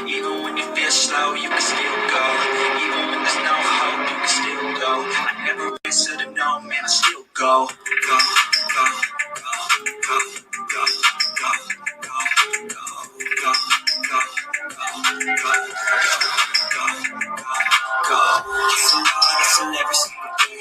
Even when you feel slow, you can still go. Even when there's no hope, you can still go. I never answer to no, man, I still go. Go, go, go, go, go, go, go, go, go, go, go, go, go. Hustle hard, hustle every single day.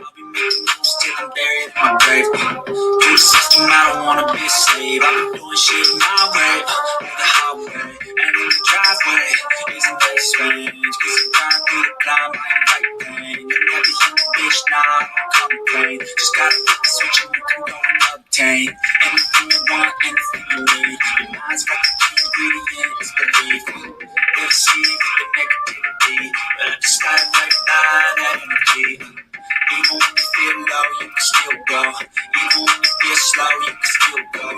I'll be making moves till I'm buried in my grave. Through the system, I don't wanna be a slave. I've been doing shit my way, on the highway, and in the driveway. Isn't that strange? Cause I'm trying through the climb, I ain't right pain. You'll never hear me, bitch, nah, I don't complain. Just gotta flip the switch and you can go and obtain anything you want, anything you need. Your mind's got the key ingredient, it's belief. They'll deceive with the negativity, but I just gotta break by that energy. Even when you feel low, you can still go. Even when you feel slow, you can still go.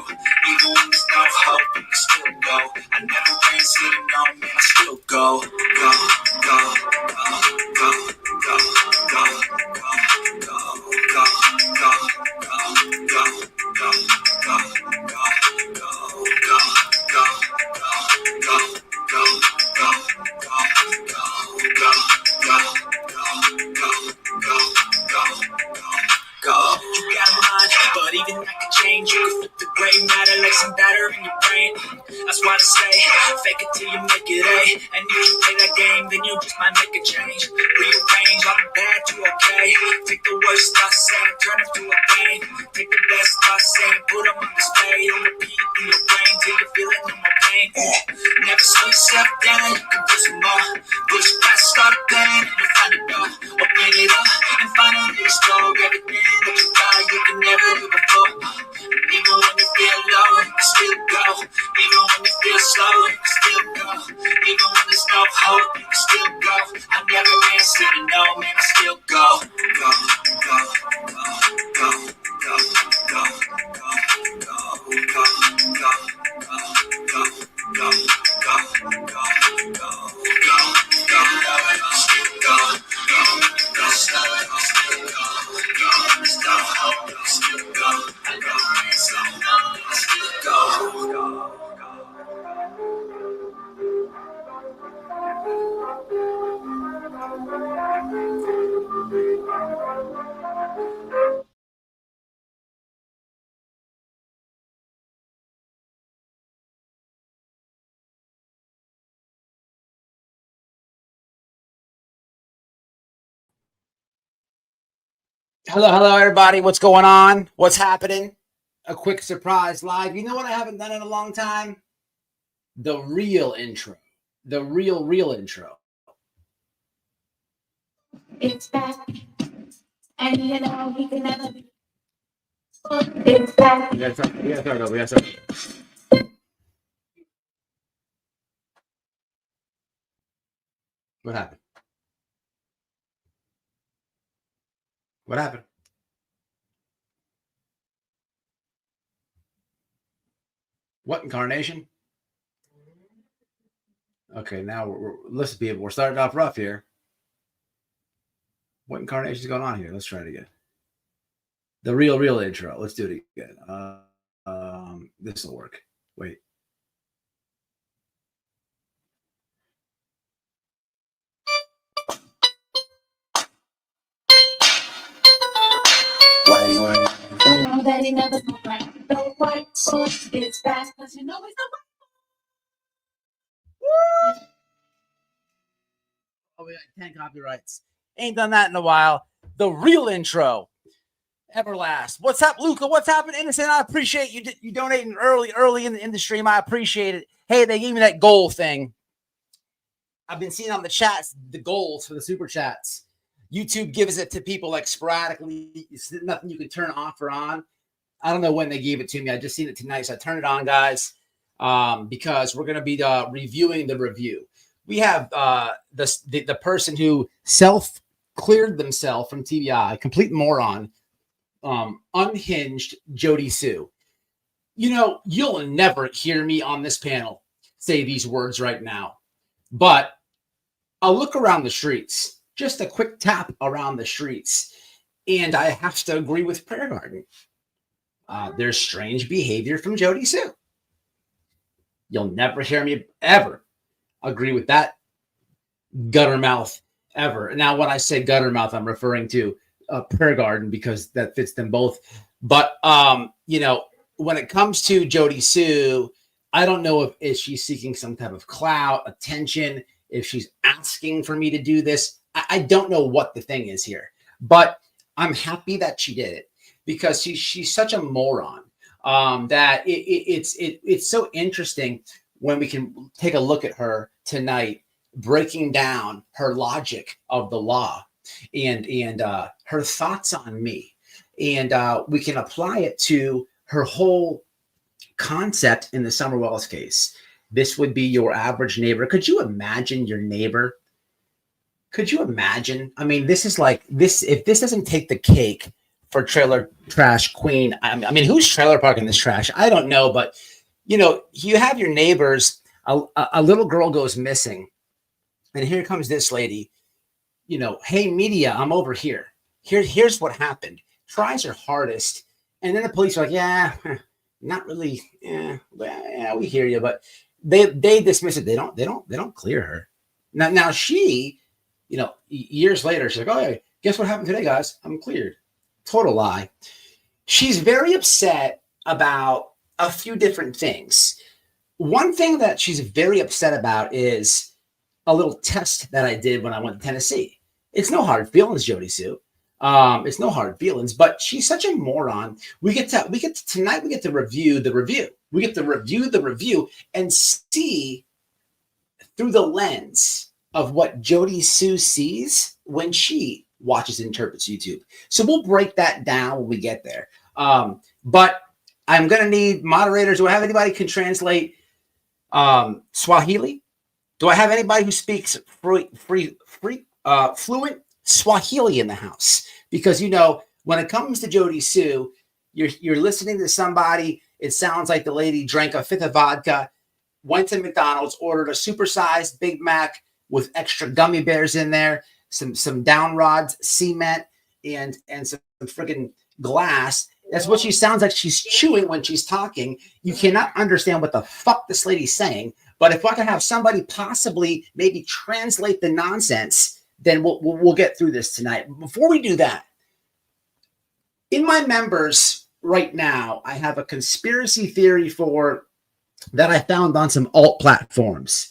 Even when there's no hope, you can still go. I never answer to no, man, I still go. Go, go, go, go, go, go, go, go, go, go, go, go, go, go, go, go, go. You got a mind, but even that can change. You can flip the gray matter like some batter in your brain. That's why I say, fake it till you make it A. And if you play that game, then you just might make a change. Rearrange all the bad to okay. Take the worst thoughts saying, turn them to a pain. Take the best thoughts saying, put them on display. On repeat in your brain till you're feeling no more pain. Never slow yourself down, you can do some more. Push past all the pain and you'll find a door. Open it up and finally explore everything that you thought you could never do before. Even when you feel low, you can still go. Even when you feel slow, you can still go. Even when there's no hope, you can still go. I never answer to no, man, I still go. Go, go, go, go, go, go, go, go, go, go, go, go, go, go, go, go, go, still go, go, go, slow, still go, go, there's no hope, still go, I never answer to no, still go, go. Hello, everybody. What's going on? What's happening? A quick surprise live. You know what I haven't done in a long time? The real intro. The real intro. It's back, and you know we can never be. It's back. We gotta start over. What happened? What happened? What incarnation? Okay, now listen, people. We're starting off rough here. What incarnation is going on here? Let's try it again. The real intro. Let's do it again. This will work. Wait. That he never go back. The white horse gets back, cause you know he's the Oh, we got 10 copyrights. Ain't done that in a while. The real intro. Everlast. What's up, Luca? What's happening, Innocent? I appreciate you donating early in the stream. I appreciate it. Hey, they gave me that goal thing. I've been seeing on the chats the goals for the super chats. YouTube gives it to people like sporadically. It's nothing you can turn off or on. I don't know when they gave it to me. I just seen it tonight, so I turned it on, guys, because we're going to be reviewing the review. We have the person who self-cleared themselves from TBI, complete moron, unhinged Jodie Sue. You know, you'll never hear me on this panel say these words right now, but I'll look around the streets, just a quick tap around the streets, and I have to agree with Prayer Garden. There's strange behavior from Jodie Sue. You'll never hear me ever agree with that gutter mouth ever. Now, when I say gutter mouth, I'm referring to Prayer Garden because that fits them both. But you know, when it comes to Jodie Sue, I don't know if she's seeking some type of clout, attention, if she's asking for me to do this. I don't know what the thing is here, but I'm happy that she did it because she's such a moron that it's so interesting when we can take a look at her tonight, breaking down her logic of the law and her thoughts on me, and we can apply it to her whole concept in the Summer Wells case. This would be your average neighbor. Could you imagine your neighbor? Could you imagine? I mean, this is like this. If this doesn't take the cake for trailer trash queen, I mean, who's trailer parking this trash? I don't know, but you know, you have your neighbors. A little girl goes missing, and here comes this lady. You know, hey media, I'm over here. Here's what happened. Tries her hardest, and then the police are like, yeah, not really. Yeah, we hear you, but they dismiss it. They don't clear her. Now she. You know, years later, she's like, oh, yeah, guess what happened today, guys? I'm cleared. Total lie. She's very upset about a few different things. One thing that she's very upset about is a little test that I did when I went to Tennessee. It's no hard feelings, Jodie Sue. It's no hard feelings, but she's such a moron. We get to review the review. We get to review the review and see through the lens of what Jodie Sue sees when she watches and interprets YouTube. So we'll break that down when we get there. But I'm going to need moderators. Do I have anybody who can translate Swahili? Do I have anybody who speaks fluent Swahili in the house? Because, you know, when it comes to Jodie Sue, you're listening to somebody. It sounds like the lady drank a fifth of vodka, went to McDonald's, ordered a supersized Big Mac with extra gummy bears in there, some down rods, cement, and some freaking glass. That's what she sounds like she's chewing when she's talking. You cannot understand what the fuck this lady's saying. But if I can have somebody possibly maybe translate the nonsense, then we'll get through this tonight. Before we do that, in my members right now, I have a conspiracy theory that I found on some alt platforms.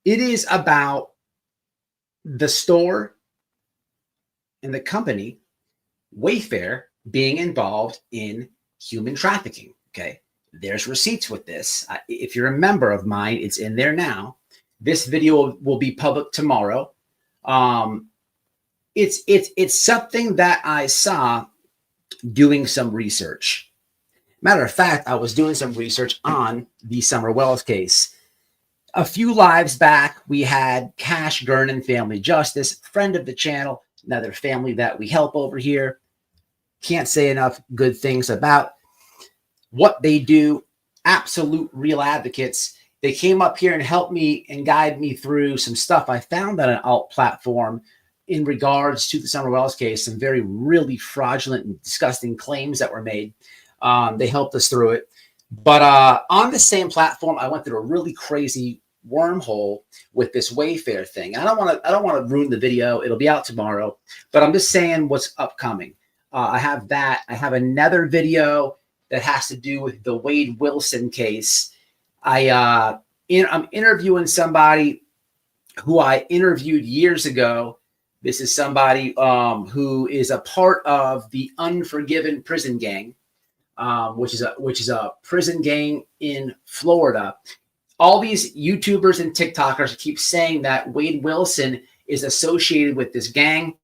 It is about the store and the company Wayfair being involved in human trafficking. Okay, there's receipts with this. If you're a member of mine, it's in there now. This video will be public tomorrow. It's something that I saw doing some research. Matter of fact, I was doing some research on the Summer Wells case. A few lives back, we had Cash Gernon Family Justice, friend of the channel, another family that we help over here. Can't say enough good things about what they do. Absolute real advocates. They came up here and helped me and guide me through some stuff I found on an alt platform in regards to the Summer Wells case, some very really fraudulent and disgusting claims that were made. They helped us through it. But on the same platform, I went through a really crazy wormhole with this Wayfair thing. I don't want to ruin the video. It'll be out tomorrow, but I'm just saying what's upcoming. I have that. I have another video that has to do with the Wade Wilson case. I'm interviewing somebody who I interviewed years ago. This is somebody who is a part of the Unforgiven prison gang, which is a prison gang in Florida. All these YouTubers and TikTokers keep saying that Wade Wilson is associated with this gang.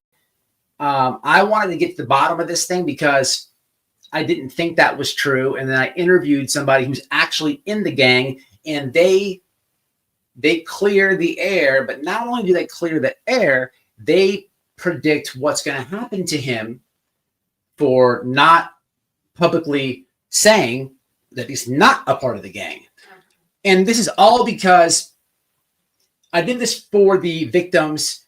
I wanted to get to the bottom of this thing because I didn't think that was true. And then I interviewed somebody who's actually in the gang, and they clear the air. But not only do they clear the air, they predict what's going to happen to him for not publicly saying that he's not a part of the gang. And this is all because I did this for the victims'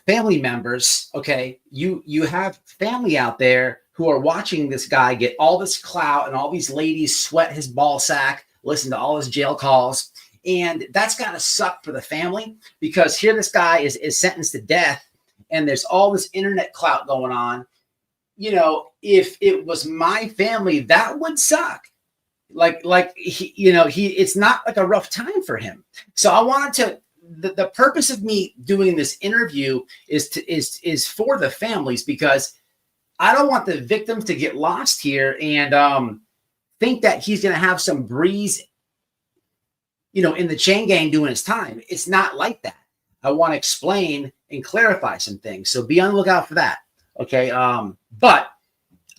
family members. Okay, you have family out there who are watching this guy get all this clout and all these ladies sweat his ball sack listen to all his jail calls. And that's got to suck for the family, because here this guy is sentenced to death, and there's all this internet clout going on. You know, if it was my family, that would suck. Like he, you know, it's not like a rough time for him. So I wanted to, the purpose of me doing this interview is for the families, because I don't want the victims to get lost here and think that he's going to have some breeze, you know, in the chain gang doing his time. It's not like that. I want to explain and clarify some things. So be on the lookout for that. Okay. But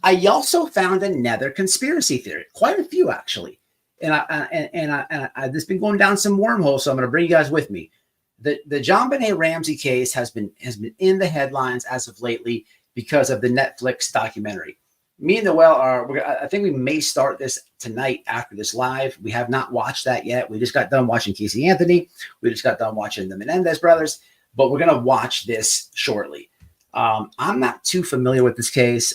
I also found another conspiracy theory, quite a few actually. And I've just been going down some wormholes. So I'm going to bring you guys with me. The JonBenet Ramsey case has been in the headlines as of lately because of the Netflix documentary. Me and Noel I think we may start this tonight after this live. We have not watched that yet. We just got done watching Casey Anthony. We just got done watching the Menendez brothers, but we're going to watch this shortly. I'm not too familiar with this case.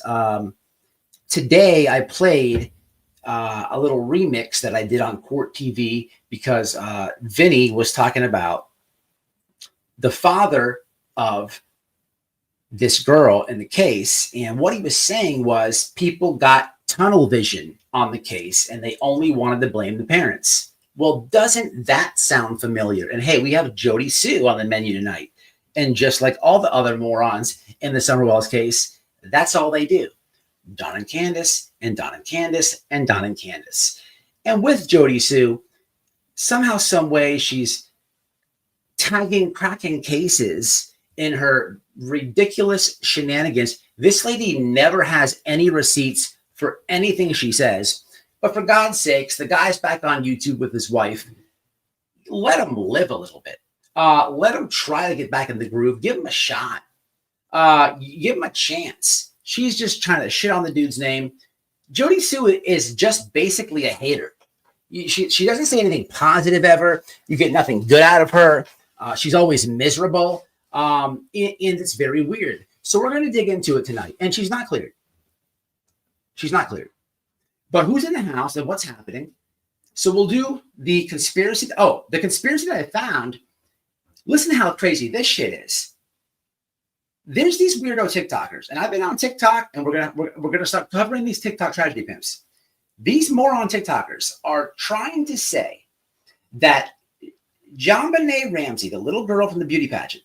Today I played a little remix that I did on Court TV because Vinny was talking about the father of this girl in the case. And what he was saying was people got tunnel vision on the case and they only wanted to blame the parents. Well, doesn't that sound familiar? And hey, we have Jodie Sue on the menu tonight. And just like all the other morons in the Summer Wells case, that's all they do. Don and Candace and Don and Candace and Don and Candace. And with Jodie Sue, somehow, some way, she's tagging, cracking cases in her ridiculous shenanigans. This lady never has any receipts for anything she says. But for God's sakes, the guy's back on YouTube with his wife. Let him live a little bit. Let him try to get back in the groove. Give him a shot. Give him a chance. She's just trying to shit on the dude's name. Jodie Sue is just basically a hater. She doesn't say anything positive ever. You get nothing good out of her. She's always miserable. And it's very weird. So we're going to dig into it tonight. And she's not cleared. She's not cleared. But who's in the house and what's happening? So we'll do the conspiracy. Oh, the conspiracy that I found. Listen to how crazy this shit is. There's these weirdo TikTokers, and I've been on TikTok, and we're gonna start covering these TikTok tragedy pimps. These moron TikTokers are trying to say that JonBenet Ramsey, the little girl from the beauty pageant,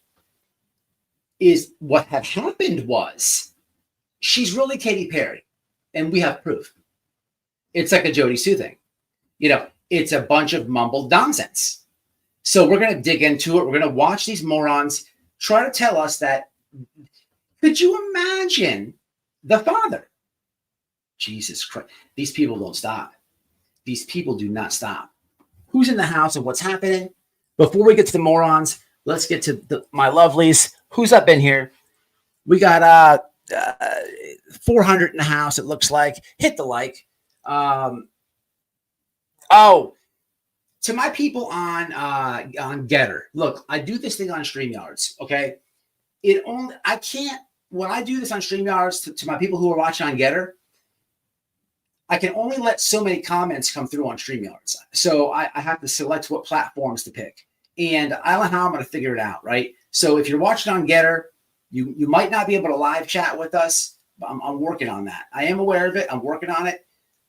is what had happened was she's really Katy Perry, and we have proof. It's like a Jodie Sue thing, you know. It's a bunch of mumbled nonsense. So we're gonna dig into it. We're gonna watch these morons try to tell us that. Could you imagine the father? Jesus Christ. These people don't stop. These people do not stop. Who's in the house and what's happening? Before we get to the morons, let's get to my lovelies. Who's up in here? We got 400 in the house, it looks like. Hit the like. To my people on Gettr. Look, I do this thing on StreamYards, okay? I can't, when I do this on StreamYards to my people who are watching on Gettr, I can only let so many comments come through on StreamYards. So I have to select what platforms to pick. And I don't know how I'm going to figure it out, right? So if you're watching on Gettr, you might not be able to live chat with us, but I'm working on that. I am aware of it. I'm working on it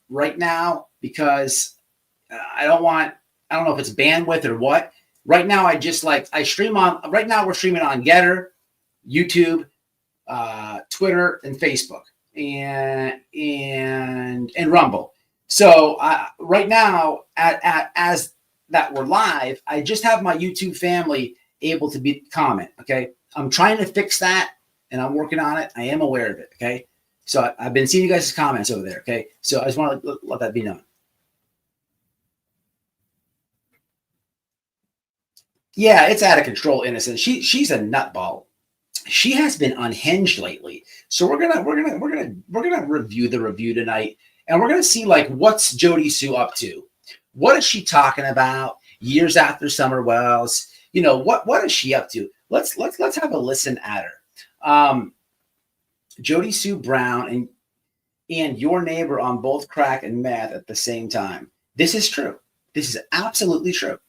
right now because I don't know if it's bandwidth or what. Right now, right now we're streaming on Gettr, YouTube, Twitter, and Facebook, and Rumble. So right now, as that we're live, I just have my YouTube family able to comment. Okay, I'm trying to fix that, and I'm working on it. I am aware of it. Okay, so I've been seeing you guys' comments over there. Okay, so I just want to let that be known. Yeah, it's out of control, Innocent. She's a nutball. She has been unhinged lately. So we're gonna review the review tonight, and we're gonna see like what's Jodie Sue up to. What is she talking about years after Summer Wells? You know, what is she up to? Let's have a listen at her. Jodie Sue Brown and your neighbor on both crack and meth at the same time. This is true. This is absolutely true.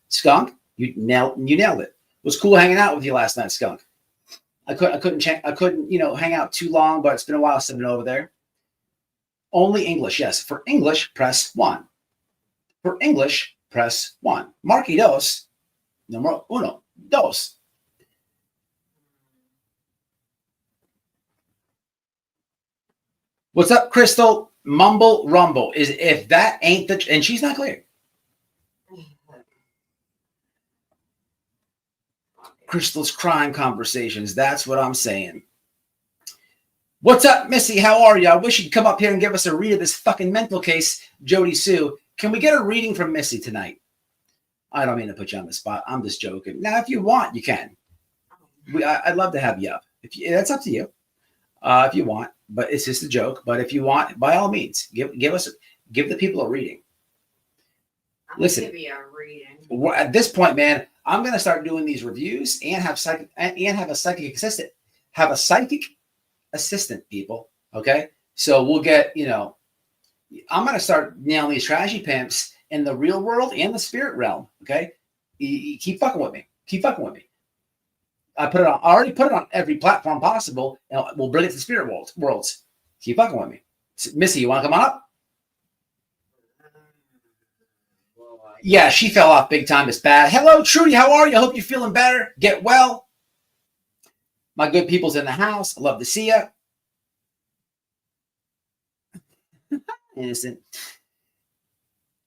Skunk, you nailed it. It was cool hanging out with you last night, Skunk. I couldn't hang out too long, but it's been a while since I've been over there. Only English, yes. For English, press 1. For English, press 1. Marque dos, numero uno, dos. What's up, Crystal? Mumble rumble. Is if that ain't the and she's not clear. Crystal's crime conversations. That's what I'm saying. What's up, Missy? How are you? I wish you'd come up here and give us a read of this fucking mental case, Jodie Sue. Can we get a reading from Missy tonight? I don't mean to put you on the spot. I'm just joking. Now, if you want, you can. I'd love to have you up. That's up to you. If you want, but it's just a joke. But if you want, by all means, give the people a reading. Listen, give you a reading. At this point, man, I'm gonna start doing these reviews and have a psychic assistant. Have a psychic assistant, people. Okay, so we'll get I'm gonna start nailing these trashy pimps in the real world and the spirit realm. Okay, you keep fucking with me. Keep fucking with me. I already put it on every platform possible, and we'll bring it to the spirit worlds. Keep fucking with me. Missy, you want to come on up? Yeah, she fell off big time. It's bad. Hello, Trudy. How are you? I hope you're feeling better. Get well. My good people's in the house. I love to see you. Innocent.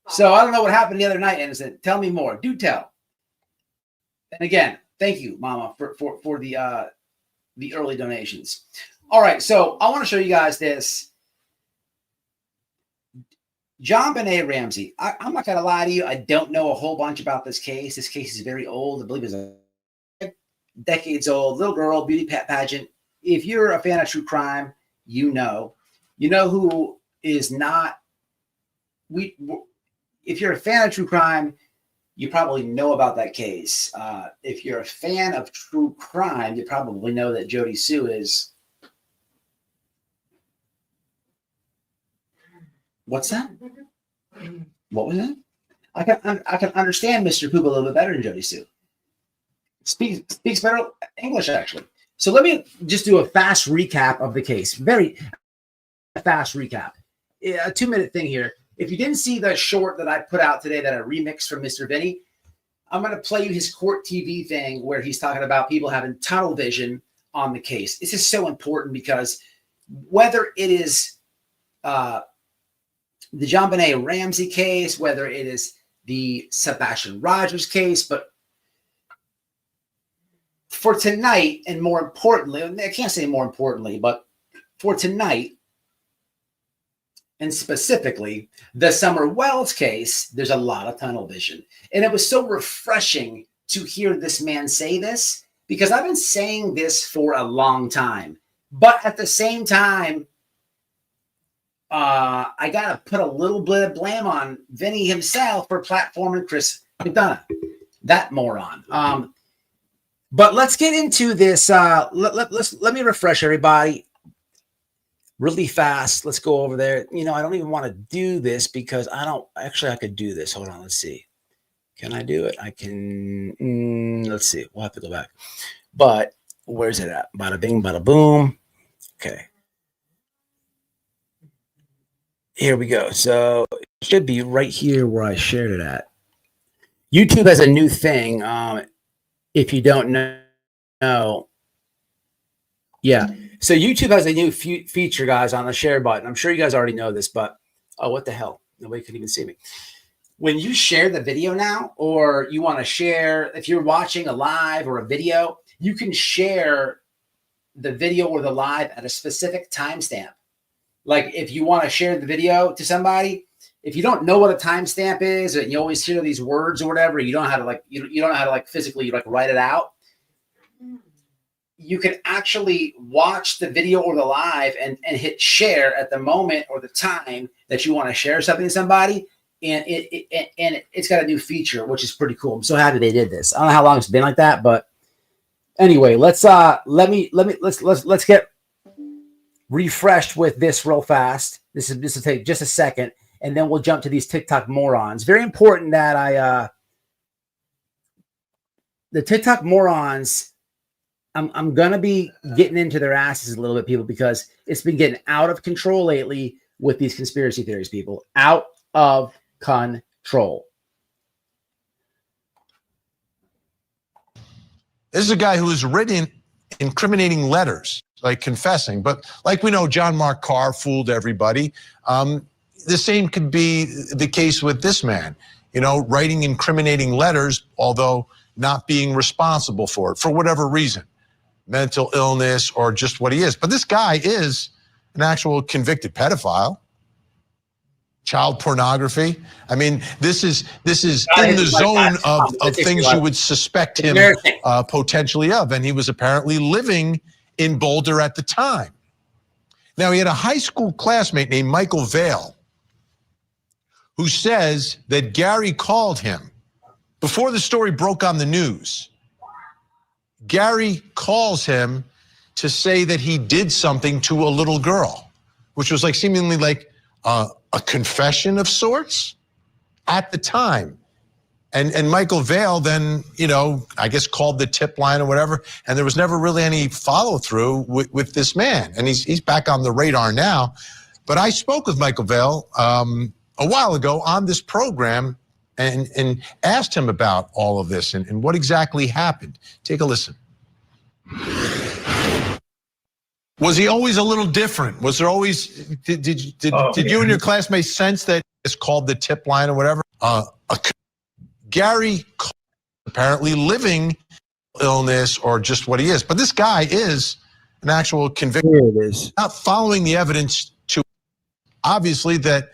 So I don't know what happened the other night, Innocent. Tell me more. Do tell. And again, thank you, Mama, for the early donations. All right, so I want to show you guys this. JonBenet Ramsey. I'm not going to lie to you. I don't know a whole bunch about this case. This case is very old. I believe it's decades old. Little girl, beauty pageant. If you're a fan of true crime, you know who is not. If you're a fan of true crime, you probably know about that case. If you're a fan of true crime, you probably know that Jodie Sue is. What's that? What was that? I can understand Mr. Poop a little bit better than Jodie Sue. Speaks better English, actually. So let me just do a fast recap of the case. Very fast recap. A 2-minute thing here. If you didn't see the short that I put out today that I remixed from Mr. Vinny, I'm going to play you his court TV thing where he's talking about people having tunnel vision on the case. This is so important because whether it is the JonBenet Ramsey case, whether it is the Sebastian Rogers case, but for tonight, and more importantly, I can't say more importantly, but for tonight, and specifically the Summer Wells case, there's a lot of tunnel vision. And it was so refreshing to hear this man say this, because I've been saying this for a long time. But at the same time, I got to put a little bit of blame on Vinny himself for platforming Chris McDonough, that moron. But let's get into this. Let me refresh everybody really fast. Let's go over there. I don't even want to do this because I could do this. Hold on. Let's see. Can I do it? I can. Let's see. We'll have to go back. But where's it at? Bada bing, bada boom. Okay. Here we go. So it should be right here where I shared it at. YouTube has a new thing. If you don't know. Yeah. So YouTube has a new feature, guys, on the share button. I'm sure you guys already know this, but oh, what the hell? Nobody could even see me. When you share the video now, or you want to share, if you're watching a live or a video, you can share the video or the live at a specific timestamp. Like if you want to share the video to somebody, if you don't know what a timestamp is, and you always hear these words or whatever, you don't know how to you don't know how to physically write it out. You can actually watch the video or the live and hit share at the moment or the time that you want to share something to somebody. And it's got a new feature, which is pretty cool. I'm so happy they did this. I don't know how long it's been like that, but anyway, let's get refreshed with this real fast. This will take just a second. and then we'll jump to these TikTok morons. Very important that the TikTok morons, I'm going to be getting into their asses a little bit, people, because it's been getting out of control lately with these conspiracy theories, people. Out of control. This is a guy who has written incriminating letters, like confessing. But like we know, John Mark Carr fooled everybody. The same could be the case with this man, writing incriminating letters, although not being responsible for it for whatever reason, mental illness or just what he is. But this guy is an actual convicted pedophile. Child pornography. I mean, this is in the zone of things you would suspect him potentially of. And he was apparently living in Boulder at the time. Now, he had a high school classmate named Michael Vale who says that Gary called him before the story broke on the news. Gary calls him to say that he did something to a little girl, which was like seemingly like a confession of sorts at the time. And Michael Vale then, I guess called the tip line or whatever, and there was never really any follow through with this man. And he's back on the radar now. But I spoke with Michael Vale a while ago on this program and asked him about all of this and what exactly happened. Take a listen. Was he always a little different? Was there always, did you and your classmates sense that it's called the tip line or whatever? Gary apparently living illness or just what he is. But this guy is an actual convicted. Here it is. Not following the evidence to obviously that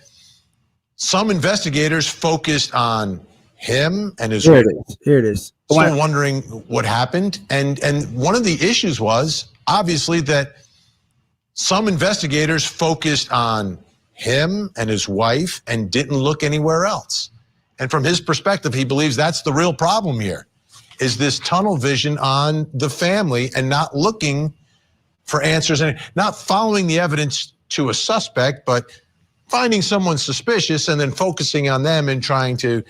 some investigators focused on him and his. Here it is. Here it is. Still wondering what happened. And one of the issues was obviously that some investigators focused on him and his wife and didn't look anywhere else. And from his perspective, he believes that's the real problem here, is this tunnel vision on the family and not looking for answers and not following the evidence to a suspect, but finding someone suspicious and then focusing on them and trying to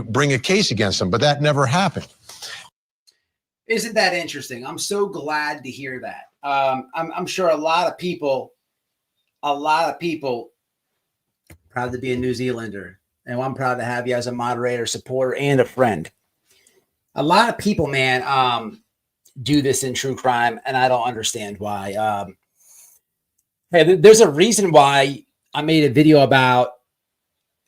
bring a case against them. But that never happened. Isn't that interesting? I'm so glad to hear that. I'm sure a lot of people, proud to be a New Zealander, and I'm proud to have you as a moderator, supporter, and a friend. A lot of people, man, do this in true crime, and I don't understand why. Hey, there's a reason why I made a video about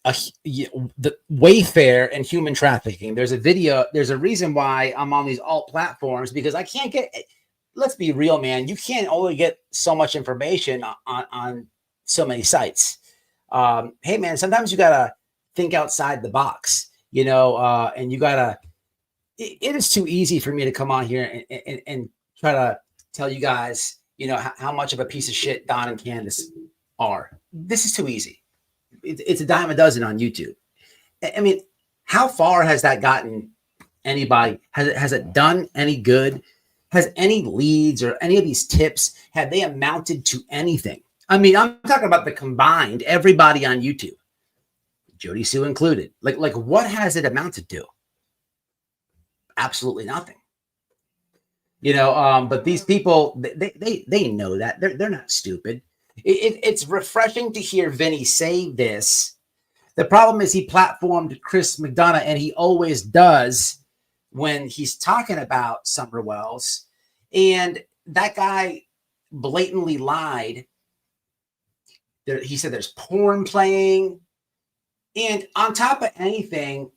the Wayfair and human trafficking. There's a reason why I'm on these alt platforms, because I can't get, let's be real, man. You can't only get so much information on so many sites. Hey, man, sometimes you got to think outside the box, and you got to, it is too easy for me to come on here and try to tell you guys, how much of a piece of shit Don and Candace are. This is too easy. It's a dime a dozen on YouTube. I mean, how far has that gotten anybody? Has it done any good? Has any leads or any of these tips, have they amounted to anything? I mean, I'm talking about the combined, everybody on YouTube, Jodie Sue included. Like what has it amounted to? Absolutely nothing. But these people, they know that. They're not stupid. It's refreshing to hear Vinny say this. The problem is he platformed Chris McDonough, and he always does when he's talking about Summer Wells. And that guy blatantly lied. He said there's porn playing. And on top of anything,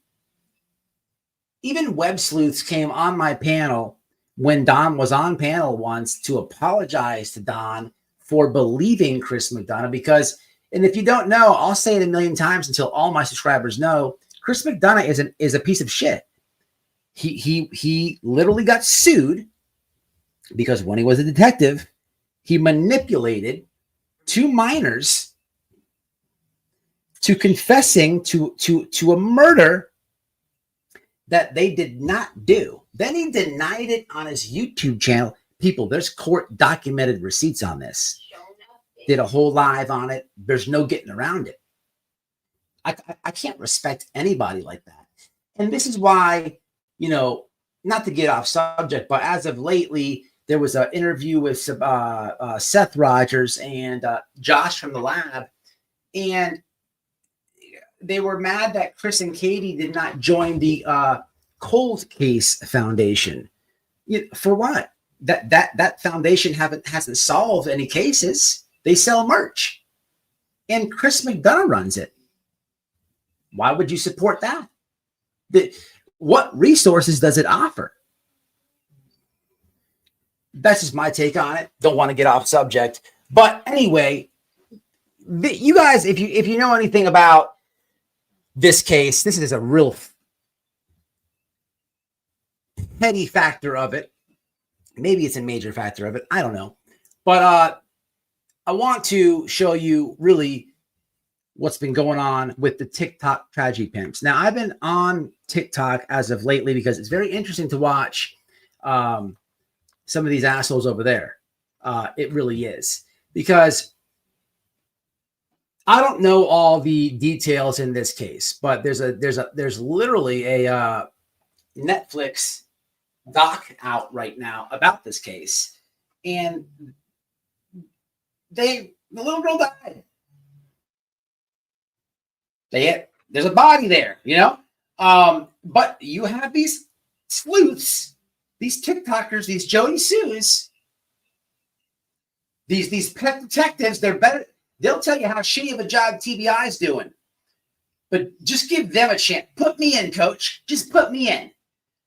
even web sleuths came on my panel when Don was on panel once to apologize to Don for believing Chris McDonough, because, and if you don't know, I'll say it a million times until all my subscribers know, Chris McDonough is a piece of shit. He literally got sued because when he was a detective, he manipulated two minors to confessing to a murder that they did not do. Then he denied it on his YouTube channel. People, there's court documented receipts on this. Did a whole live on it. There's no getting around it. I can't respect anybody like that. And this is why, you know, not to get off subject, but as of lately, there was an interview with Seth Rogers and Josh from the lab, and they were mad that Chris and Katy did not join the Cold Case Foundation. For what? That foundation hasn't solved any cases. They sell merch, and Chris McDonough runs it. Why would you support that? What resources does it offer? That's just my take on it. Don't want to get off subject, but anyway, you guys, if you know anything about this case, this is a real petty factor of it. Maybe it's a major factor of it. I don't know, but I want to show you really what's been going on with the TikTok tragedy pimps. Now, I've been on TikTok as of lately because it's very interesting to watch some of these assholes over there. It really is, because I don't know all the details in this case, but there's literally a Netflix doc out right now about this case, and the little girl died. There's a body there, you know. But you have these sleuths, these TikTokers, these Jodie Sues, these pet detectives. They're better. They'll tell you how shitty of a job TBI is doing. But just give them a chance. Put me in, coach. Just put me in.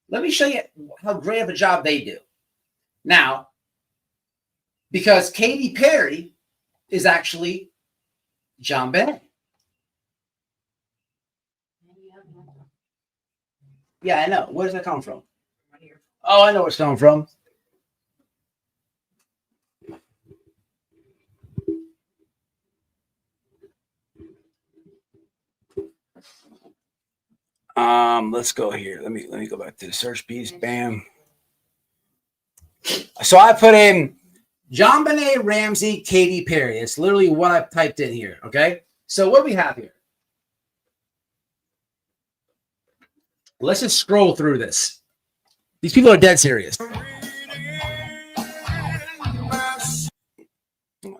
Let me show you how great of a job they do. Now, because Katy Perry is actually JonBenet. Yeah, I know. Where does that come from? Right here. Oh, I know where it's coming from. Let's go here. Let me go back to the search piece. Bam. So I put in JonBenet Ramsey, Katy Perry. It's literally what I've typed in here. Okay. So what do we have here? Let's just scroll through this. These people are dead serious. Oh,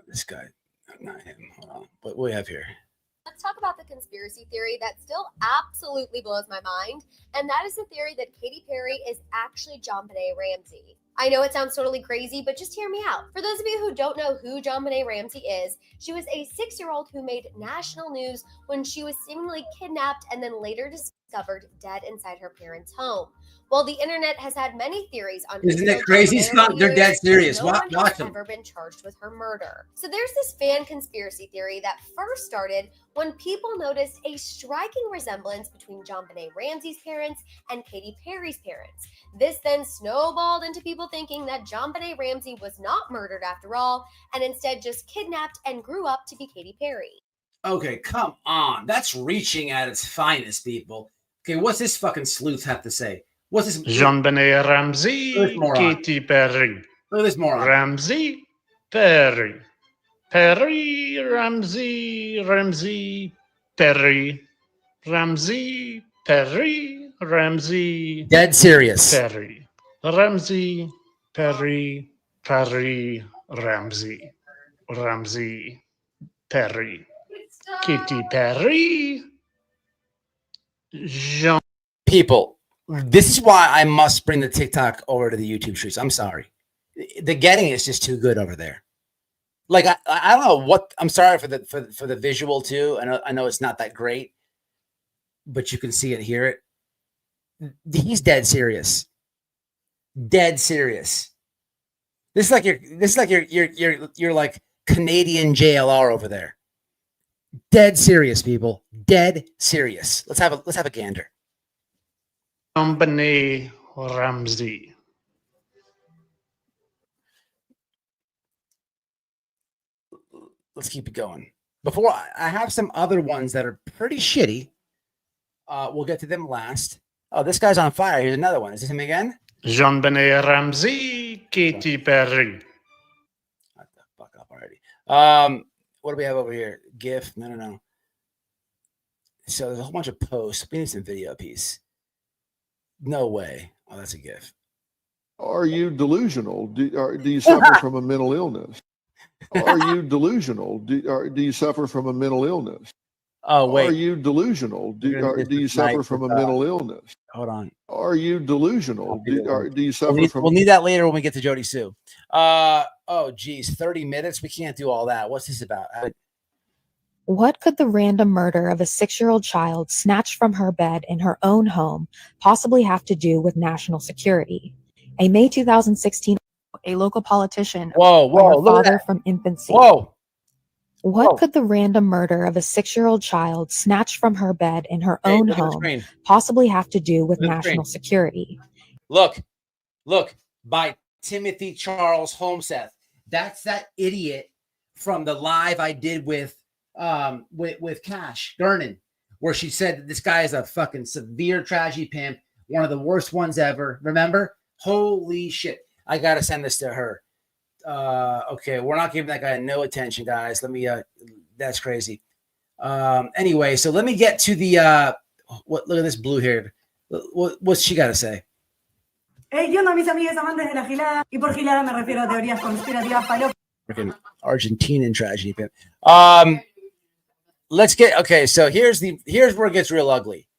this guy, not him. Hold on. What do we have here? Let's talk about the conspiracy theory that still absolutely blows my mind, and that is the theory that Katy Perry is actually JonBenet Ramsey. I know it sounds totally crazy, but just hear me out. For those of you who don't know who JonBenet Ramsey is, she was a 6-year-old who made national news when she was seemingly kidnapped and then later discovered dead inside her parents' home. While the internet has had many theories on isn't it crazy stuff? They're dead serious. No one has ever been charged with her murder. So there's this fan conspiracy theory that first started when people noticed a striking resemblance between JonBenet Ramsey's parents and Katy Perry's parents. This then snowballed into people thinking that JonBenet Ramsey was not murdered after all, and instead just kidnapped and grew up to be Katy Perry. Okay, come on. That's reaching at its finest, people. Okay, what's this fucking sleuth have to say? What's this? JonBenet Ramsey, Katy Perry. Look at this moron. Ramsey, Perry. Perry, Ramsey, Ramsey, Perry. Ramsey, Perry, Ramsey. Dead serious. Perry. Ramsey, Perry, Perry, Ramsey. Ramsey, Perry. Katy Perry. Jean. People. This is why I must bring the TikTok over to the YouTube streets. I'm sorry. The getting is just too good over there. Like, I don't know what, I'm sorry for the visual too. I know it's not that great, but you can see it, hear it. He's dead serious. Dead serious. This is like you're like Canadian JLR over there. Dead serious, people. Dead serious. Let's have a gander. JonBenet Ramsey. Let's keep it going. Before I have some other ones that are pretty shitty. We'll get to them last. Oh, this guy's on fire. Here's another one. Is this him again? JonBenet Ramsey, Katy Perry. Shut the fuck up already. What do we have over here? GIF? No. So there's a whole bunch of posts. We need some video piece. No way. Oh, that's a GIF. Are you delusional? Do you suffer from a mental illness? Are you delusional? Do you suffer from a mental illness? Oh, wait. Are you delusional? Do you suffer from a mental illness? Hold on. Are you delusional? Do you suffer from? We'll need that later when we get to Jodie Sue. Oh, geez, 30 minutes. We can't do all that. What's this about? What could the random murder of a 6-year-old child snatched from her bed in her own home possibly have to do with national security? A May 2016, a local politician, whoa, her father from infancy. Whoa. What could the random murder of a 6-year-old child snatched from her bed in her own home possibly have to do with national security? Look, by Timothy Charles Holmseth. That's that idiot from the live I did with Cash Gernon, where she said that this guy is a fucking severe tragedy pimp, one of the worst ones ever. Remember? Holy shit. I gotta send this to her. Okay, we're not giving that guy no attention, guys. Let me that's crazy. Anyway, so let me get to the look at this blue hair. What's she gotta say? Hey, ¿qué onda, mis amigas amantes de la gilada? Y por gilada me refiero a teorías conspirativas falop. Freaking Argentinian tragedy pimp. Let's get okay. So here's where it gets real ugly.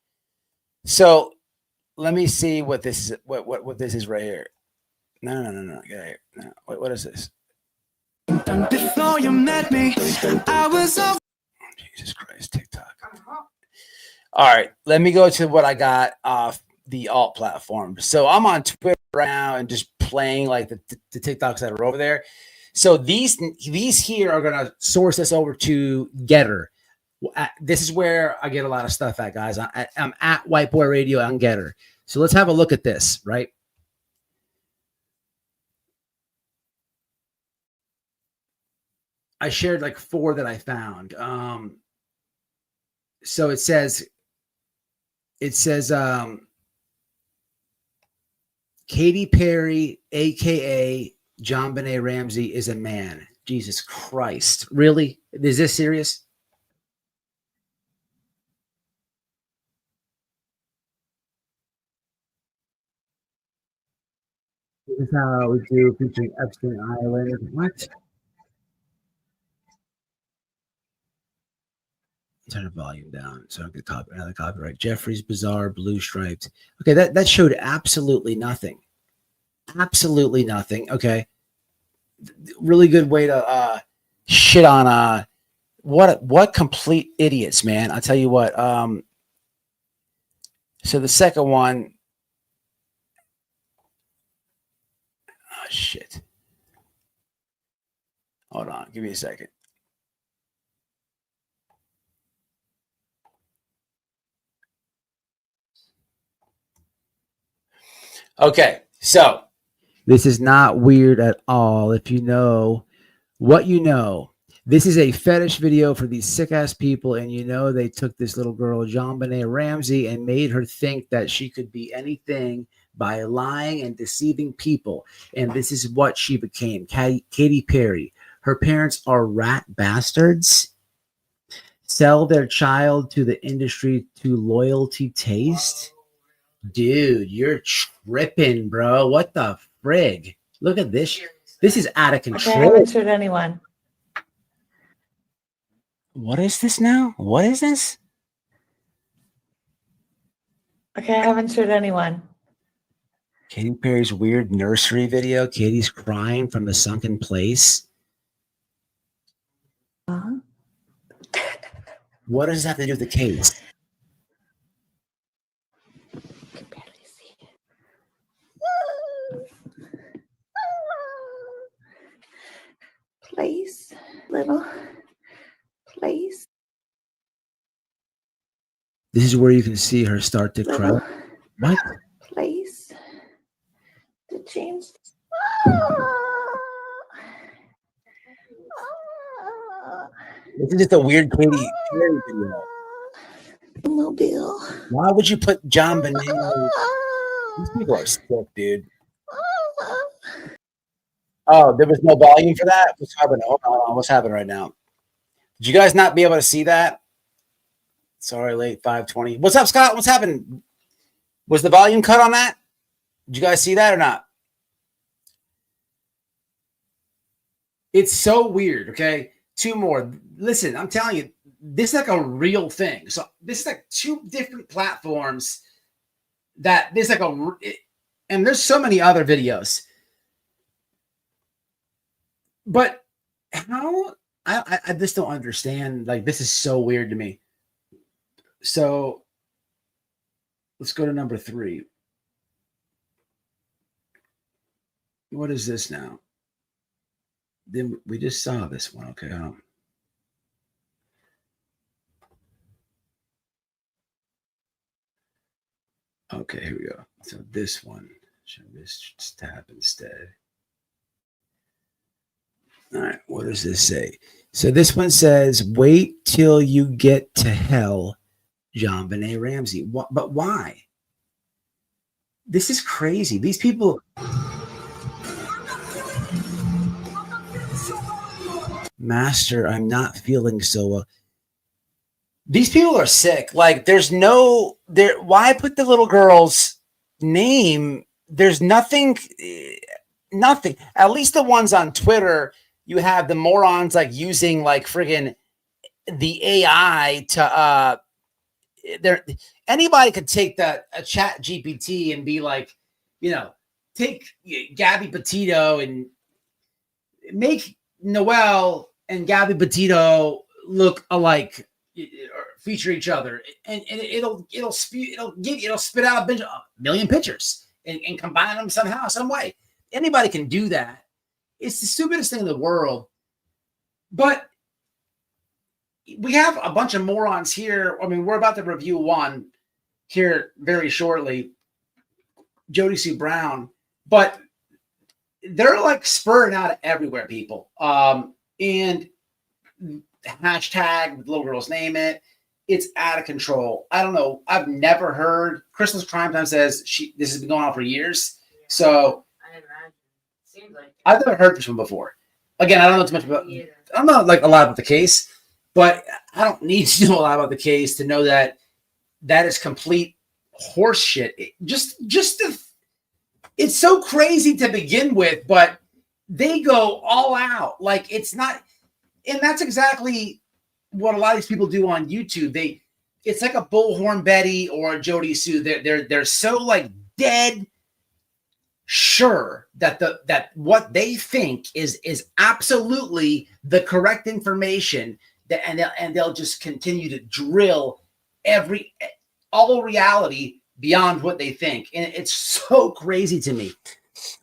So let me see what this is. What this is right here. No. Get out here. No. What is this? Before you met me, I was so. Jesus Christ, TikTok. All right, let me go to what I got off the alt platform. So I'm on Twitter right now and just playing like the TikToks that are over there. So these here are gonna source this over to Gettr. This is where I get a lot of stuff at, guys. I'm at White Boy Radio on Gettr. So let's have a look at this, right? I shared like 4 that I found. So it says Katy Perry, aka JonBenet Ramsey, is a man. Jesus Christ. Really? Is this serious? This is how we do featuring Epstein Island. What? Turn the volume down so I can copy another copyright. Jeffrey's Bizarre Blue Striped. Okay, that showed absolutely nothing. Absolutely nothing. Okay. Really good way to shit on what complete idiots, man. I'll tell you what. So the second one. Oh shit. Hold on, give me a second. Okay, so this is not weird at all. If you know what you know, this is a fetish video for these sick ass people, and you know they took this little girl, JonBenet Ramsey, and made her think that she could be anything by lying and deceiving people. And this is what she became, Katy Perry. Her parents are rat bastards. Sell their child to the industry to loyalty taste. Dude, you're tripping, bro. What the frig? Look at this. This is out of control. Okay, I haven't showed anyone. What is this now? What is this? Okay, I haven't showed anyone. Katy Perry's weird nursery video. Katy's crying from the sunken place. What does this have to do with the case? Please, little, please. This is where you can see her start to cry. What? Please. The jeans. This is just a weird Katy Perry video. Mobile. Why would you put JonBenet? These people are sick, dude. Oh, there was no volume for that? What's happening? Hold on. What's happening right now? Did you guys not be able to see that? Sorry, late 5:20. What's up, Scott? What's happening? Was the volume cut on that? Did you guys see that or not? It's so weird. Okay, two more. Listen, I'm telling you, this is like a real thing. So this is like two different platforms that this like and there's so many other videos. But how I just don't understand. Like, this is so weird to me. So let's go to number 3. What is this now? Then we just saw this one. Okay. Okay, here we go. So this one, show this tab instead. All right, what does this say? So this one says, wait till you get to hell, JonBenet Ramsey. What, but why? This is crazy. These people. Master, I'm not feeling so well. These people are sick. Like, there's no there. Why put the little girl's name? There's nothing. At least the ones on Twitter, you have the morons like using like friggin' the AI to there. Anybody could take a chat GPT and be like, take Gabby Petito and make Noelle and Gabby Petito look alike, or feature each other, and it'll spit out a million pictures and combine them somehow, some way. Anybody can do that. It's the stupidest thing in the world. But we have a bunch of morons here. I mean, we're about to review one here very shortly, Jodisue Brown, but they're like spurring out of everywhere, people. And hashtag with little girl's name in it. It's out of control. I don't know. I've never heard. Crystal's Crime Time says this has been going on for years. Yeah. So I imagine. Seems like I've never heard this one before. Again, I don't know too much about. I'm not like a lot about the case, but I don't need to know a lot about the case to know that is complete horse shit. It's so crazy to begin with, but they go all out. Like, it's not, and that's exactly what a lot of these people do on YouTube. It's like a Bullhorn Betty or a Jodie Sue. They're so like dead sure that what they think is absolutely the correct information, and they'll just continue to drill all reality beyond what they think. And it's so crazy to me.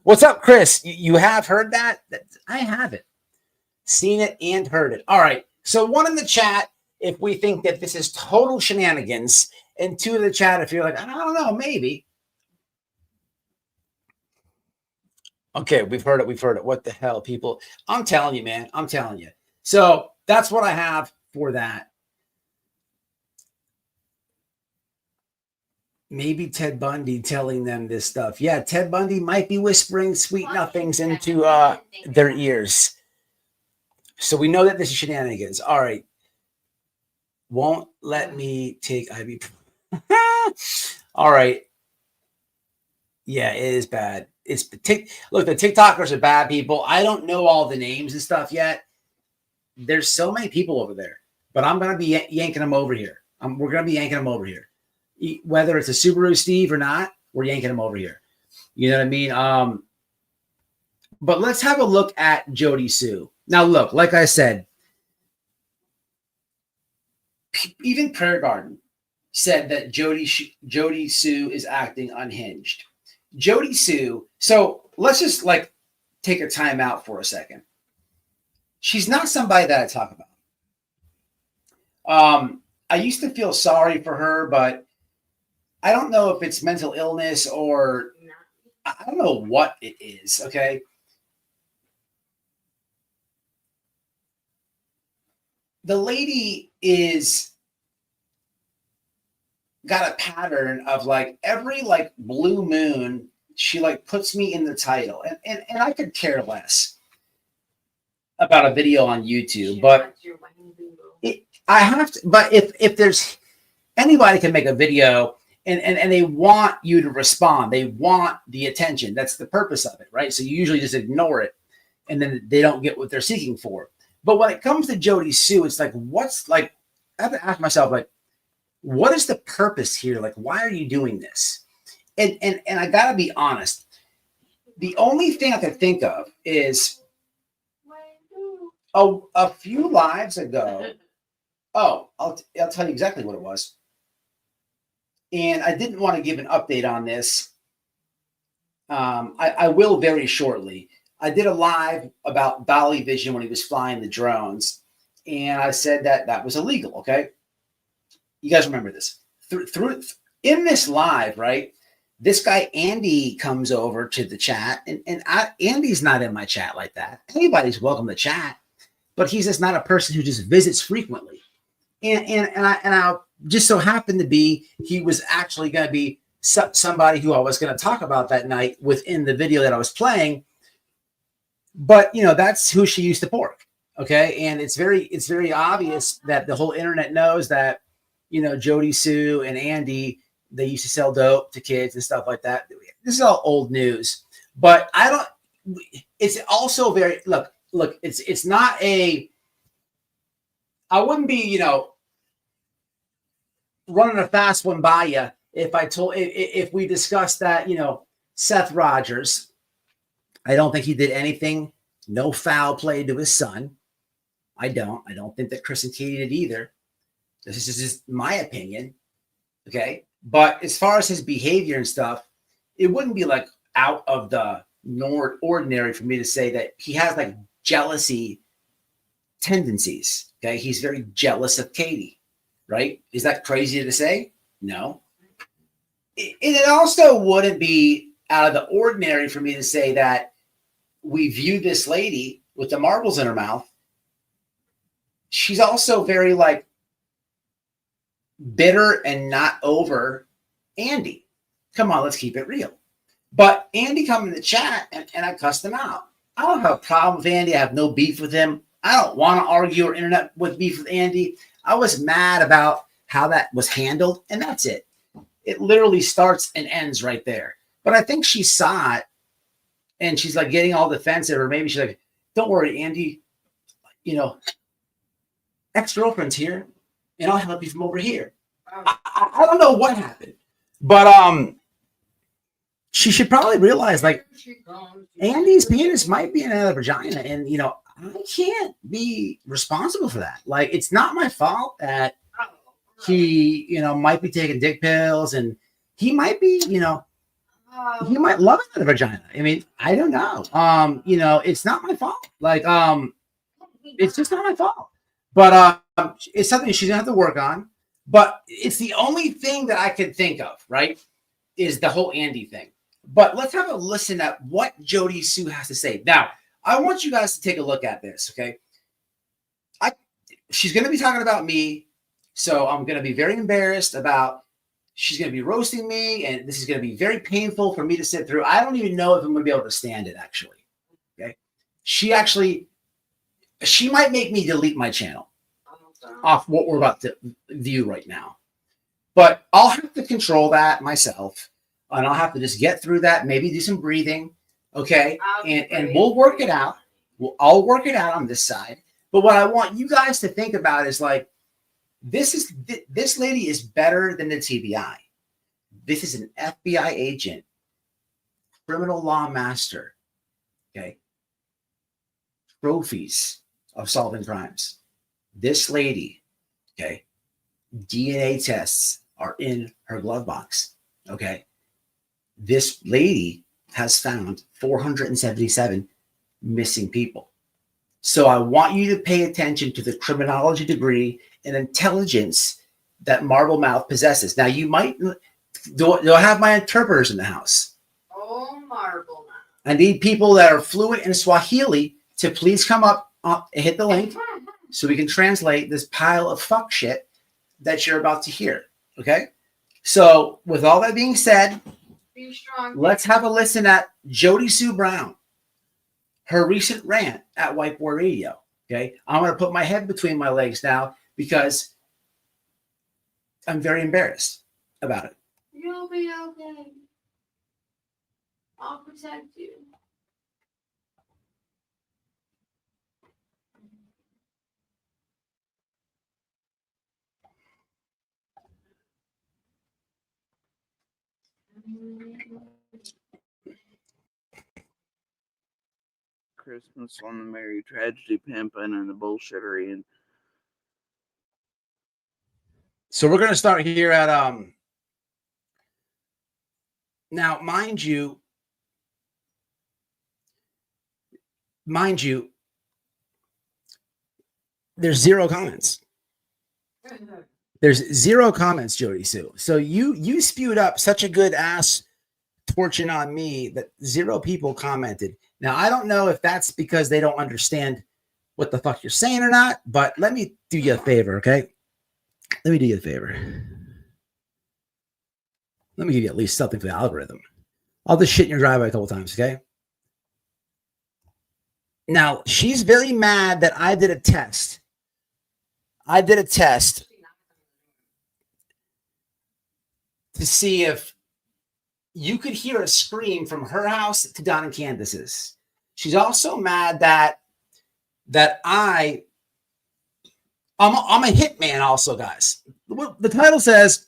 What's up, Chris? You have heard that? I haven't seen it and heard it. All right. So one in the chat, if we think that this is total shenanigans, and 2 in the chat, if you're like, I don't know, maybe. Okay, we've heard it. What the hell, people? I'm telling you, man. I'm telling you. So that's what I have for that. Maybe Ted Bundy telling them this stuff. Yeah, Ted Bundy might be whispering sweet nothings into their ears. So we know that this is shenanigans. All right. Won't let me take IV. All right. Yeah, it is bad. Look, the TikTokers are bad people. I don't know all the names and stuff yet. There's so many people over there, but I'm going to be yanking them over here. We're going to be yanking them over here. Whether it's a Subaru Steve or not, we're yanking them over here. You know what I mean? But let's have a look at Jodie Sue. Now, look, like I said, even Prayer Garden said that Jodie Sue is acting unhinged. Jodie Sue. So let's just like take a time out for a second. She's not somebody that I talk about. I used to feel sorry for her, but I don't know if it's mental illness or I don't know what it is. Okay. The lady is got a pattern of like every like blue moon, she like puts me in the title, and I could care less about a video on YouTube, but I have to. But if there's anybody can make a video and they want you to respond. They want the attention. That's the purpose of it, right? So you usually just ignore it and then they don't get what they're seeking for. But when it comes to Jodie Sue, it's like, I have to ask myself, like, what is the purpose here? Like, why are you doing this? And I gotta be honest. The only thing I could think of is a few lives ago. Oh, I'll tell you exactly what it was. And I didn't want to give an update on this. I will very shortly. I did a live about Dolly Vision when he was flying the drones. And I said that was illegal, okay? You guys remember this. In this live, right? This guy, Andy, comes over to the chat. And Andy's not in my chat like that. Anybody's welcome to chat. But he's just not a person who just visits frequently. And I just so happened to be, he was actually going to be somebody who I was going to talk about that night within the video that I was playing. But, that's who she used to pork. Okay. And it's very obvious that the whole internet knows that, Jodie Sue and Andy, they used to sell dope to kids and stuff like that. This is all old news, but it's also very, look, it's not I wouldn't be, running a fast one by you if we discussed that, Seth Rogers, I don't think he did anything, no foul play to his son. I don't think that Chris and Katy did either. This is just my opinion. Okay. But as far as his behavior and stuff, it wouldn't be like out of the ordinary for me to say that he has like jealousy tendencies. Okay. He's very jealous of Katy, right? Is that crazy to say? No. It also wouldn't be out of the ordinary for me to say that we view this lady with the marbles in her mouth. She's also very like bitter and not over Andy. Come on, let's keep it real. But Andy come in the chat and I cussed him out. I don't have a problem with Andy. I have no beef with him. I don't want to argue or internet with beef with Andy. I was mad about how that was handled, and that's it. It literally starts and ends right there. But I think she saw it, and she's like getting all defensive, or maybe she's like, "Don't worry, Andy. Ex-girlfriend's here, and I'll help you from over here." I don't know what happened, but she should probably realize like Andy's penis might be in another vagina, and I can't be responsible for that. Like, it's not my fault that he, might be taking dick pills, and he might be, he might love another vagina. I mean, I don't know. It's not my fault. Like, it's just not my fault. But it's something she's gonna have to work on. But it's the only thing that I can think of, right? Is the whole Andy thing. But let's have a listen at what Jodie Sue has to say. Now, I want you guys to take a look at this, okay? She's going to be talking about me, so I'm going to be very embarrassed about, she's going to be roasting me, and this is going to be very painful for me to sit through. I don't even know if I'm going to be able to stand it, actually, okay? She might make me delete my channel off what we're about to view right now. But I'll have to control that myself, and I'll have to just get through that, maybe do some breathing. Okay, and we'll work it out. I'll work it out on this side. But what I want you guys to think about is like, this lady is better than the TBI. This is an FBI agent, criminal law master. Okay, trophies of solving crimes. This lady, okay, DNA tests are in her glove box. Okay, this lady has found 477 missing people. So I want you to pay attention to the criminology degree and intelligence that Marble Mouth possesses. Now, you might, do I have my interpreters in the house? Oh, Marble Mouth. I need people that are fluent in Swahili to please come up and hit the link so we can translate this pile of fuck shit that you're about to hear. Okay? So with all that being said, Be strong. let's have a listen at Jodie Sue Brown, her recent rant at Whiteboard Radio. Okay, I'm going to put my head between my legs now because I'm very embarrassed about it. You'll be okay. I'll protect you. Christmas on the Merry Tragedy Pimpin' and the bullshittery. And So we're gonna start here at now, mind you, there's zero comments. There's zero comments, Jodie Sue. So you spewed up such a good ass torching on me that zero people commented. Now, I don't know if that's because they don't understand what the fuck you're saying or not, but let me do you a favor, okay? Let me do you a favor. Let me give you at least something for the algorithm. I'll just shit in your driveway a couple times, okay? Now, she's very mad that I did a test. I did a test to see if you could hear a scream from her house to Don and Candace's. She's also mad that I'm a hitman also, guys. The title says,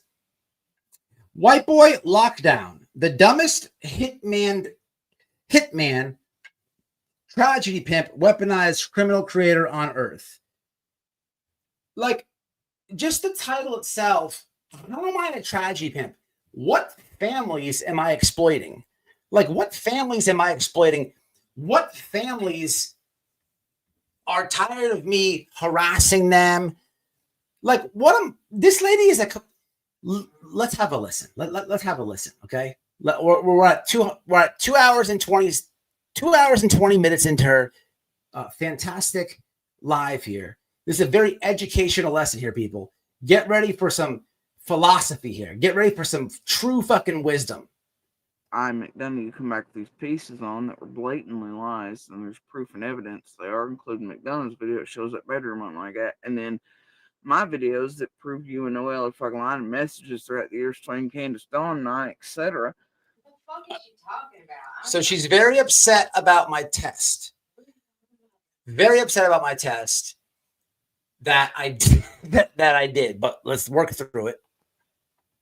White Boy Lockdown, the dumbest hitman, tragedy pimp, weaponized criminal creator on earth. Like, just the title itself, how am I a tragedy pimp? What families am I exploiting? Like, what families am I exploiting? What families are tired of me harassing them? Like, this lady is let's have a listen. Let's have a listen, okay? We're at 2 hours and 20 minutes into her fantastic live here. This is a very educational lesson here, people. Get ready for some philosophy here. Get ready for some true fucking wisdom. McDonough, you come back with these pieces on that were blatantly lies, and there's proof and evidence. They are, including McDonough's video. It shows that bedroom on like that. And then my videos that prove you and Noel are fucking lying, messages throughout the years between Candace, Dawn, and I, etc. What the fuck is she talking about? So she's very upset about my test. Very upset about my test that I did, that I did. But let's work through it.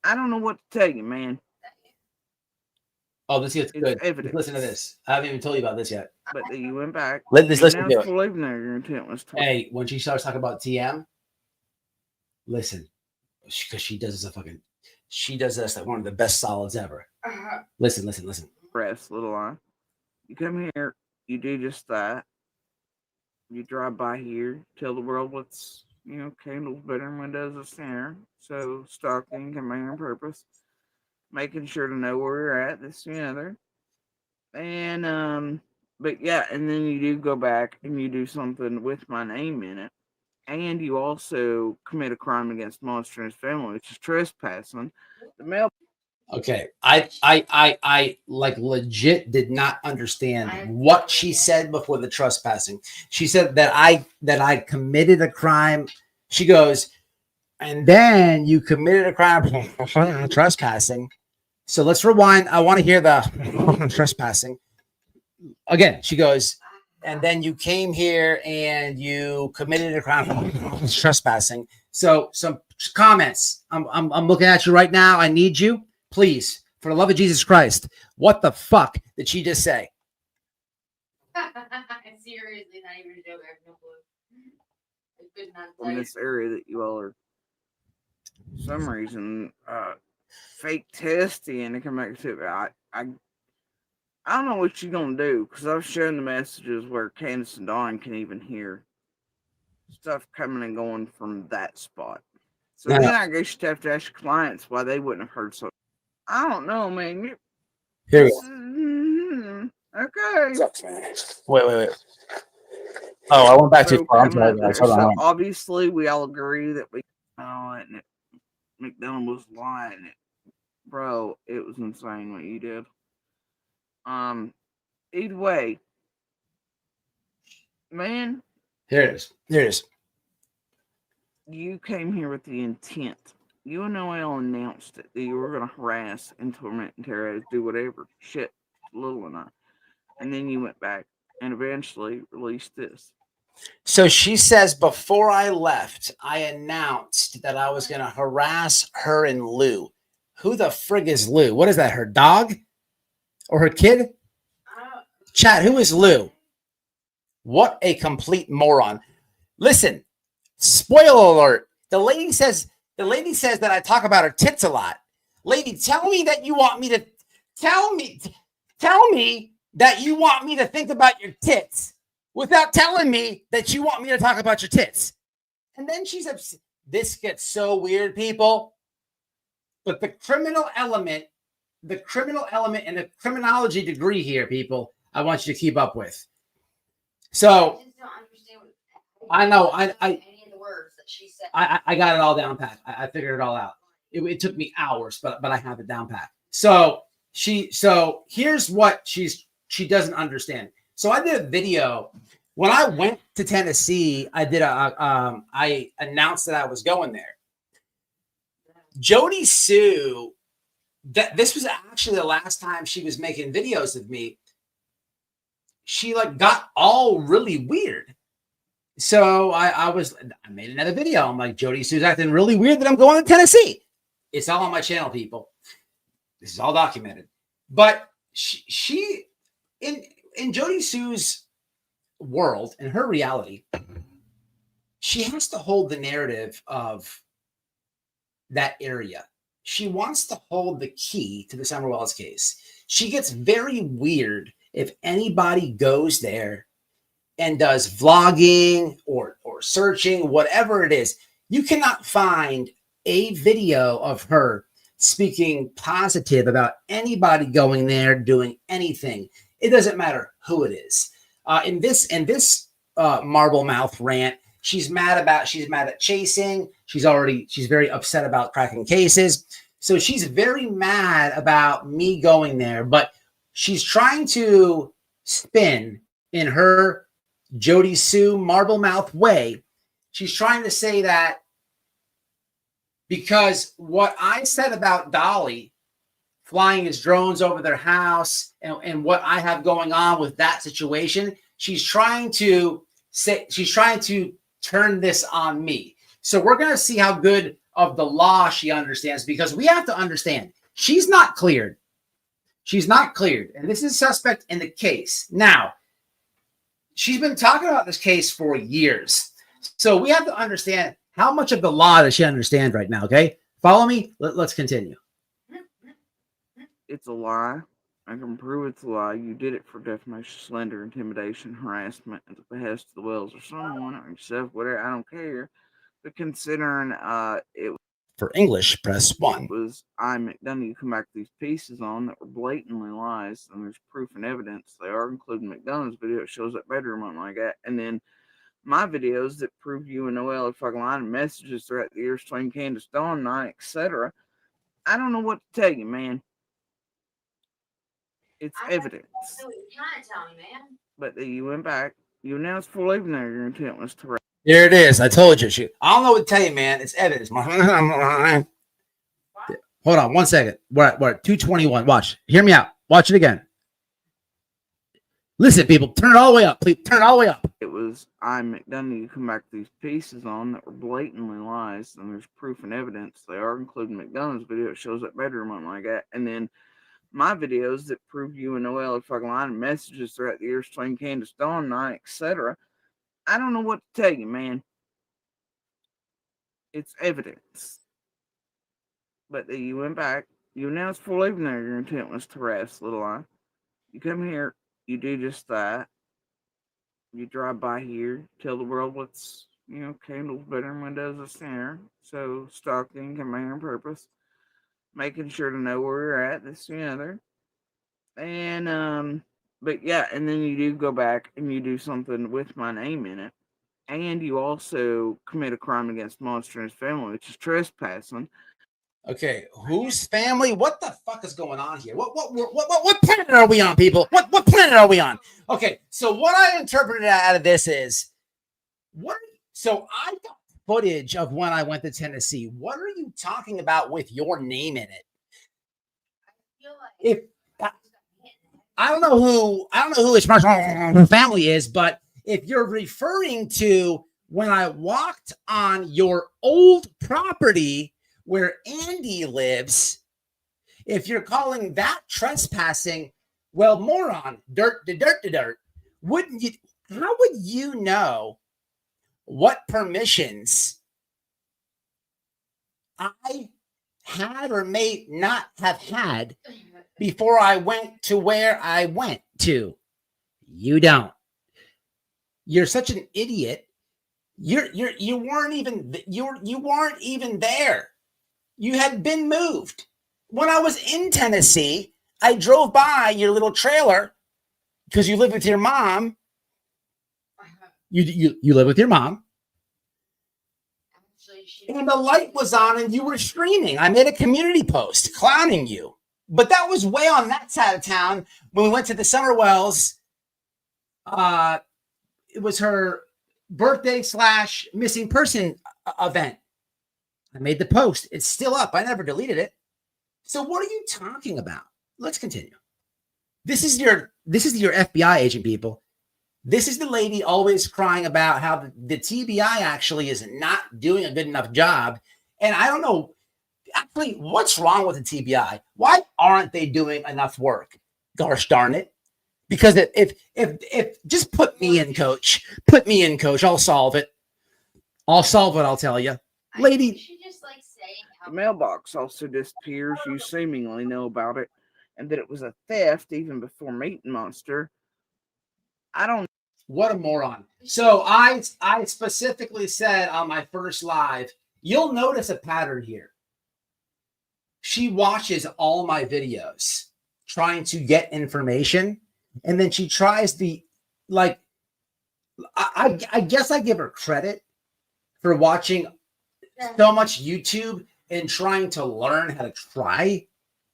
I don't know what to tell you, man. Oh, this is good. Evidence. Listen to this. I haven't even told you about this yet. But then you went back. Let's listen to it. Your intent was hey, when she starts talking about TM, listen, because she does this like one of the best solids ever. Listen. Rest, little eye. You come here, you do just that. You drive by here, tell the world what's, candles, bedroom windows, a center. So stalking, coming on purpose. Making sure to know where you're at, this and the other. And, but yeah, and then you do go back and you do something with my name in it. And you also commit a crime against Monster and his family, which is trespassing. The mail. Okay, I like legit did not understand what she said before the trespassing. She said that I committed a crime. She goes, and then you committed a crime trespassing. So let's rewind. I want to hear the trespassing again. She goes, and then you came here and you committed a crime trespassing. So some comments. I'm looking at you right now. I need you, please, for the love of Jesus Christ. What the fuck did she just say? Seriously, not even a joke. I have no clue. I could not tell In you. this area that you all are, for some reason, fake testing and come back to it. I don't know what you're gonna do, because I've shown the messages where Candace and Dawn can even hear stuff coming and going from that spot. So then I guess you have to ask your clients why they wouldn't have heard so. I don't know, man. Here we go. Okay. Wait. Oh, I went back too far. I'm sorry, guys. Hold on. Obviously, we all agree that McDonald was lying. Bro, it was insane what you did. Either way, man. Here it is. You came here with the intent UNOL announced that you were going to harass and torment and terrorize, do whatever shit, Little and I. And then you went back and eventually released this. So she says, before I left, I announced that I was going to harass her and Lou. Who the frig is Lou? What is that, her dog? Or her kid? Chat, who is Lou? What a complete moron. Listen, spoiler alert. The lady says that I talk about her tits a lot. Lady, tell me that you want me to tell me that you want me to think about your tits without telling me that you want me to talk about your tits. And then she's upset. This gets so weird, people. But the criminal element and the criminology degree here, people, I want you to keep up with. So I know any of the words that she said. I got it all down pat. I figured it all out. It took me hours, but I have it down pat. So here's what she doesn't understand. So I did a video when I went to Tennessee. I announced that I was going there. Jodie Sue, this was actually the last time she was making videos with me. She got all really weird. So I made another video. I'm like, Jodie Sue's acting really weird that I'm going to Tennessee. It's all on my channel, people. This is all documented. But she in Jodie Sue's world, in her reality, she has to hold the narrative of that area. She wants to hold the key to the Summer Wells case. She gets very weird if anybody goes there and does vlogging or searching, whatever it is. You cannot find a video of her speaking positive about anybody going there doing anything. It doesn't matter who it is. In this marble mouth rant, she's mad at chasing. She's very upset about cracking cases. So she's very mad about me going there, but she's trying to spin in her Jodie Sue marble mouth way. She's trying to say that because what I said about Dolly flying his drones over their house and what I have going on with that situation, she's trying to turn this on me. So we're going to see how good of the law she understands, because we have to understand she's not cleared. She's not cleared. And this is suspect in the case. Now, she's been talking about this case for years. So we have to understand how much of the law does she understand right now, okay? Follow me? Let's continue. It's a lie. I can prove it's a lie. You did it for defamation, slander, intimidation, harassment, at the behest of the Wells or someone or yourself, whatever. I don't care. But considering it For English, press 1. was McDonough, you come back to these pieces on that were blatantly lies, and there's proof and evidence. They are, including McDonough's video. It shows that bedroom on like that. And then my videos that prove you and Noel are fucking lying, messages throughout the years between Candace Dawn night, etc. I don't know what to tell you, man. It's evidence. So you're trying to tell me, man. But you went back. You announced before leaving there your intent was to. There it is. I told you. I don't know what to tell you, man. It's evidence. Hold on 1 second. We're at 221. Watch. Hear me out. Watch it again. Listen, people. Turn it all the way up. Please turn it all the way up. It was McDonough, you come back to these pieces on that were blatantly lies, and there's proof and evidence. They are, including McDonough's video. It shows that bedroom on like that. And then my videos that prove you and Noel are fucking lying, messages throughout the years between Candace Dawn night, etc. I don't know what to tell you, man. It's evidence. But you went back. You announced before leaving there your intent was to harass Little I. You come here. You do just that. You drive by here. Tell the world what's, candles better than windows of center. So stalking can be on purpose. Making sure to know where you're at, this and the other. And, but yeah, and then you do go back and you do something with my name in it. And you also commit a crime against Monster and his family, which is trespassing. Okay, whose family? What the fuck is going on here? What planet are we on, people? What planet are we on? Okay, so what I interpreted out of this is, so footage of when I went to Tennessee. What are you talking about with your name in it? If I don't know who his family is, but if you're referring to when I walked on your old property where Andy lives, if you're calling that trespassing, well, moron, dirt to dirt to dirt, wouldn't you? How would you know what permissions I had or may not have had before I went to where I went to? You don't. You're such an idiot. You weren't even there. You had been moved. When I was in Tennessee, I drove by your little trailer because you live with your mom. You live with your mom. And the light was on and you were screaming. I made a community post clowning you. But that was way on that side of town when we went to the Summerwells. It was her birthday / missing person event. I made the post. It's still up. I never deleted it. So what are you talking about? Let's continue. This is your FBI agent, people. This is the lady always crying about how the TBI actually is not doing a good enough job. And I don't know, actually, what's wrong with the TBI? Why aren't they doing enough work? Gosh darn it. Because if just put me in, coach. Put me in, coach. I'll solve it. I'll solve it, I'll tell you. Lady. The mailbox also disappears. You seemingly know about it. And that it was a theft even before meeting Monster. I don't. What a moron. So I specifically said on my first live, you'll notice a pattern here. She watches all my videos trying to get information. And then she tries I guess I give her credit for watching so much YouTube and trying to learn how to try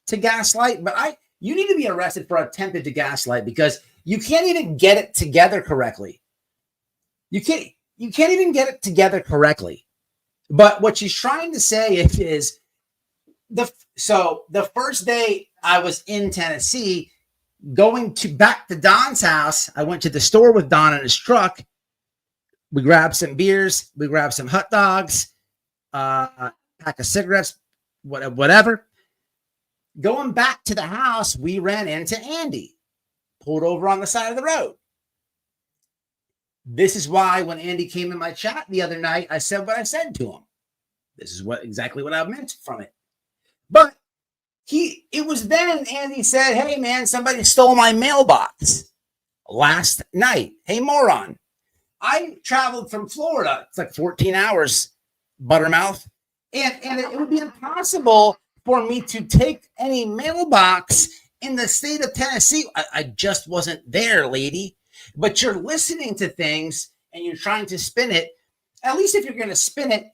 to gaslight. But you need to be arrested for attempted to gaslight because you can't even get it together correctly. You can't even get it together correctly. But what she's trying to say is the first day I was in Tennessee, going back to Don's house, I went to the store with Don in his truck. We grabbed some beers, we grabbed some hot dogs, pack of cigarettes, whatever. Going back to the house, we ran into Andy, pulled over on the side of the road. This is why when Andy came in my chat the other night, I said what I said to him. This is exactly what I meant from it. But it was then Andy said, hey man, somebody stole my mailbox last night. Hey moron. I traveled from Florida. It's like 14 hours, Buttermouth. And it would be impossible for me to take any mailbox in the state of Tennessee. I just wasn't there, lady. But you're listening to things and you're trying to spin it. At least if you're going to spin it,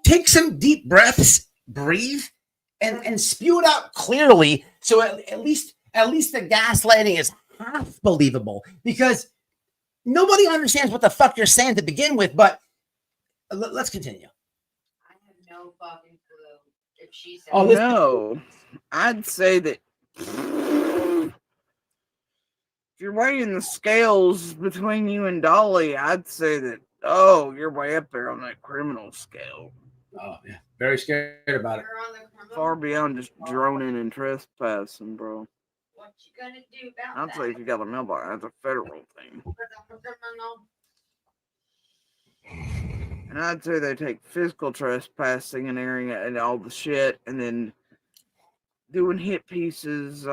take some deep breaths, breathe, and spew it out clearly. So at least the gaslighting is half believable because nobody understands what the fuck you're saying to begin with. But let's continue. I have no fucking clue if she said. Oh no, I'd say that if you're weighing the scales between you and Dolly, I'd say that you're way up there on that criminal scale. Oh yeah, very scared about it. Far beyond just droning and trespassing, bro. What you gonna do about I'd say if you got a mailbox, that's a federal thing. And I'd say they take physical trespassing and airing it and all the shit, and then doing hit pieces,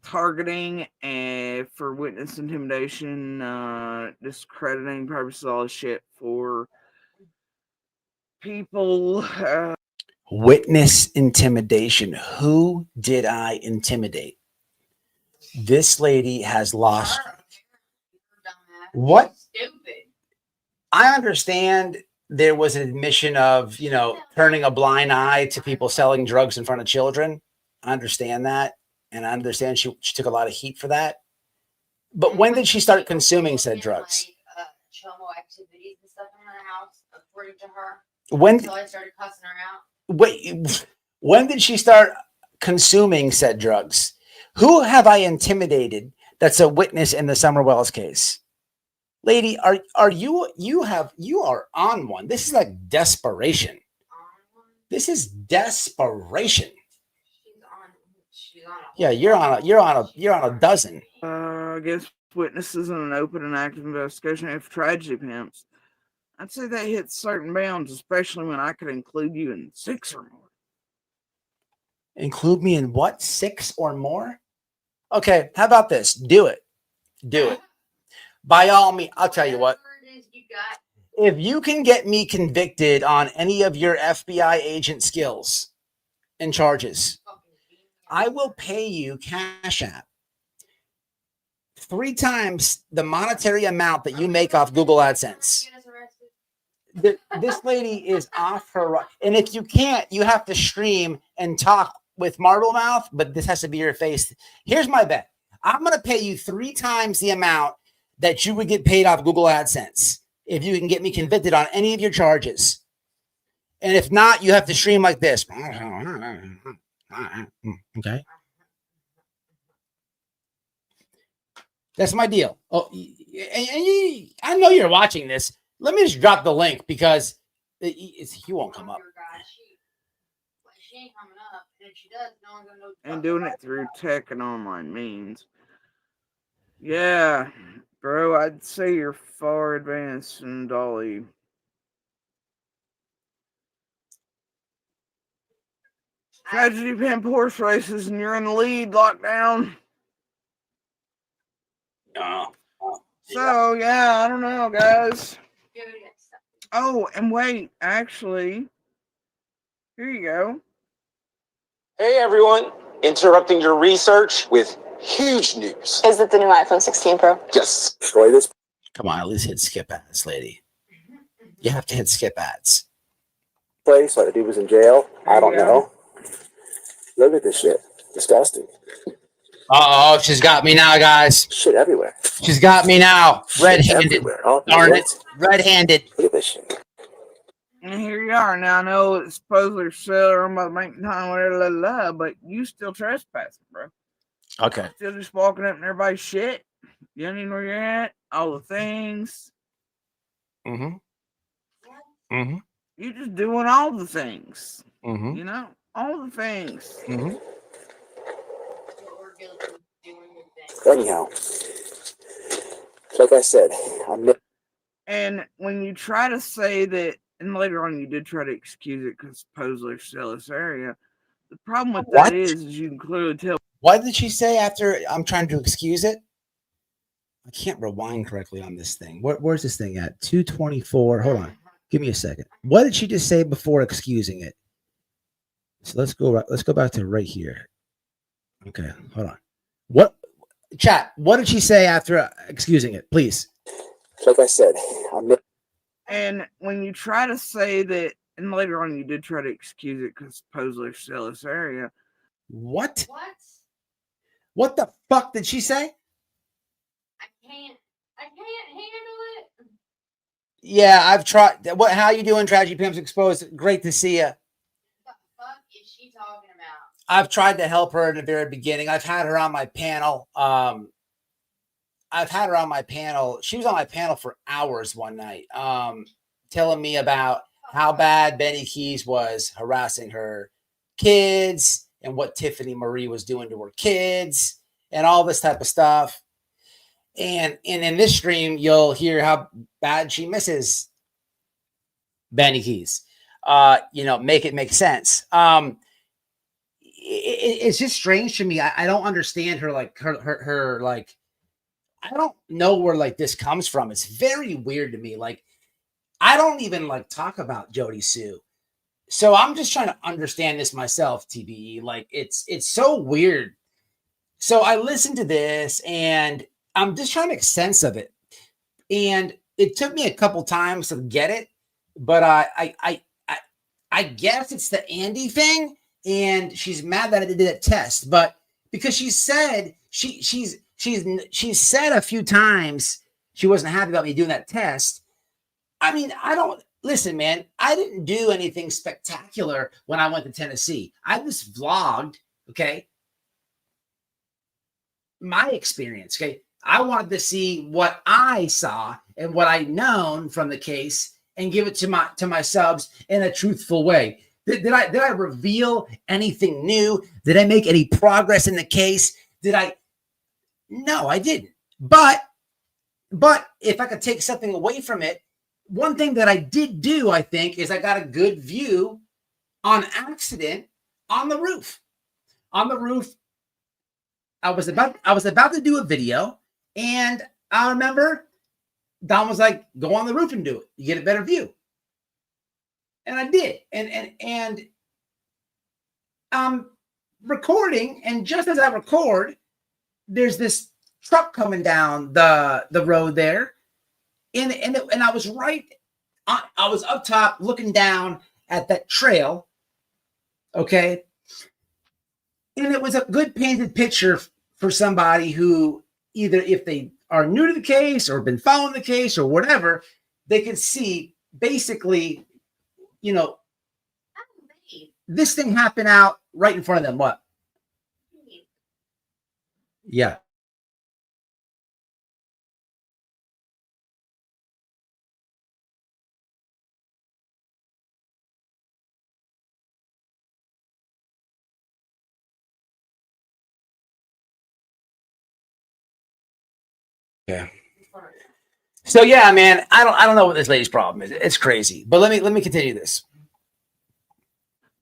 targeting, and for witness intimidation, discrediting purposes, all this shit for people. Witness intimidation. Who did I intimidate? This lady has lost. What? Stupid. I understand there was an admission of, turning a blind eye to people selling drugs in front of children. I understand that. And I understand she took a lot of heat for that. But when did she start consuming said drugs? Chomo activities and stuff like the house, according to her. When So I started cussing her out. wait, when did she start consuming said drugs? Who have I intimidated that's a witness in the Summer Wells case? Lady, are you are on one. This is like desperation. This is desperation. She's on a Yeah, you're on a dozen. Against witnesses in an open and active investigation of tragedy pimps. I'd say that hits certain bounds, especially when I could include you in 6 or more. Include me in what? 6 or more? Okay, how about this? Do it. Do it. By all means, I'll tell you what. If you can get me convicted on any of your FBI agent skills and charges, I will pay you Cash App 3 times the monetary amount that you make off Google AdSense. This lady is off her. And if you can't, you have to stream and talk with Marble Mouth, but this has to be your face. Here's my bet. I'm going to pay you 3 times the amount that you would get paid off Google AdSense if you can get me convicted on any of your charges. And if not, you have to stream like this. Okay. That's my deal. Oh, and I know you're watching this. Let me just drop the link because he won't come up. She ain't coming up. And if she does, no one's gonna know. And doing it through tech and online means. Yeah, bro, I'd say you're far advanced in Dolly. Tragedy pimp horse races, and you're in the lead, lockdown. So, yeah, I don't know, guys. Oh, and wait, actually, here you go. Hey, everyone. Interrupting your research with huge news. Is it the new iPhone 16 Pro? Yes. Destroy this. Come on, at least hit skip ads, lady. You have to hit skip ads. Place, like the dude was in jail. I don't know. Look at this shit. Disgusting. Oh, she's got me now, guys. Shit everywhere. She's got me now. Red-handed. Oh, darn it. Red-handed. Look at this shit. And here you are. Now, I know it's supposedly seller, I'm about to make time, whatever, but you still trespassing, bro. Okay. Still just walking up in everybody's shit. You don't even know where you're at. All the things. Mm-hmm. Mm-hmm. You're just doing all the things. Mm-hmm. You know? All the things. Mm-hmm. Anyhow, like I said, and when you try to say that, and later on you did try to excuse it because supposedly still this area, the problem with that is you can clearly tell. What did she say after I'm trying to excuse it? I can't rewind correctly on this thing. Where's this thing at? 224. Hold on. Give me a second. What did she just say before excusing it? So let's go back to right here. Okay, hold on. What chat? What did she say after excusing it? Please. Like I said, and when you try to say that, and later on you did try to excuse it because supposedly still this area. What the fuck did she say? I can't handle it. Yeah, I've tried. What? How you doing, Tragedy Pimps Exposed? Great to see you. What the fuck is she talking about? I've tried to help her in the very beginning. I've had her on my panel. She was on my panel for hours one night, telling me about how bad Benny Keys was harassing her kids and what Tiffany Marie was doing to her kids and all this type of stuff. And in this stream, you'll hear how bad she misses Benny Keys. Make it make sense. It's just strange to me. I don't understand her, like her like, I don't know where like this comes from. It's very weird to me. Like, I don't even like talk about Jodisue. So I'm just trying to understand this myself, TBE. Like it's so weird. So I listened to this and I'm just trying to make sense of it. And it took me a couple times to get it, but I guess it's the Andy thing. And she's mad that I did that test, but because she said she's said a few times she wasn't happy about me doing that test. I mean, I don't listen, man. I didn't do anything spectacular when I went to Tennessee. I just vlogged, okay, my experience. Okay. I wanted to see what I saw and what I known from the case and give it to my subs in a truthful way. Did I reveal anything new? Did I make any progress in the case? No, I didn't. But if I could take something away from it, one thing that I did do, I think, is I got a good view on accident on the roof. On the roof, I was about to do a video, and I remember Don was like, "Go on the roof and do it. You get a better view." And I did. And I'm recording, and just as I record, there's this truck coming down the road there, and I was I was up top looking down at that trail, okay, and it was a good painted picture for somebody who either if they are new to the case or been following the case or whatever, they could see basically, you know, this thing happened out right in front of them. What? Yeah. Yeah. So yeah, man, I don't know what this lady's problem is. It's crazy. But let me continue this.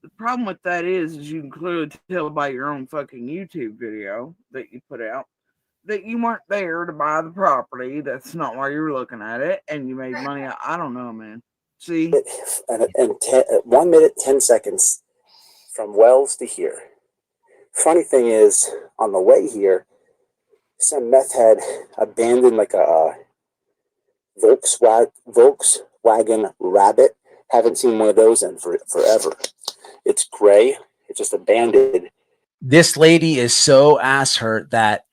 The problem with that is you can clearly tell by your own fucking YouTube video that you put out that you weren't there to buy the property. That's not why you were looking at it, and you made money. I don't know, man. See, and 1 minute 10 seconds from Wells to here. Funny thing is, on the way here, some meth head abandoned like a Volkswagen Rabbit. Haven't seen one of those in forever. It's gray. It's just abandoned. This lady is so ass hurt that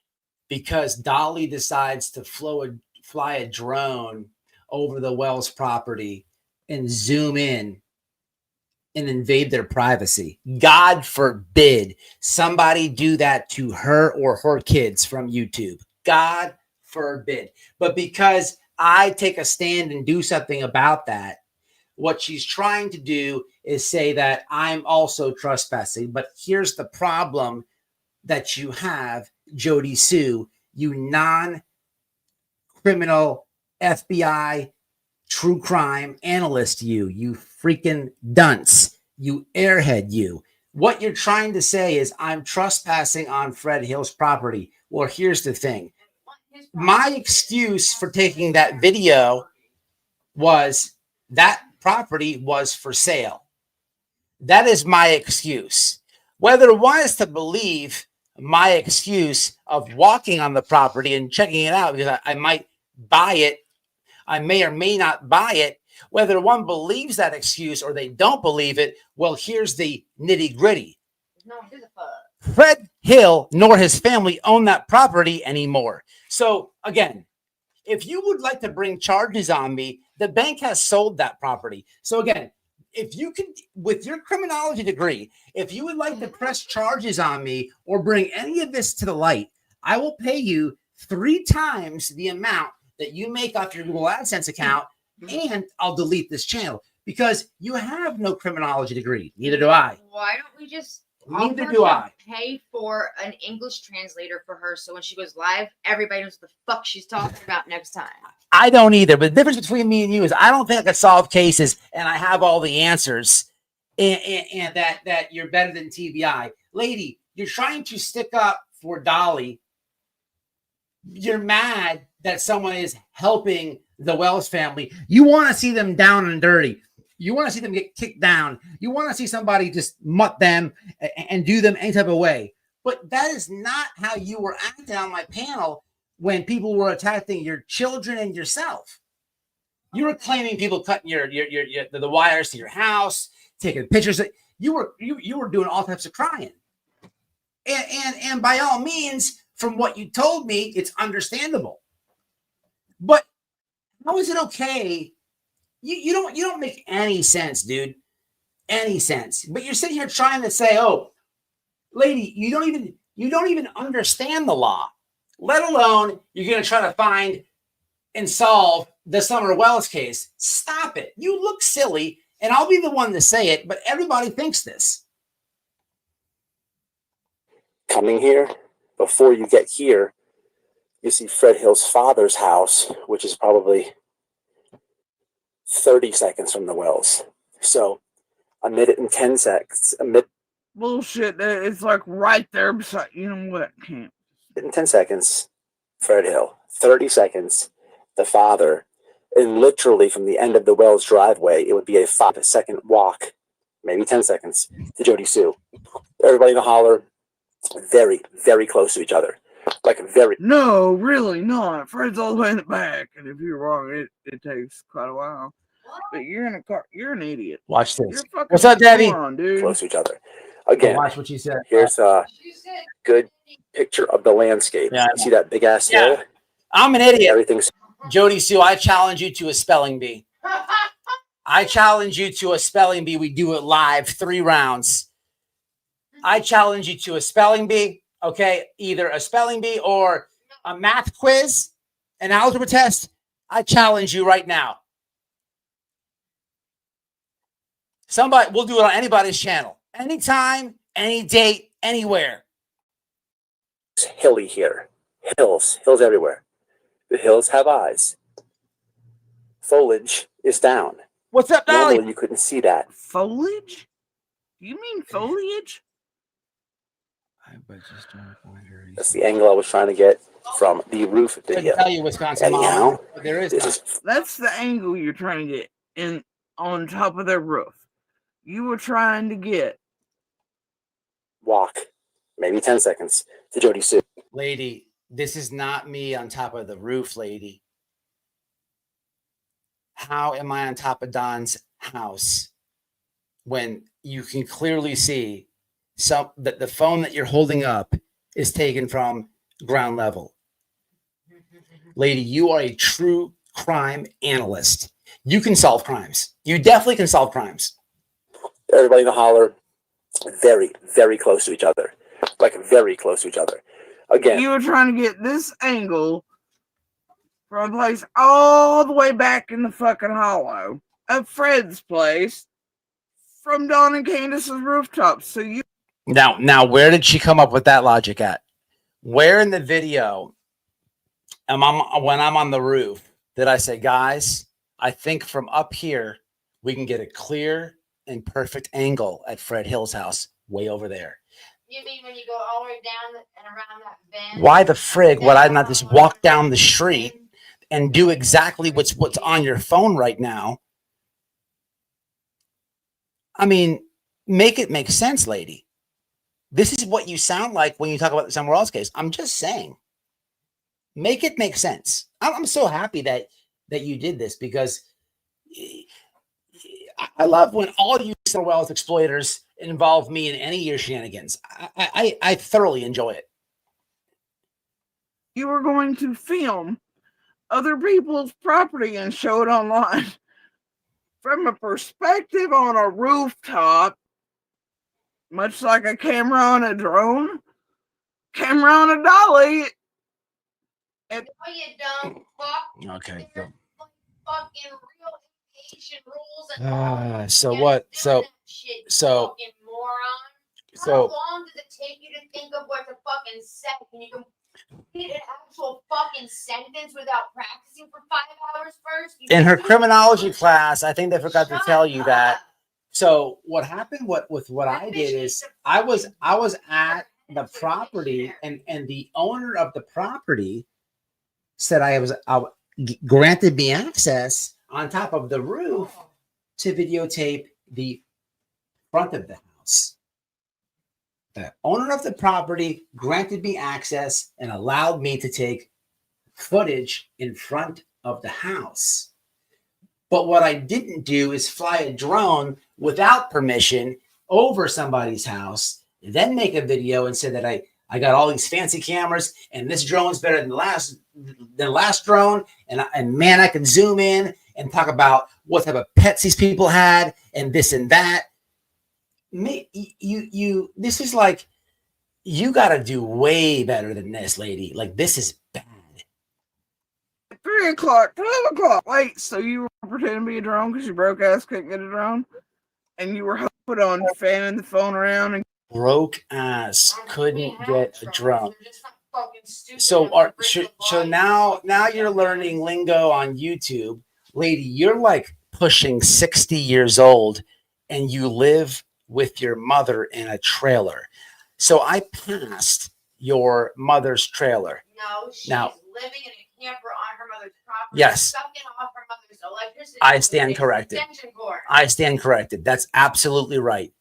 because Dolly decides to fly a drone over the Wells property and zoom in and invade their privacy. God forbid somebody do that to her or her kids from YouTube. God forbid. But because I take a stand and do something about that, what she's trying to do is say that I'm also trespassing. But here's the problem that you have, Jodie Sue, you non-criminal FBI true crime analyst, you freaking dunce, you airhead, you. What you're trying to say is I'm trespassing on Fred Hill's property. Well, here's the thing. My excuse for taking that video was that property was for sale. That is my excuse. Whether one is to believe my excuse of walking on the property and checking it out because I might buy it, I may or may not buy it, whether one believes that excuse or they don't believe it, well, here's the nitty gritty. Fred Hill nor his family own that property anymore. So again, if you would like to bring charges on me, the bank has sold that property. So again, if you can, with your criminology degree, if you would like to press charges on me or bring any of this to the light, I will pay you 3 times the amount that you make off your Google AdSense account, and I'll delete this channel because you have no criminology degree. Neither do I. Why don't we just Neither do I. pay for an English translator for her so when she goes live, everybody knows what the fuck she's talking about next time? I don't either. But the difference between me and you is I don't think I can solve cases and I have all the answers and that you're better than TBI. Lady, you're trying to stick up for Dolly. You're mad that someone is helping the Wells family. You want to see them down and dirty. You want to see them get kicked down. You want to see somebody just mutt them and do them any type of way. But that is not how you were acting on my panel when people were attacking your children and yourself. You were claiming people cutting the wires to your house, taking pictures. You were doing all types of crying. And by all means, from what you told me, it's understandable. But how is it okay You don't make any sense, dude. Any sense. But you're sitting here trying to say, oh, lady, you don't even understand the law, let alone you're going to try to find and solve the Summer Wells case. Stop it. You look silly, and I'll be the one to say it, but everybody thinks this. Coming here, before you get here, you see Fred Hill's father's house, which is probably 30 seconds from the Wells. So a minute and 10 seconds. Bullshit. It's like right there beside. You know what? Can't. In 10 seconds, Fred Hill. 30 seconds, the father. And literally from the end of the Wells driveway, it would be a 5-second walk, maybe 10 seconds, to Jodie Sue. Everybody in the holler, very, very close to each other. Like very. No, really not. Fred's all the way in the back. And if you're wrong, it takes quite a while. But you're in a car. You're an idiot. Watch this. You're What's up, Debbie? on, dude. Close to each other. Again, watch what you said. Here's a good picture of the landscape. Yeah, you see that big ass hill? I'm an idiot. Everything's. Jodie Sue, I challenge you to a spelling bee. I challenge you to a spelling bee. We do it live, 3 rounds. I challenge you to a spelling bee. Okay, either a spelling bee or a math quiz, an algebra test. I challenge you right now. Somebody, we'll do it on anybody's channel. Anytime, any date, anywhere. It's hilly here. Hills everywhere. The hills have eyes. Foliage is down. What's up, Dolly? Normally you couldn't see that. Foliage? You mean foliage? That's the angle I was trying to get from the roof video. I can tell you, Wisconsin. Anyhow, there is. That's the angle you're trying to get in on top of their roof. You were trying to get. Walk, maybe 10 seconds, to Jodie Sue. Lady, this is not me on top of the roof, lady. How am I on top of Don's house when you can clearly see that the phone that you're holding up is taken from ground level? Lady, you are a true crime analyst. You can solve crimes. You definitely can solve crimes. Everybody in the holler, very, very close to each other. Like very close to each other. Again. You were trying to get this angle from a place all the way back in the fucking hollow of Fred's place from Dawn and Candace's rooftop. So you. Now, where did she come up with that logic at? Where in the video when I'm on the roof did I say, guys, I think from up here we can get a clear and perfect angle at Fred Hill's house way over there? You mean when you go all the way down and around that bend? Why the frig would I not just walk down the street and do exactly what's on your phone right now? I mean, make it make sense, lady. This is what you sound like when you talk about the Summer Wells case. I'm just saying, make it make sense. I'm so happy that you did this, because I love when all you Summer Wells exploiters involve me in any of your shenanigans. I thoroughly enjoy it. You were going to film other people's property and show it online from a perspective on a rooftop, much like a camera on a drone, camera on a dolly. And no, you dumb fuck. Okay. Fucking real aviation rules and So what? So fucking moron. How long does it take you to think of what to fucking say? Can you complete an actual fucking sentence without practicing for 5 hours first? In her criminology class, I think they forgot to tell you that. So what happened? What I did is I was at the property, and the owner of the property said I granted me access on top of the roof to videotape the front of the house. The owner of the property granted me access and allowed me to take footage in front of the house. But what I didn't do is fly a drone without permission over somebody's house, then make a video and say that I got all these fancy cameras and this drone's better than the last drone, and man, I can zoom in and talk about what type of pets these people had and this and that. This is like, you got to do way better than this, lady. Like, this is bad. 3 o'clock, 12 o'clock. Wait, so you were pretending to be a drone because your broke ass couldn't get a drone? And you were hoping on fanning the phone around and broke ass couldn't get a drone. So now you're learning lingo on YouTube. Lady, you're like pushing 60 years old and you live with your mother in a trailer. So I passed your mother's trailer. No, she's now, living in a camper on her mother's property. Yes. Sucking off her mother's electricity. I stand corrected. I stand corrected. That's absolutely right.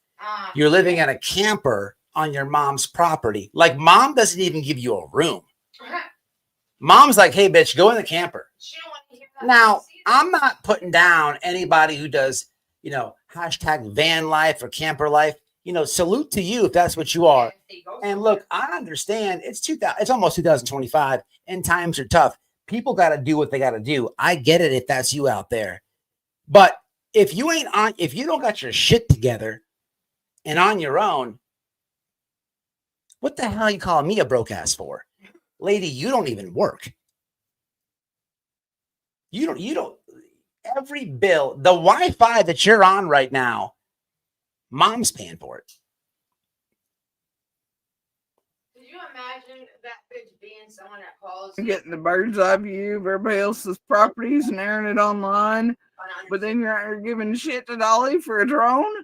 You're living in a camper on your mom's property. Like, mom doesn't even give you a room. Mom's like, hey, bitch, go in the camper. She don't want to hear that. Now, I'm not putting down anybody who does, hashtag van life or camper life. Salute to you if that's what you are. And look, I understand it's almost 2025 and times are tough. People got to do what they got to do. I get it if that's you out there. But if you don't got your shit together and on your own, what the hell are you calling me a broke ass for? Lady, you don't even work. You don't, every bill, the Wi-Fi that you're on right now, mom's paying for it. Could you imagine that bitch being someone that calls? getting the bird's eye view of everybody else's properties and airing it online, but then you're out here giving shit to Dolly for a drone?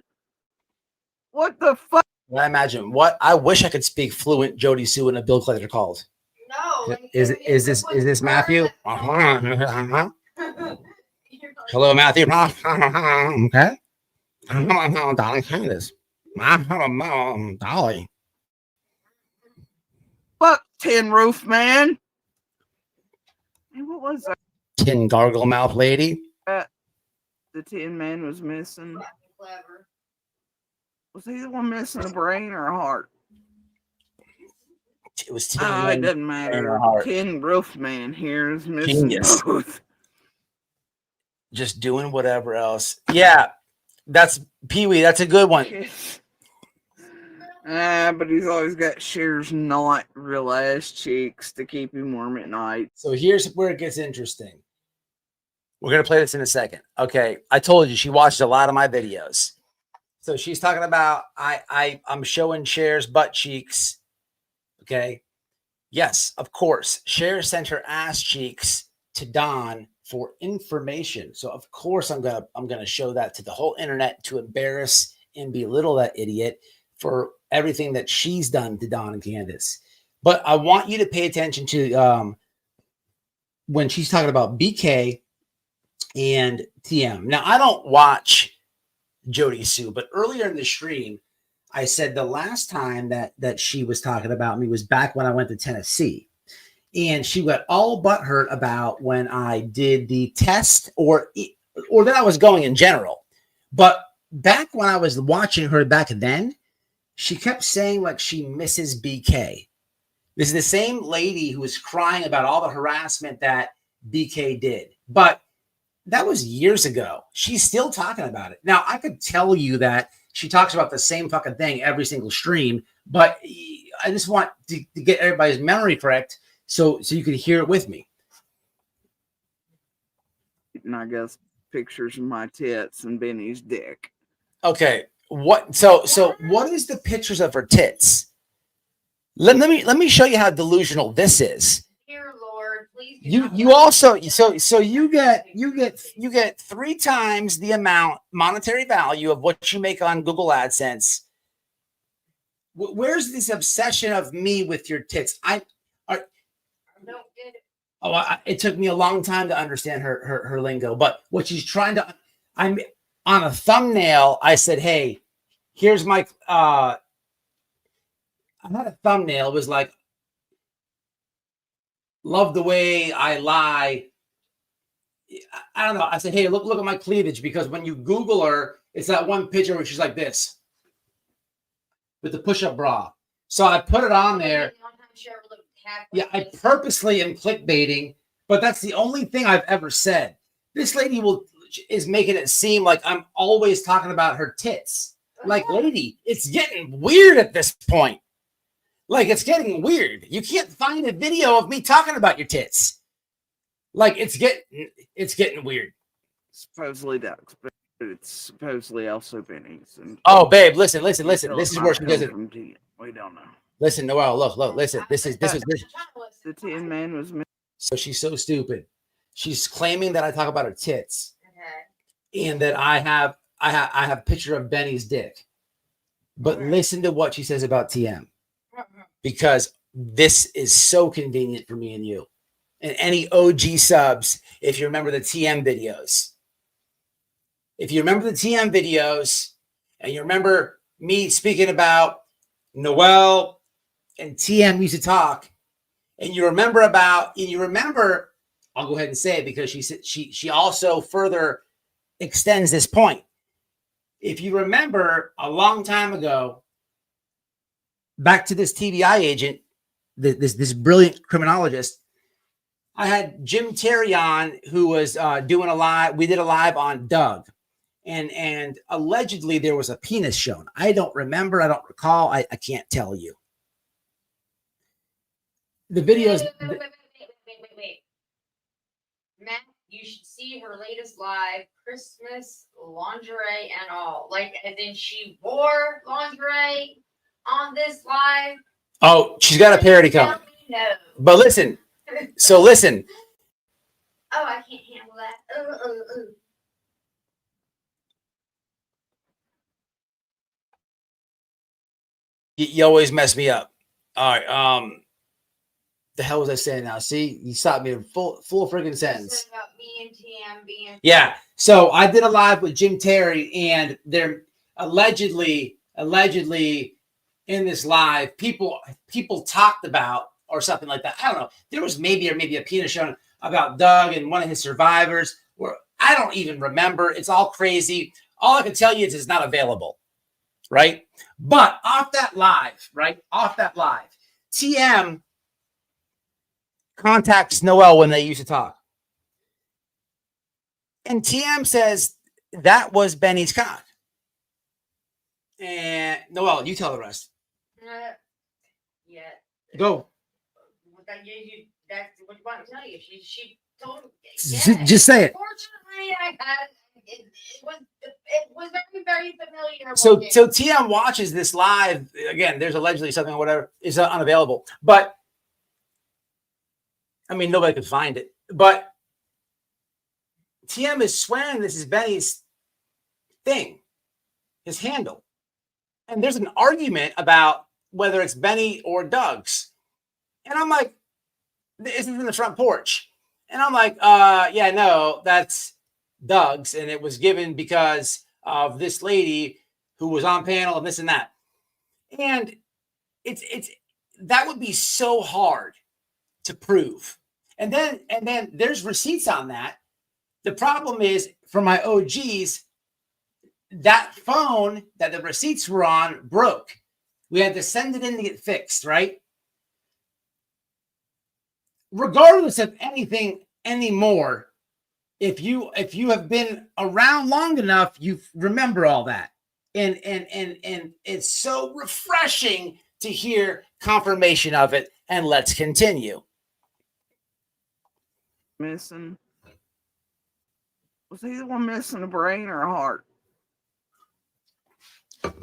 What the fuck? I imagine I wish I could speak fluent Jodie Sue in a bill collector called. No. Is this Matthew? Uh-huh. Hello, Matthew. Okay. Dolly Candace. Dolly. Fuck Tin Roof Man. Hey, what was that? Tin Gargle Mouth Lady. The Tin Man was missing. Clever. Was he the one missing a brain or a heart? It was Tin. It doesn't matter. Tin Roof Man here is missing both. Just doing whatever else. Yeah, that's Pee-wee. That's a good one. But he's always got Cher's not real ass cheeks to keep him warm at night. So here's where it gets interesting. We're going to play this in a second. Okay, I told you she watched a lot of my videos. So she's talking about I'm showing Cher's butt cheeks. Okay. Yes, of course. Cher sent her ass cheeks to Don for information. So of course I'm gonna show that to the whole internet to embarrass and belittle that idiot for everything that she's done to Don and Candace. But I want you to pay attention to when she's talking about BK and TM. Now I don't watch Jodisue, but earlier in the stream, I said the last time that she was talking about me was back when I went to Tennessee. And she got all butthurt about when I did the test or that I was going in general. But back when I was watching her back then, she kept saying like she misses BK. This is the same lady who was crying about all the harassment that BK did. But that was years ago. She's still talking about it. Now, I could tell you that she talks about the same fucking thing every single stream, but I just want to get everybody's memory correct so you can hear it with me. And I guess pictures of my tits and Benny's dick. Okay. So what is the pictures of her tits? Let me show you how delusional this is. Dear Lord, please. You also so you get 3 times the amount monetary value of what you make on Google AdSense. Where's this obsession of me with your tits? I don't get it. It took me a long time to understand her lingo, but what she's trying to, I'm on a thumbnail. I said, hey, here's my. I had a thumbnail. It was like, love the way I lie. I don't know. I said, hey, look at my cleavage, because when you Google her, it's that one picture where she's like this with the push-up bra. So I put it on there. Yeah, I purposely am clickbaiting, but that's the only thing I've ever said. This lady is making it seem like I'm always talking about her tits. Like, lady, it's getting weird at this point. Like, it's getting weird. You can't find a video of me talking about your tits. Like, it's getting weird. Supposedly Ducks, but it's supposedly also Benny's. And oh, babe, listen. This is where she does it. We don't know. Listen, Noelle, look, listen. This was the Tin Man was. So she's so stupid. She's claiming that I talk about her tits, and that I have a picture of Benny's dick. But listen to what she says about TM, because this is so convenient for me and you, and any OG subs. If you remember the TM videos, and you remember me speaking about Noelle and TM used to talk, and you remember, I'll go ahead and say it because she also further extends this point. If you remember a long time ago, back to this TBI agent, this brilliant criminologist, I had Jim Terry on, who was doing a live. We did a live on Doug, and allegedly there was a penis shown. I don't remember. I don't recall. I can't tell you. The videos. Wait. Matt, you should see her latest live, Christmas lingerie and all. Like, and then she wore lingerie on this live. Oh, she's got a parody coming. No. But listen. So listen. Oh, I can't handle that. You always mess me up. All right. The hell was I saying now? See, you stopped me in full freaking sentence. About me and TM being. Yeah. So I did a live with Jim Terry, and they're allegedly in this live, people talked about or something like that. I don't know. There was maybe a penis shown about Doug and one of his survivors, or I don't even remember. It's all crazy. All I can tell you is it's not available, right? But off that live, TM contacts Noelle when they used to talk. And TM says that was Benny's cock. And Noelle, you tell the rest. Yeah. Go. That's what you want to tell you. She told me. Just say it. Fortunately, it was very, very familiar. So TM watches this live. Again, there's allegedly something or whatever is unavailable. But I mean, nobody could find it. But TM is swearing this is Benny's thing, his handle. And there's an argument about whether it's Benny or Doug's. And I'm like, this is in the front porch. And I'm like, yeah, no, that's Doug's. And it was given because of this lady who was on panel and this and that. And it's that would be so hard to prove. And then there's receipts on that. The problem is, for my OGs, that phone that the receipts were on broke. We had to send it in to get fixed, right? Regardless of anything anymore, if you have been around long enough, you remember all that. And it's so refreshing to hear confirmation of it. And let's continue. Missing. Was he the one missing a brain or a heart?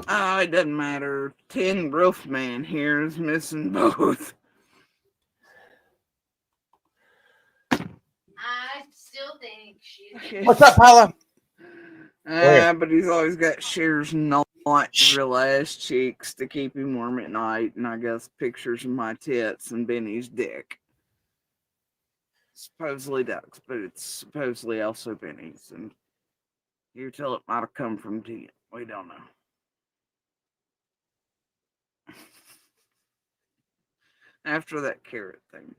Oh, it doesn't matter. Tin Roof Man here is missing both. I still think she's. What's up, Paula? But he's always got Cher's not real ass cheeks to keep him warm at night, and I guess pictures of my tits and Benny's dick. Supposedly Ducks, but it's supposedly also Benny's, and you tell it might have come from Tia. We don't know. After that carrot thing.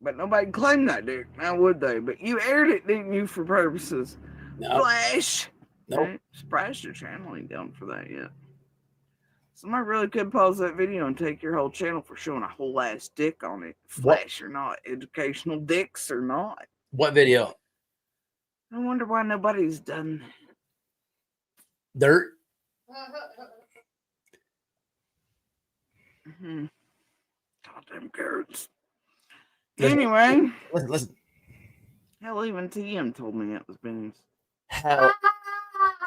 But nobody claimed that dick, now would they? But you aired it, didn't you, for purposes? No. Flash! Nope. Right? Surprised your channel ain't down for that yet. Somebody really could pause that video and take your whole channel for showing a whole ass dick on it. Flash or not. Educational dicks or not. What video? I wonder why nobody's done Dirt. Goddamn carrots. Listen, Anyway, listen. hell, even TM told me it was Benny's. Hell,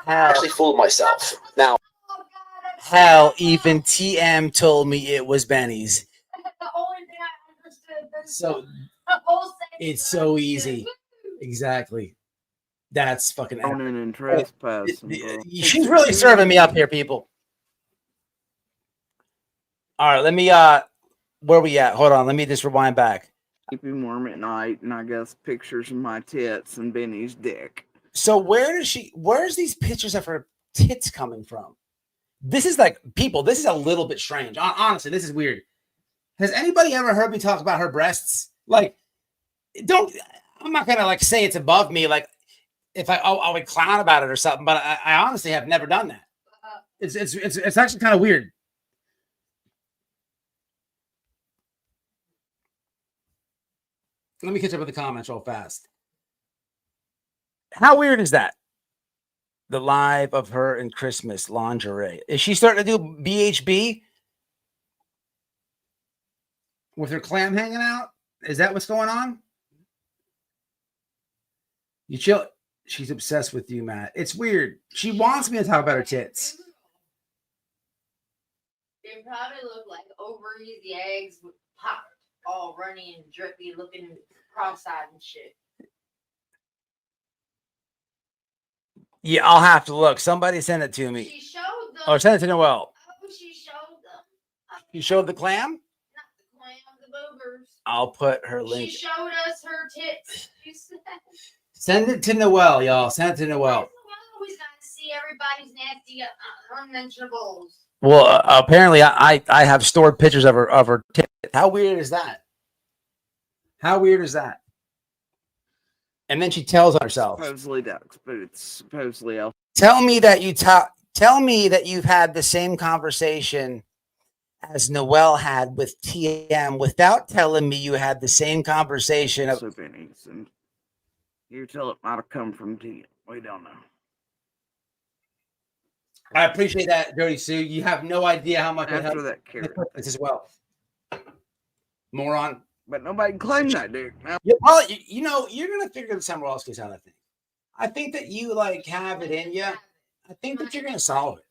I actually fooled myself. Now, hell, even TM told me it was Benny's. The only thing I understood. So The whole it's so easy. Exactly. That's fucking Owning and trespassing, bro. She's really serving me up here, people. All right, let me where we at? Hold on, let me just rewind back. Keep him warm at night, and I guess pictures of my tits and Benny's dick. So where's these pictures of her tits coming from? This is like, people, this is a little bit strange. Honestly, this is weird. Has anybody ever heard me talk about her breasts? Like, I'm not gonna like say it's above me, like if I would clown about it or something, but I honestly have never done that. It's actually kind of weird. Let me catch up with the comments real fast. How weird is that? The live of her in Christmas lingerie. Is she starting to do BHB with her clam hanging out? Is that what's going on? You chill. She's obsessed with you, Matt. It's weird. She wants me to talk about her tits. They probably look like ovaries, the eggs with popped, all runny and drippy, looking cross-eyed and shit. Yeah, I'll have to look. Somebody send it to me. She showed them. Oh, send it to Noelle. Oh, she showed them. You showed the clam? Not the clam, the boogers. I'll put her link. She showed us her tits. She said. Send it to Noelle, y'all. Send it to Noelle. I always got to see everybody's nasty unmentionables. Well, apparently I have stored pictures of her tits. How weird is that? How weird is that? And then she tells on herself. Supposedly ducks, but it's supposedly elf. Tell me that you've had the same conversation as Noelle had with TM without telling me you had the same conversation of Benny's, and you tell it might have come from TM. We don't know. I appreciate that, Jodie Sue. You have no idea how much I After helped that carrot this as well. Moron. But nobody claimed that, dude. No. Yeah, well, you know, you're gonna figure this somewhere else. Out, I think that you like have it in you. I think that you're gonna solve it.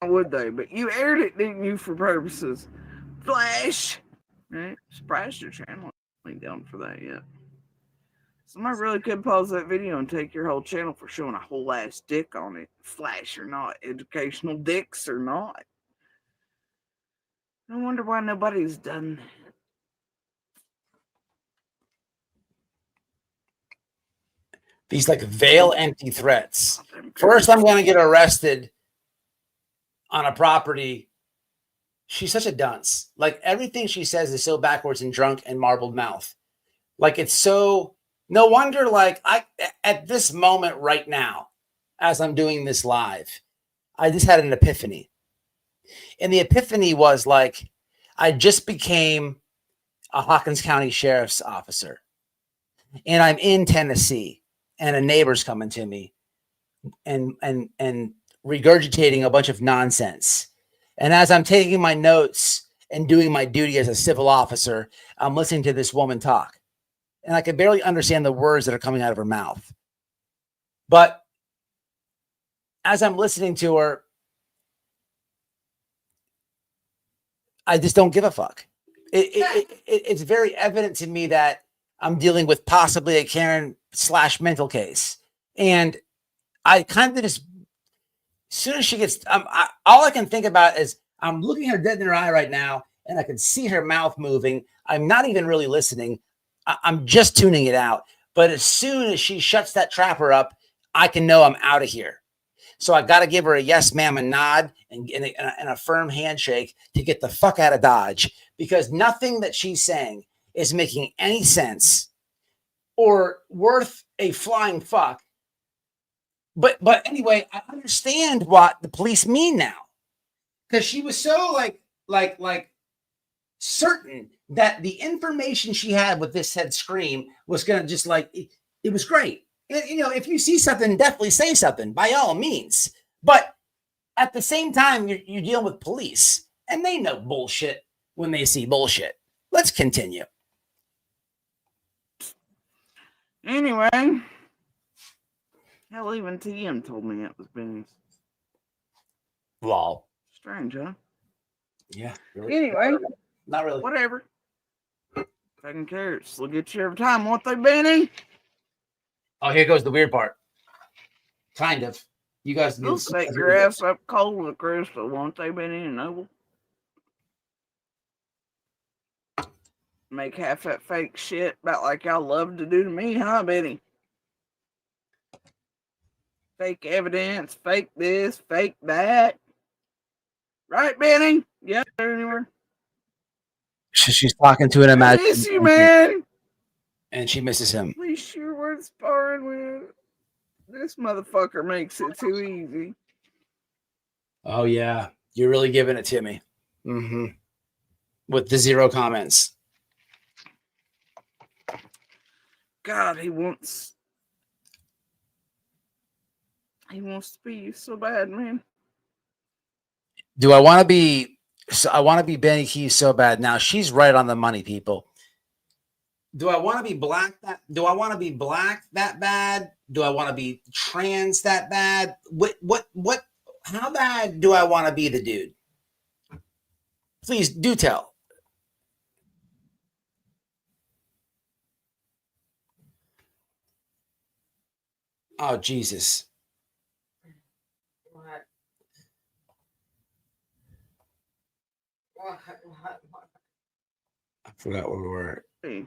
How would they? But you aired it, didn't you, for purposes? Flash! Right? Surprised your channel ain't down for that yet. Somebody really could pause that video and take your whole channel for showing a whole ass dick on it. Flash or not. Educational dicks or not. I wonder why nobody's done that. These like veil empty threats. First, I'm going to get arrested on a property. She's such a dunce. Like everything she says is so backwards and drunk and marbled mouth. Like it's so, no wonder, like at this moment right now, as I'm doing this live, I just had an epiphany. And the epiphany was like, I just became a Hawkins County Sheriff's officer. And I'm in Tennessee. And a neighbor's coming to me and regurgitating a bunch of nonsense. And as I'm taking my notes and doing my duty as a civil officer, I'm listening to this woman talk. And I can barely understand the words that are coming out of her mouth. But as I'm listening to her, I just don't give a fuck. It's very evident to me that I'm dealing with possibly a Karen/mental case. And I kind of just, as soon as she gets, all I can think about is I'm looking her dead in her eye right now, and I can see her mouth moving. I'm not even really listening. I'm just tuning it out. But as soon as she shuts that trapper up, I can know I'm out of here. So I got to give her a yes, ma'am, and nod and a firm handshake to get the fuck out of Dodge, because nothing that she's saying is making any sense or worth a flying fuck. But anyway, I understand what the police mean now, because she was so like certain that the information she had with this head scream was going to just like, it was great. And, you know, if you see something, definitely say something by all means. But at the same time, you're dealing with police and they know bullshit when they see bullshit. Let's continue. Anyway, hell, even TM told me it was Benny's. Lol. Strange, huh? Yeah. Really? Anyway, Not really. whatever. Fucking carrots. They'll get you every time, won't they, Benny? Oh, here goes the weird part. Kind of. You guys They'll set your ass up cold with a crystal, won't they, Benny and Noble? Make half that fake shit about like y'all love to do to me, huh, Benny? Fake evidence, fake this, fake that. Right, Benny? Yeah, anywhere. She's talking to an I imaginary. miss you, man. And she misses him. At least you're worth sparring with. This motherfucker makes it too easy. Oh, yeah. You're really giving it to me. Mm-hmm. With the 0 comments. God, he wants to be so bad, man. Do I want to be? So I want to be Benny Keys so bad. Now she's right on the money, people. Do I want to be black? Do I want to be black that bad? Do I want to be trans that bad? What? How bad do I want to be the dude? Please do tell. Oh, Jesus. What? I forgot where we were. Hey,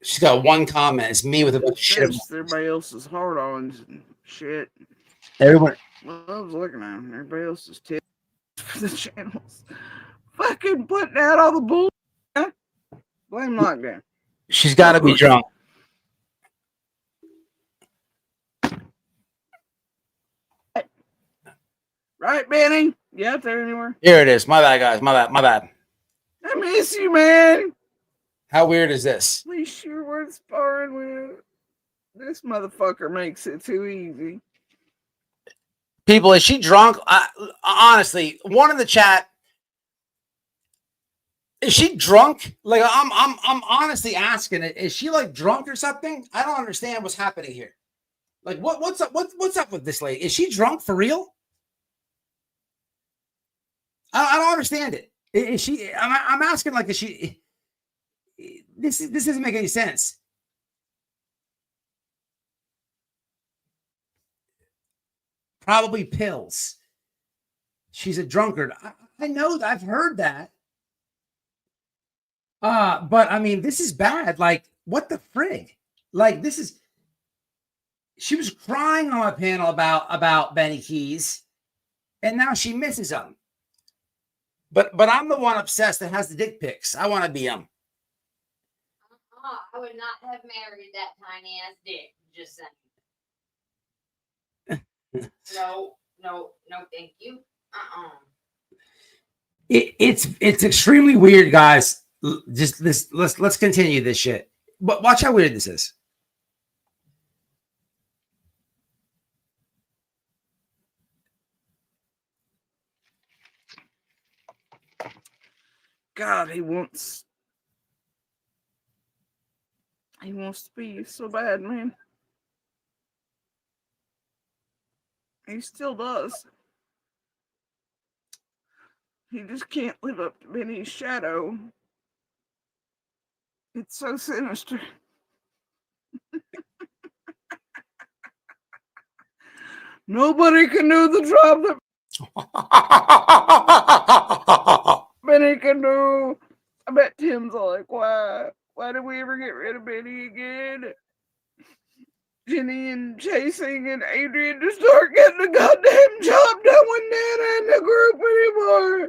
She's got one comment. It's me with a bunch of shit. everybody else's hard-ons and shit. Everyone. Well, I was looking at them. Everybody else's tips for the channels. Fucking putting out all the bull. Blame lockdown. She's got to be drunk. Right, Benny? You out there anywhere? Here it is. My bad, guys. My bad. I miss you, man. How weird is this? At least you're worth sparring with. This motherfucker makes it too easy. People, is she drunk? Honestly, one in the chat. Is she drunk? Like, I'm honestly asking it. Is she like drunk or something? I don't understand what's happening here. Like, what's up? What's up with this lady? Is she drunk for real? I don't understand it. Is she? I'm asking. Like, is she? This doesn't make any sense. Probably pills. She's a drunkard. I know that. I've heard that. But I mean, this is bad. Like, what the frig? Like, this is. She was crying on my panel about Benny Keys, and now she misses him. But I'm the one obsessed that has the dick pics. I want to be him. I would not have married that tiny ass dick. Just saying. No, thank you. It's extremely weird, guys. Just this. Let's continue this shit. But watch how weird this is. God, he wants to be so bad, man. He still does. He just can't live up to Benny's shadow. It's so sinister. Nobody can do the job that Benny can do. I bet Tim's like, why did we ever get rid of Benny again? Jenny and Chasing and Adrian to start getting the goddamn job done with Nana in the group anymore.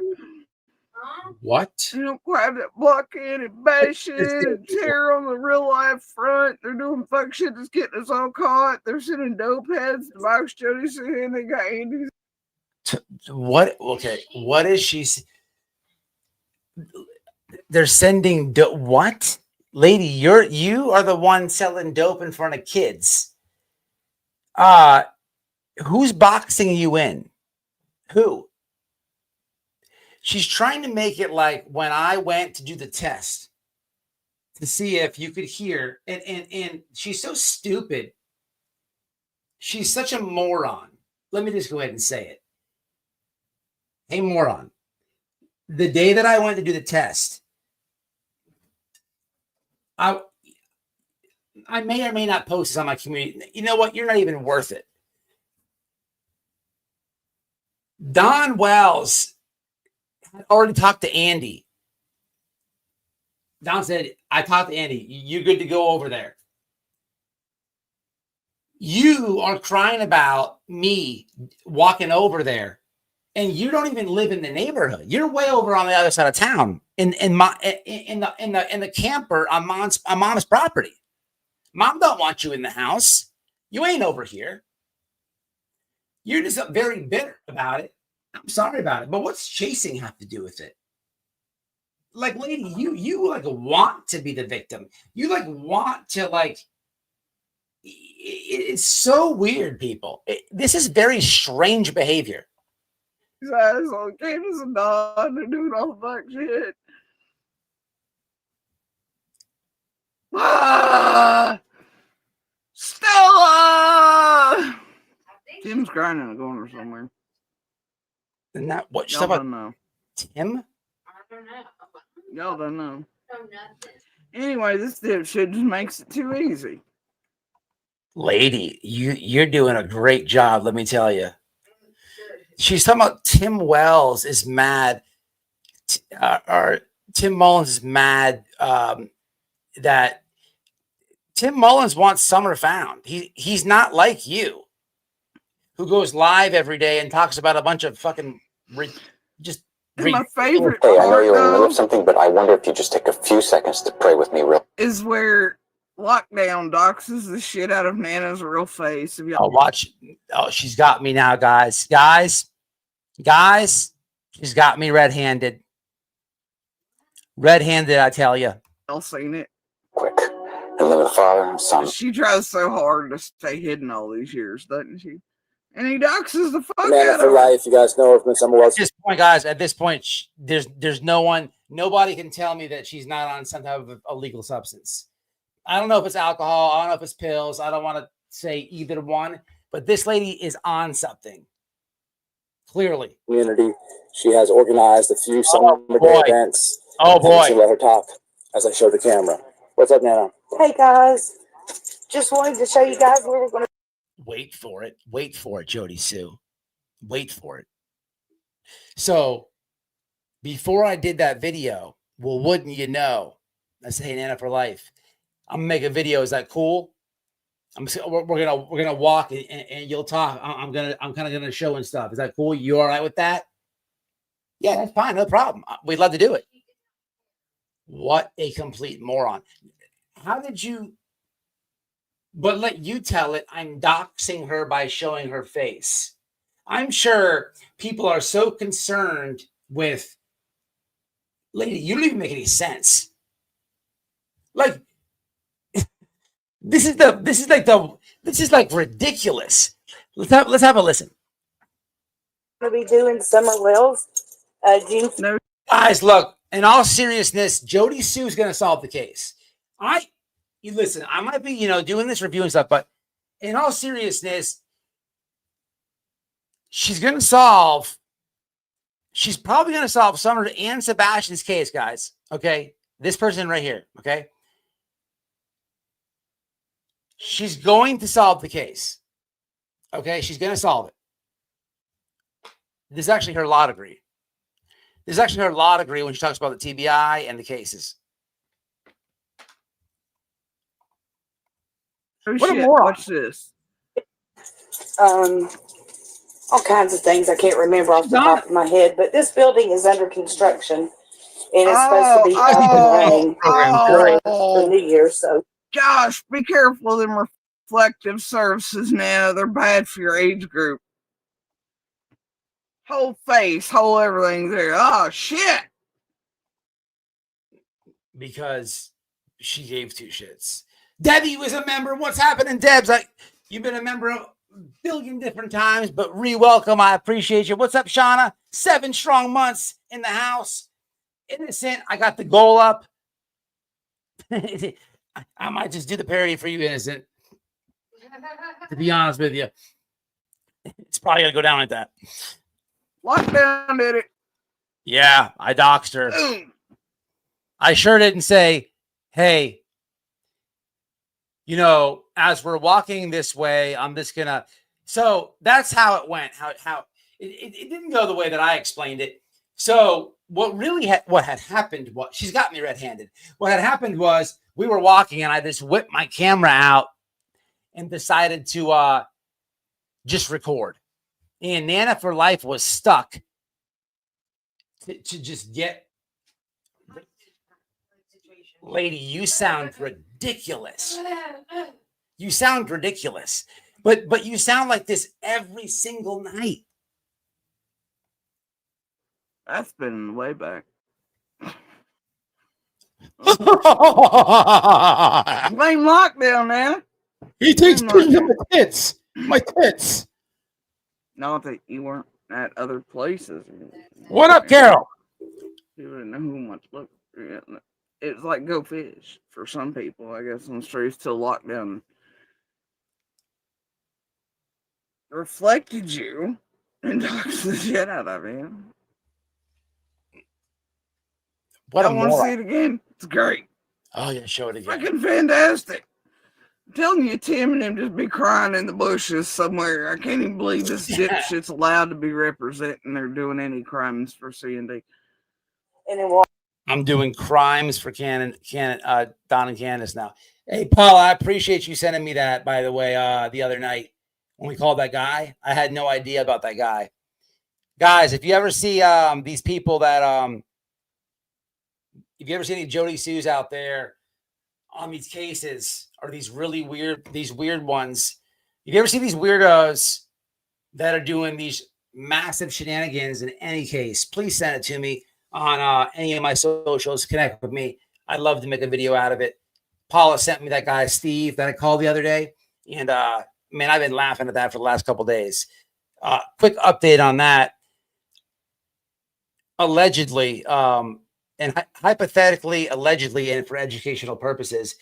What? You don't quite have that blocking and bashing and tear on the real life front. They're doing fuck shit that's getting us all caught. They're sending dope heads to box Jodisue and they got Andy's. What? Okay. What is she? They're sending dope. What? Lady, you are the one selling dope in front of kids. Who's boxing you in? Who? She's trying to make it like when I went to do the test to see if you could hear, and she's so stupid. She's such a moron. Let me just go ahead and say it. Hey, moron. The day that I went to do the test, I may or may not post this on my community. You know what? You're not even worth it. Don Wells had already talked to Andy. Don said, I talked to Andy. You're good to go over there. You are crying about me walking over there, and you don't even live in the neighborhood. You're way over on the other side of town in the camper on mom's property. Mom don't want you in the house. You ain't over here. You're just very bitter about it. I'm sorry about it, but what's chasing have to do with it? Like, lady, you like want to be the victim. You like want to like. It's so weird, people. This is very strange behavior. His eyes on Candace and Don and doing all the fuck shit. Stella! Tim's crying in the corner somewhere. And that what y'all don't know. Tim? I don't know. Y'all don't know. Know nothing. Anyway, this dipshit just makes it too easy. Lady, you're doing a great job, let me tell you. She's talking about Tim Wells is mad, or Tim Mullins is mad that Tim Mullins wants Summer found. He's not like you, who goes live every day and talks about a bunch of fucking my favorite Hey, I know part, you're in the middle though, of something, but I wonder if you just take a few seconds to pray with me real. is where Lockdown doxes the shit out of Nana's real face. Oh, watch. Oh, she's got me now, guys. Guys, she's got me red-handed. Red-handed, I tell you. Y'all seen it? Quick. In the name of the Father and Son. She tries so hard to stay hidden all these years, doesn't she? And he doxes the fuck Nana out for of her. life. You guys know if someone else. At this point, guys, at this point, there's nobody can tell me that she's not on some type of illegal substance. I don't know if it's alcohol. I don't know if it's pills. I don't want to say either one, but this lady is on something. Clearly. Community. She has organized a few summer day events. Oh, boy. Let her talk as I show the camera. What's up, Nana? Hey guys, just wanted to show you guys where we're going to. Wait for it. Wait for it, Jodie Sue. Wait for it. So before I did that video, well, wouldn't you know? I said, hey, Nana for life. I'm gonna make a video. Is that cool? We're gonna walk and you'll talk. I'm kind of gonna show and stuff. Is that cool? You all right with that? Yeah, that's fine. No problem. We'd love to do it. What a complete moron. How did you? But let you tell it. I'm doxing her by showing her face. I'm sure people are so concerned with. Lady, you don't even make any sense. Like. This is like ridiculous. Let's have a listen. Going to be doing Summer Wells. No. Guys, look, in all seriousness, Jodie Sue is going to solve the case. You listen, I might be, doing this review and stuff, but in all seriousness, she's probably going to solve Summer and Sebastian's case, guys. Okay. This person right here. Okay. She's going to solve the case. Okay, she's going to solve it. This is actually her law degree. This is actually her law degree when she talks about the TBI and the cases. Oh, What a shit. moron. Watch this. All kinds of things I can't remember off the top of my head, but this building is under construction and it's supposed to be up and running for New Year. So, Josh, be careful of them reflective surfaces, Nana. They're bad for your age group. Whole face, whole everything there. Oh, shit. because she gave two shits. Debbie was a member. What's happening, Debs? You've been a member a billion different times, but re-welcome. I appreciate you. What's up, Shauna? 7 strong months in the house. Innocent. I got the goal up. I might just do the parody for you, Innocent. To be honest with you, it's probably gonna go down like that. Lockdown did it. Yeah, I doxed her. I sure didn't say, hey, as we're walking this way, I'm just gonna. So that's how it went. How it didn't go the way that I explained it. So what had happened was, she's got me red-handed. What had happened was, we were walking and I just whipped my camera out and decided to just record. And Nana for Life was stuck to just get. Lady, you sound ridiculous. You sound ridiculous. But you sound like this every single night. That's been way back. Blame lockdown, man. He takes pictures of my tits. My tits. Not that you weren't at other places. What up, Carol? You wouldn't know who much look. It's like go fish for some people, I guess, on the streets till lockdown reflected you and doxed the shit out of you. What I want to see it again. It's great. Oh yeah, show it again. Fucking fantastic. I'm telling you, Tim and him just be crying in the bushes somewhere. I can't even believe this dipshit's allowed to be representing or doing any crimes for C&D. And then what? I'm doing crimes for Don and Candace now. Hey, Paul, I appreciate you sending me that, by the way, the other night when we called that guy. I had no idea about that guy. Guys, if you ever see these people that if you ever see any Jodie Sues out there on these cases, or these really weird ones, if you ever see these weirdos that are doing these massive shenanigans in any case, please send it to me on any of my socials. Connect with me. I'd love to make a video out of it. Paula sent me that guy, Steve, that I called the other day. And man, I've been laughing at that for the last couple of days. Quick update on that. Allegedly, and hypothetically, allegedly, and for educational purposes,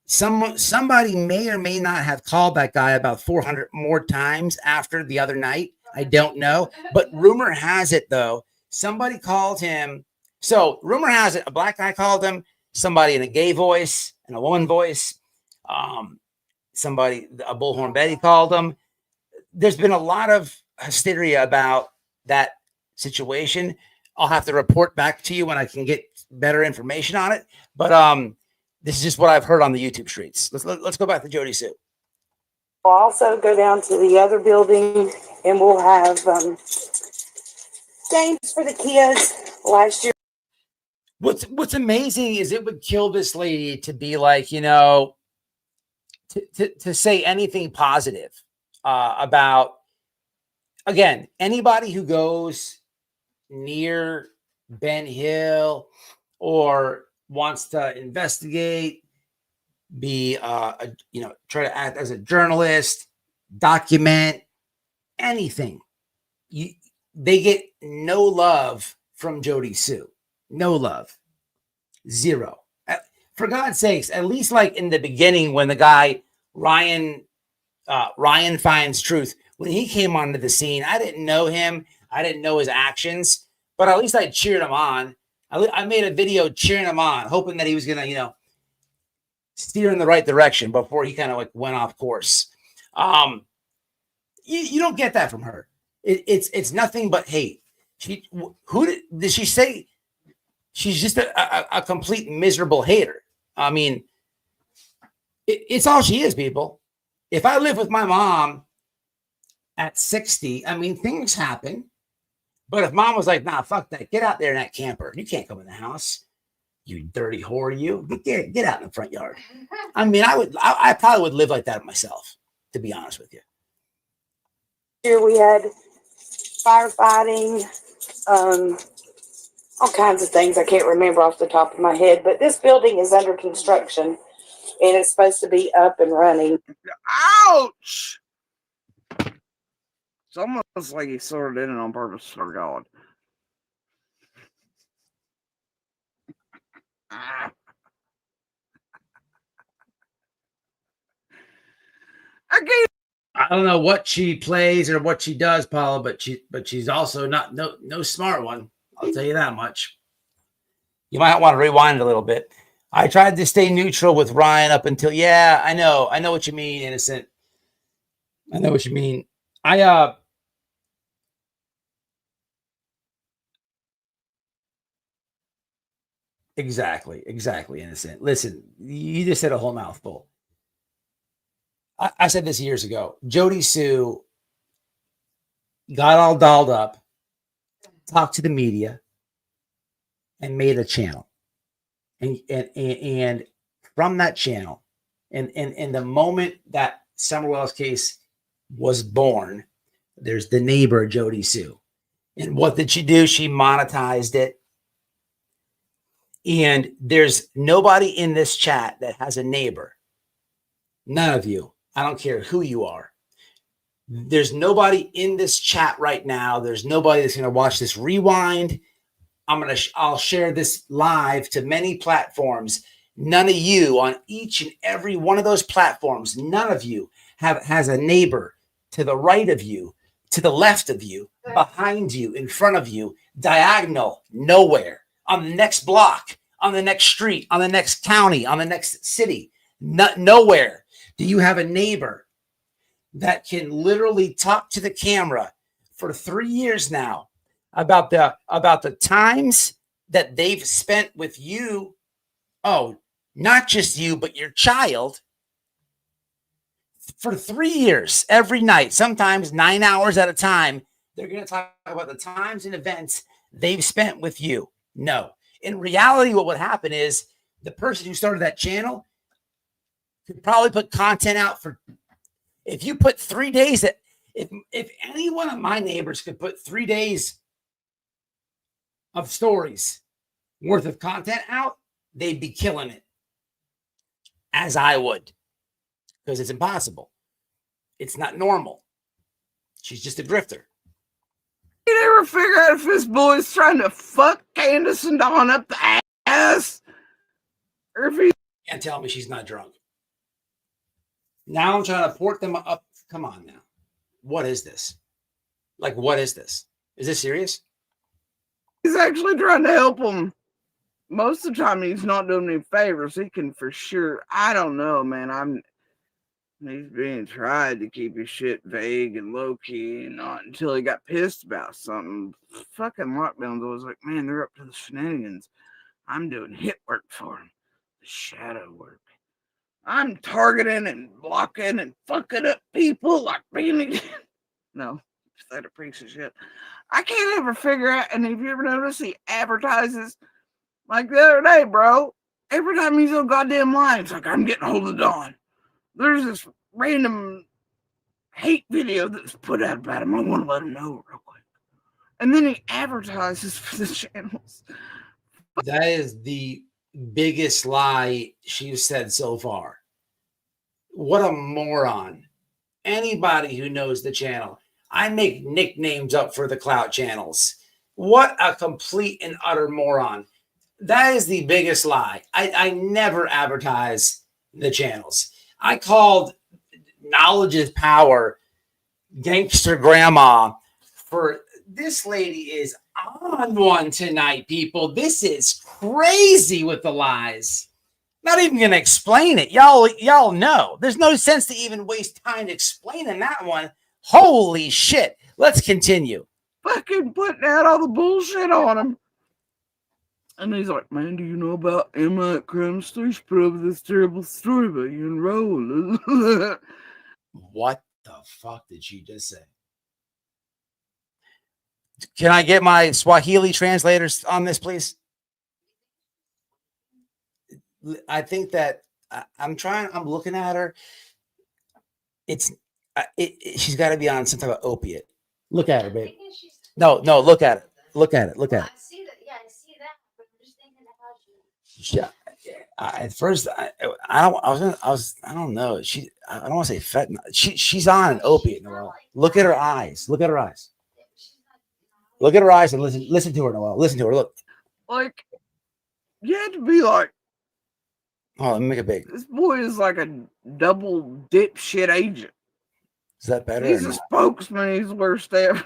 somebody may or may not have called that guy about 400 more times after the other night. I don't know. But rumor has it, though, somebody called him. So rumor has it, a black guy called him, somebody in a gay voice and a woman voice. Somebody, a bullhorn Betty called him. There's been a lot of hysteria about that situation. I'll have to report back to you when I can get better information on it. But this is just what I've heard on the YouTube streets. Let's go back to Jodisue. We'll also go down to the other building and we'll have games for the kids. Last year. What's amazing is it would kill this lady to be like, to say anything positive about, again, anybody who goes near Ben Hill or wants to investigate, be try to act as a journalist, document anything. They get no love from Jodie Sue. No love. Zero. For God's sakes, at least like in the beginning when the guy Ryan Finds Truth, when he came onto the scene, I didn't know him. I didn't know his actions, but at least I cheered him on. I made a video cheering him on, hoping that he was going to, steer in the right direction before he kind of like went off course. You don't get that from her. It's nothing but hate. Did she say she's just a complete miserable hater? I mean, it's all she is, people. If I live with my mom at 60, I mean, things happen. But if mom was like, nah, fuck that. Get out there in that camper. You can't come in the house. You dirty whore, you. Get out in the front yard. I mean, I probably would live like that myself, to be honest with you. Here we had firefighting, all kinds of things I can't remember off the top of my head. But this building is under construction, and it's supposed to be up and running. Ouch! It's almost like he sort of did it on purpose for God. I don't know what she plays or what she does, Paula, but she's also not no smart one. I'll tell you that much. You might want to rewind a little bit. I tried to stay neutral with Ryan up until I know what you mean, innocent. I know what you mean. Exactly, innocent. Listen, you just said a whole mouthful. I said this years ago. Jodie Sue got all dolled up, talked to the media, and made a channel. And from that channel, and the moment that Summerwell's case was born, there's the neighbor, Jodie Sue. And what did she do? She monetized it. And there's nobody in this chat that has a neighbor. None of you. I don't care who you are. There's nobody in this chat right now. There's nobody that's going to watch this rewind. I'll share this live to many platforms. None of you on each and every one of those platforms, none of you has a neighbor to the right of you, to the left of you, behind you, in front of you, diagonal, nowhere, on the next block, on the next street, on the next county, on the next city, nowhere do you have a neighbor that can literally talk to the camera for 3 years now about the times that they've spent with you. Oh, not just you, but your child for 3 years, every night, sometimes 9 hours at a time. They're going to talk about the times and events they've spent with you. No, in reality, what would happen is the person who started that channel could probably put content out for, if you put 3 days, if any one of my neighbors could put 3 days of stories worth of content out, they'd be killing it, as I would, because it's impossible. It's not normal. She's just a grifter. You never figure out if this boy's trying to fuck Candace and Dawn up the ass, or if he can't tell me she's not drunk. Now I'm trying to port them up. Come on now. What is this? Like, what is this? Is this serious? He's actually trying to help him. Most of the time, he's not doing any favors. He can for sure. I don't know, man. He's being tried to keep his shit vague and low key, and not until he got pissed about something. Fucking lockdowns. I was like, man, they're up to the shenanigans. I'm doing hit work for him, the shadow work. I'm targeting and blocking and fucking up people like being. No, that a piece of shit. I can't ever figure out. And if you ever notice, he advertises like the other day, bro. Every time he's on goddamn line, it's like, I'm getting hold of Dawn. There's this random hate video that's put out about him. I want to let him know real quick. And then he advertises for the channels. That is the biggest lie she's said so far. What a moron. Anybody who knows the channel, I make nicknames up for the clout channels. What a complete and utter moron. That is the biggest lie. I never advertise the channels. I called Knowledge is Power Gangster Grandma for this lady is on one tonight, people. This is crazy with the lies. Not even going to explain it. Y'all know. There's no sense to even waste time explaining that one. Holy shit. Let's continue. Fucking putting out all the bullshit on him. And he's like, man, do you know about Emma at Crime Story? She put up this terrible story about you and Raul. What the fuck did she just say? Can I get my Swahili translators on this, please? I think that I'm looking at her. She's got to be on some type of opiate. Look at her, babe. No, look at it. Look at it. I see that. Yeah, I see Yeah. At first, I don't know. I don't want to say fentanyl. She's on an opiate, Noel. Look at her eyes. Look at her eyes. Look at her eyes and listen to her, Noel. Listen to her. Look. Like, you had to be like, oh, let me make it big. This boy is like a double dipshit agent. Is that better? He's a spokesman. He's the worst ever.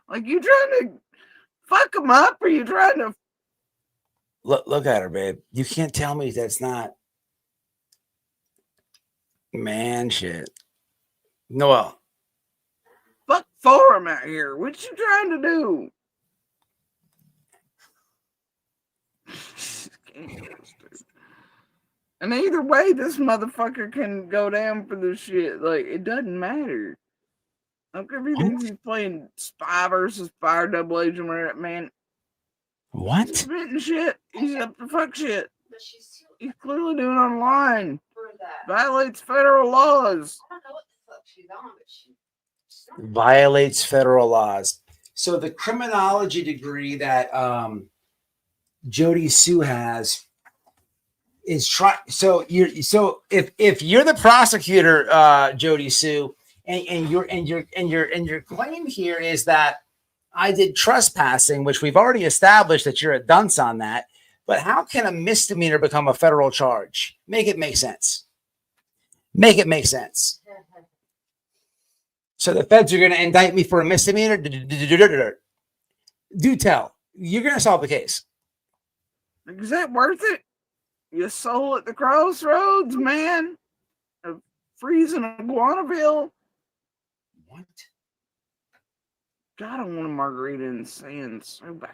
Like, you trying to fuck him up, or you trying to look at her, babe? You can't tell me that's not man shit. Noel. Fuck for him out here. What you trying to do? And either way, this motherfucker can go down for this shit. Like, it doesn't matter. I don't care if he thinks he's playing spy versus fire double agent, man. What? He's spitting shit. He's up to fuck shit. He's clearly doing online. Violates federal laws. I don't know what the fuck she's on, but she Violates federal laws. So the criminology degree that Jodie Sue has is so if you're the prosecutor, Jodie Sue, and your claim here is that I did trespassing, which we've already established that you're a dunce on that. But how can a misdemeanor become a federal charge? Make it make sense. Make it make sense. So the feds are going to indict me for a misdemeanor? Do tell. You're going to solve the case. Is that worth it? Your soul at the crossroads, man. Of freezing a Guanaville. What? God, I want a margarita in sand so bad.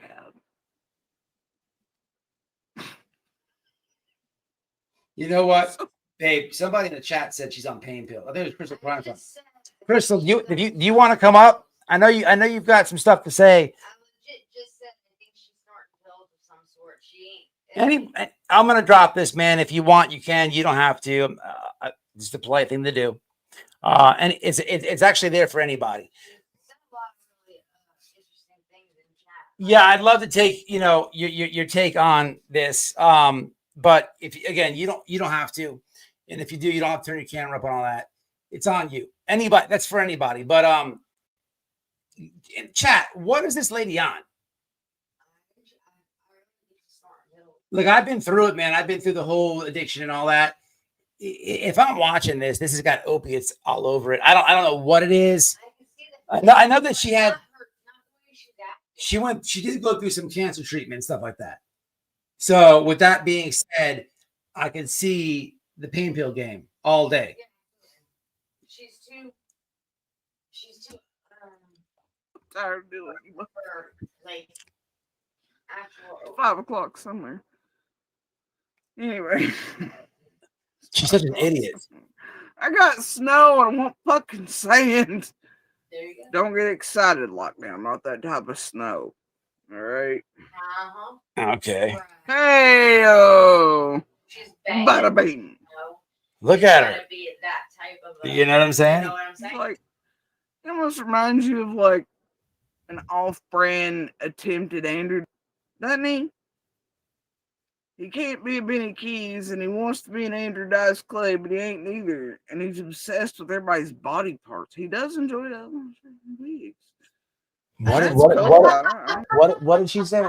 You know what, babe? Somebody in the chat said she's on pain pills. I think it was Crystal Prime. Crystal, do you want to come up? I know you've got some stuff to say. I legit just said I think she's snorting pills of some sort. She ain't. I'm gonna drop this, man. If you want, you can. You don't have to. It's the polite thing to do. And it's actually there for anybody. Yeah, I'd love to take your take on this. But if again, you don't have to, and if you do, you don't have to turn your camera up and all that. It's on you. Anybody, that's for anybody. But in chat, what is this lady on? Look, I've been through it, man. I've been through the whole addiction and all that. If I'm watching this has got opiates all over it. I don't know what it is. I know that she did go through some cancer treatment and stuff like that. So with that being said, I can see the pain pill game all day. She's too tired of doing it. Like actual 5 o'clock somewhere. Anyway. She's such an idiot. I got snow and I want fucking sand. There you go. Don't get excited, lockdown. I'm not that type of snow. All right. Okay. Hey-o. She's Bada bing. Look at her. Be that type of You know what I'm saying? You know what I'm saying? Like, it almost reminds you of like an off-brand attempted Andrew, doesn't he? He can't be a Benny Keys, and he wants to be an Andrew Dice Clay, but he ain't neither. And he's obsessed with everybody's body parts. He does enjoy that. What did she say?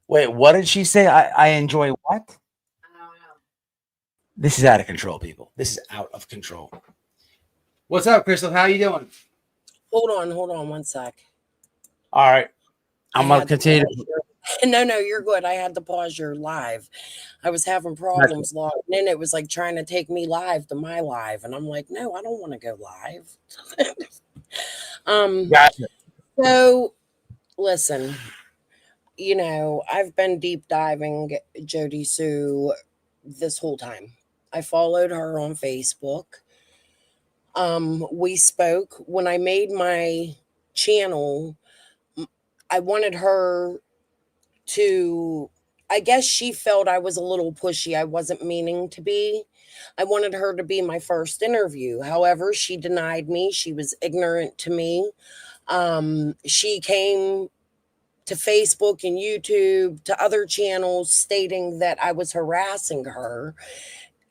Wait, what did she say? I enjoy what? I don't know. This is out of control, people. This is out of control. What's up, Crystal? How you doing? Hold on 1 sec. All right. I'm going to continue. No, you're good. I had to pause your live. I was having problems logging in. It was like trying to take me live to my live. And I'm like, no, I don't want to go live. Gotcha. So listen, I've been deep diving Jodie Sue this whole time. I followed her on Facebook. We spoke when I made my channel. I wanted her to, I guess she felt I was a little pushy. I wasn't meaning to be. I wanted her to be my first interview. However, she denied me. She was ignorant to me. She came to Facebook and YouTube, to other channels, stating that I was harassing her.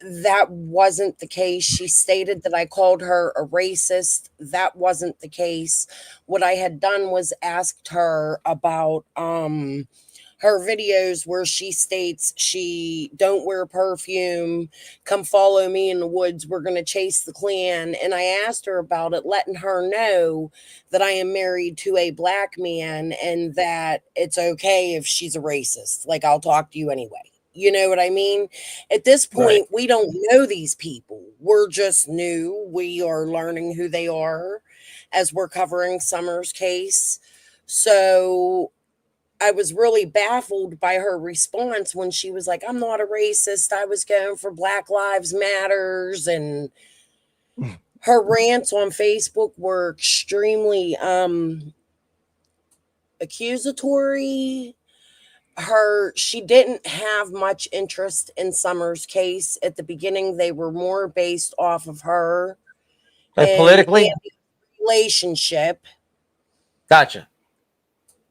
That wasn't the case. She stated that I called her a racist. That wasn't the case. What I had done was asked her about her videos where she states she don't wear perfume, come follow me in the woods, we're going to chase the Klan. And I asked her about it, letting her know that I am married to a black man and that it's okay if she's a racist. Like, I'll talk to you anyway. You know what I mean? At this point, we don't know these people. We're just new. We are learning who they are as we're covering Summer's case. So I was really baffled by her response when she was like, I'm not a racist. I was going for Black Lives Matters. And her rants on Facebook were extremely accusatory. She didn't have much interest in Summer's case. At the beginning, they were more based off of her Like politically? Andy's relationship. Gotcha.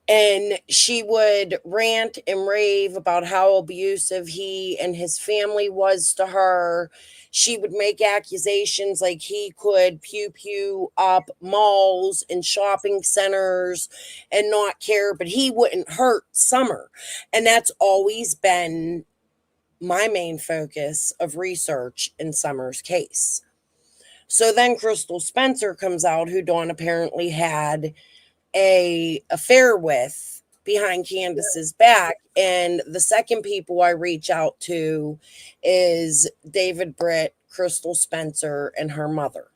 And she would rant and rave about how abusive he and his family was to her. She would make accusations like he could pew up malls and shopping centers and not care, but he wouldn't hurt Summer. And that's always been my main focus of research in Summer's case. So then Crystal Spencer comes out, who Dawn apparently had a affair with behind Candace's back. And the second people I reach out to is David Britt, Crystal Spencer, and her mother.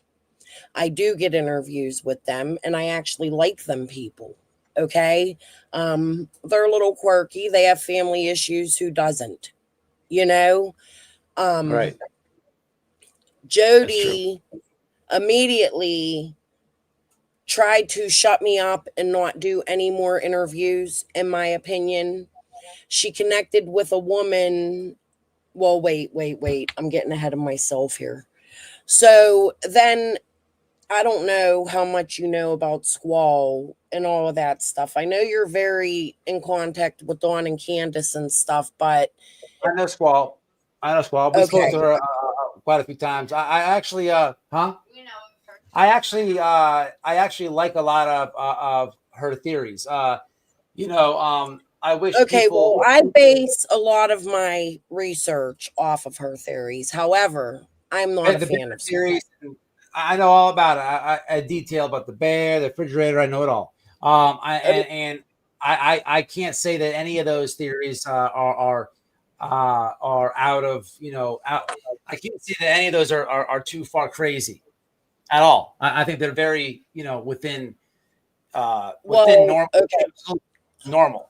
I do get interviews with them, and I actually like them people. Okay. They're a little quirky. They have family issues. Who doesn't? You know? Right. Jodie immediately tried to shut me up and not do any more interviews, in my opinion. She connected with a woman. Well, wait. I'm getting ahead of myself here. So then, I don't know how much you know about Squall and all of that stuff. I know you're very in contact with Dawn and Candace and stuff, but I know Squall. We spoke to her quite a few times. I actually, I actually like a lot of her theories. I wish. Well, I base a lot of my research off of her theories. However, I'm not a fan of theories. I know all about it. I detail about the bear, the refrigerator. I know it all. I can't say that any of those theories are out of I can't see that any of those are too far crazy at all. I think they're very within normal.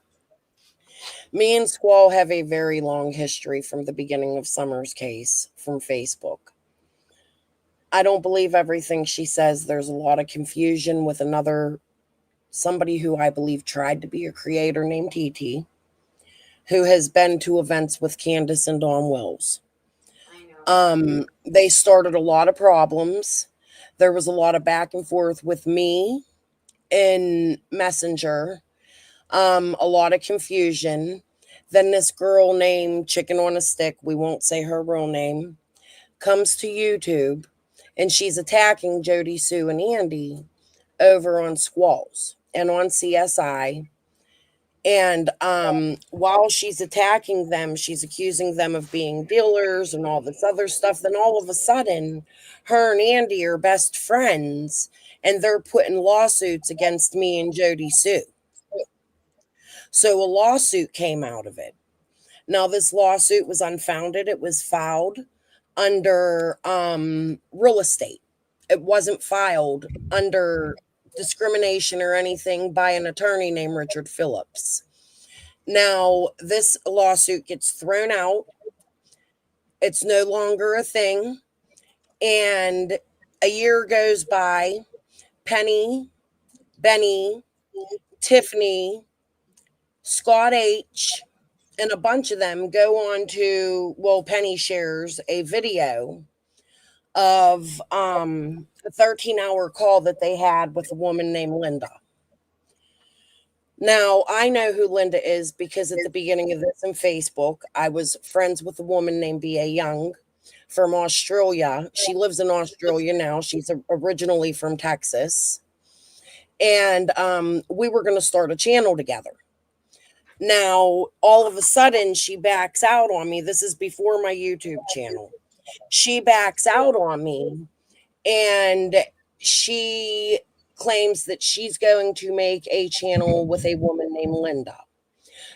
Me and Squall have a very long history from the beginning of Summer's case from Facebook. I don't believe everything she says. There's a lot of confusion with somebody who I believe tried to be a creator named TT, who has been to events with Candace and Dawn Wells. They started a lot of problems. There was a lot of back and forth with me in Messenger. A lot of confusion. Then this girl named Chicken on a Stick, we won't say her real name, comes to YouTube, and she's attacking Jodie Sue and Andy over on Squalls and on CSI. And while she's attacking them, she's accusing them of being dealers and all this other stuff. Then all of a sudden, her and Andy are best friends, and they're putting lawsuits against me and Jodie Sue. So a lawsuit came out of it. Now, this lawsuit was unfounded. It was filed under real estate. It wasn't filed under discrimination or anything by an attorney named Richard Phillips. Now, this lawsuit gets thrown out. It's no longer a thing. And a year goes by. Penny, Benny, Tiffany, Scott H., and a bunch of them go on to, Penny shares a video of a 13-hour call that they had with a woman named Linda. Now, I know who Linda is because at the beginning of this on Facebook, I was friends with a woman named B.A. Young from Australia. She lives in Australia now. She's originally from Texas. And we were going to start a channel together. Now, all of a sudden, she backs out on me. This is before my YouTube channel. She backs out on me, and she claims that she's going to make a channel with a woman named Linda.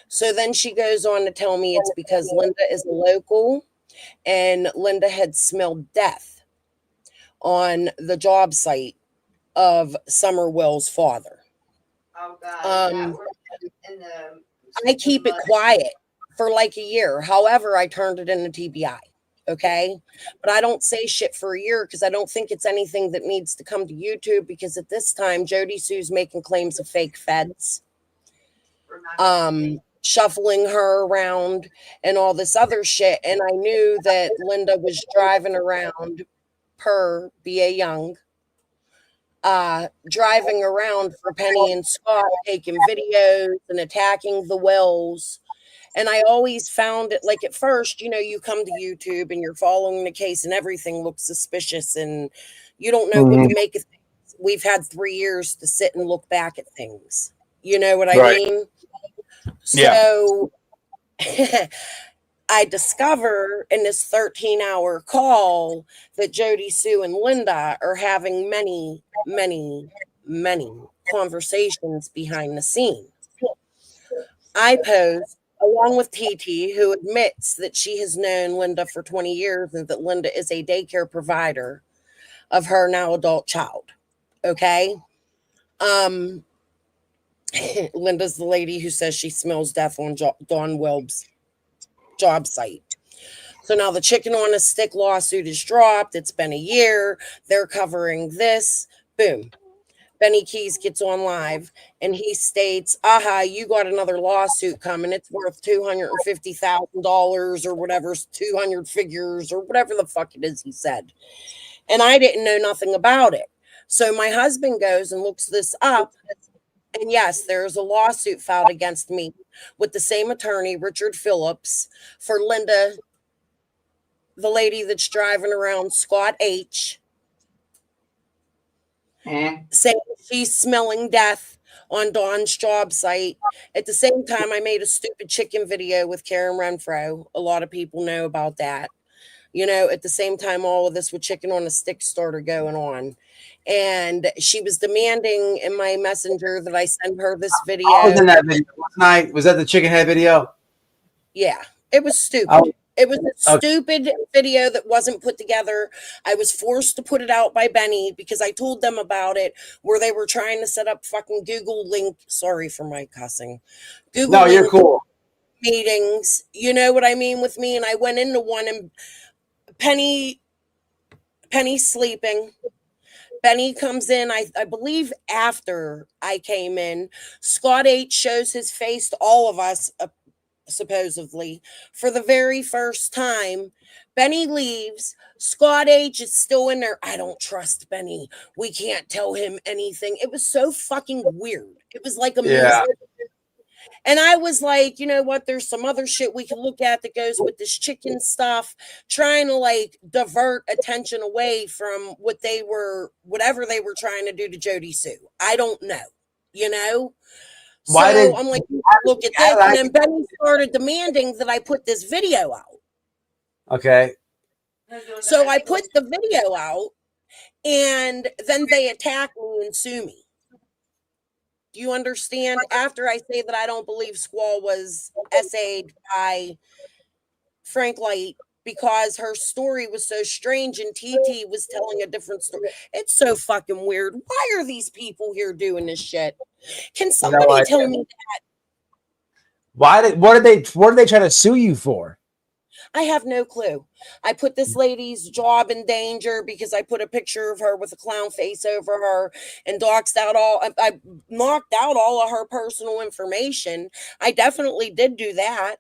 So then she goes on to tell me it's because Linda is a local and Linda had smelled death on the job site of Summer Will's father. Oh God. I keep it quiet for like a year. However, I turned it into TBI. Okay. But I don't say shit for a year because I don't think it's anything that needs to come to YouTube, because at this time, Jodie Sue's making claims of fake feds, shuffling her around and all this other shit. And I knew that Linda was driving around per B.A. Young, driving around for Penny and Scott, taking videos and attacking the Wells. And I always found it, like, at first, you know, you come to YouTube and you're following the case and everything looks suspicious and you don't know what to make of things. We've had 3 years to sit and look back at things. You know what I mean? So I discover in this 13-hour call that Jodie Sue and Linda are having many, many, many conversations behind the scenes. I post, along with TT, who admits that she has known Linda for 20 years and that Linda is a daycare provider of her now adult child. Okay? Linda's the lady who says she smells death on Dawn Welb's job site. So now the chicken on a stick lawsuit is dropped. It's been a year. They're covering this. Boom. Benny Keys gets on live and he states, aha, you got another lawsuit coming. It's worth $250,000 or whatever, 200 figures or whatever the fuck it is he said. And I didn't know nothing about it. So my husband goes and looks this up. And yes, there's a lawsuit filed against me with the same attorney, Richard Phillips, for Linda, the lady that's driving around Scott H, saying she's smelling death on Dawn's job site. At the same time, I made a stupid chicken video with Karen Renfro. A lot of people know about that. You know, at the same time, all of this with chicken on a stick started going on. And she was demanding in my messenger that I send her this video. I was in that video last night. Was that the chicken head video? Yeah, it was stupid. It was a stupid video that wasn't put together. I was forced to put it out by Benny because I told them about it, where they were trying to set up fucking Google link. Sorry for my cussing. Google link, you're cool. Meetings. You know what I mean with me? And I went into one and Penny's sleeping. Benny comes in, I believe after I came in. Scott H shows his face to all of us, supposedly, for the very first time. Benny leaves. Scott H is still in there. I don't trust Benny. We can't tell him anything. It was so fucking weird. It was like a movie. And I was like, you know what? There's some other shit we can look at that goes with this chicken stuff, trying to like divert attention away from whatever they were trying to do to Jodie Sue. I don't know, you know? I'm like, look at this. And then Benny started demanding that I put this video out. Okay. So I put the video out and then they attack me and sue me. Do you understand? After I say that I don't believe Squall was essayed by Frank Light because her story was so strange and TT was telling a different story. It's so fucking weird. Why are these people here doing this shit? Can somebody tell me that? What did they try to sue you for? I have no clue. I put this lady's job in danger because I put a picture of her with a clown face over her and doxed out I knocked out all of her personal information. I definitely did do that.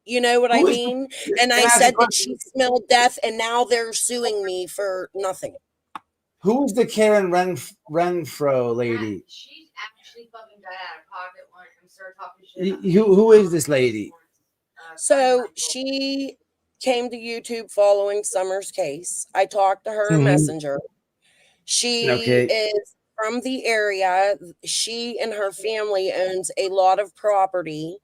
You know what I mean? And I said that she smelled death and now they're suing me for nothing. Who's the Karen Renfro lady? She's actually fucking got out of pocket when I started talking shit. Who is this lady? So she came to YouTube following Summer's case. I talked to her messenger. She is from the area. She and her family owns a lot of property,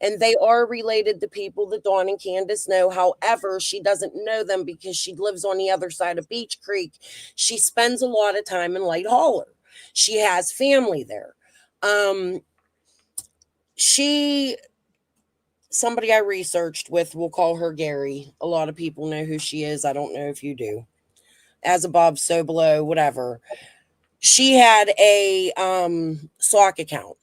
and they are related to people that Dawn and Candace know. However, she doesn't know them because she lives on the other side of Beach Creek. She spends a lot of time in Light Holler. She has family there. Somebody I researched with, we'll call her Gary. A lot of people know who she is. I don't know if you do. As above, so below, whatever. She had a sock account,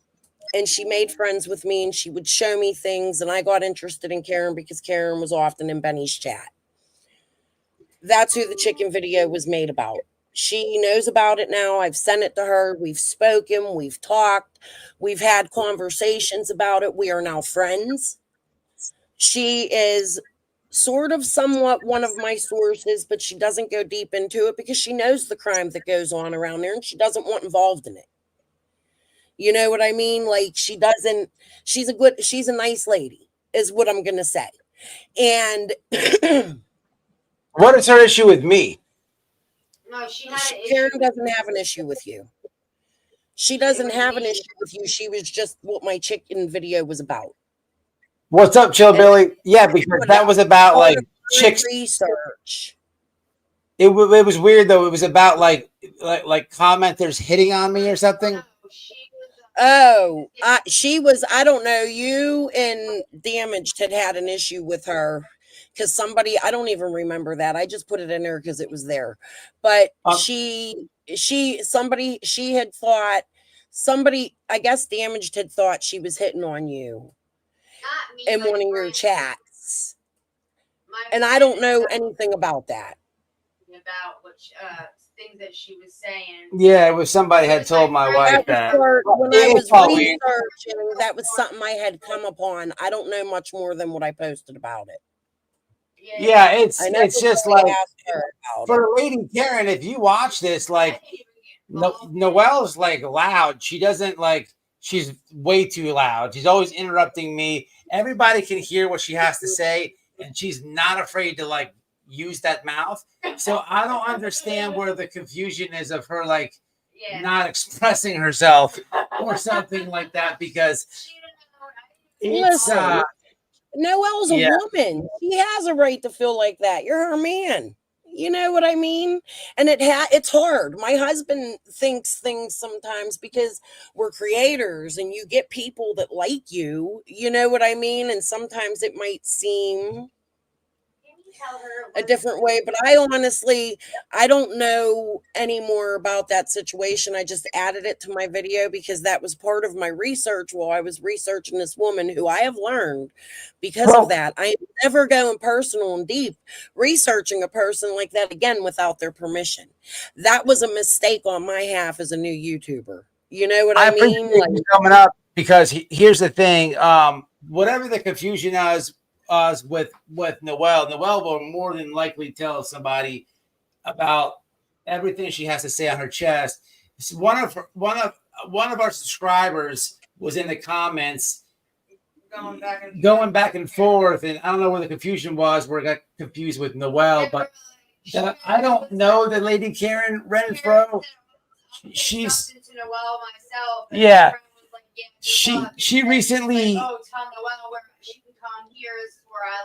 and she made friends with me, and she would show me things, and I got interested in Karen because Karen was often in Benny's chat. That's who the chicken video was made about. She knows about it now. I've sent it to her. We've spoken. We've talked. We've had conversations about it. We are now friends. She is sort of somewhat one of my sources, but she doesn't go deep into it because she knows the crime that goes on around there and she doesn't want involved in it. You know what I mean? Like she's a nice lady is what I'm going to say. And what is her issue with me? No, Karen doesn't have an issue with you. She doesn't have an issue with you. She was just what my chicken video was about. What's up, Chill Billy? Yeah, because that was about like chicks research. It was weird though. It was about like commenters hitting on me or something. She was. I don't know. You and Damaged had an issue with her because somebody. I don't even remember that. I just put it in there because it was there. But she had thought somebody. I guess Damaged had thought she was hitting on you. In one of your chats, and I don't know anything about that. About which things that she was saying. Yeah, it was somebody had told my wife that. When I was researching, that was something I had come upon. I don't know much more than what I posted about it. Yeah, it's just like for Lady Karen. If you watch this, like Noelle's like loud. She doesn't like. She's way too loud. She's always interrupting me. Everybody can hear what she has to say, and she's not afraid to like use that mouth. So I don't understand where the confusion is of her like not expressing herself or something like that because listen, Noelle's a woman. She has a right to feel like that. You're her man. You know what I mean? And it's hard. My husband thinks things sometimes because we're creators and you get people that like you. You know what I mean? And sometimes it might seem a different way, but I don't know any more about that situation. I just added it to my video because that was part of my research while I was researching this woman who I have learned because of that. I am never going personal and deep researching a person like that again without their permission. That was a mistake on my half as a new YouTuber. You know what I mean? Like coming up because here's the thing. Whatever the confusion is with Noelle will more than likely tell somebody about everything she has to say on her chest. One of our subscribers was in the comments going back and forth, and I don't know where the confusion was, where it got confused with Noelle, but I don't know that Lady Karen Renfro. She's yeah. She recently. Oh, tell Noelle where she can come here. Is where I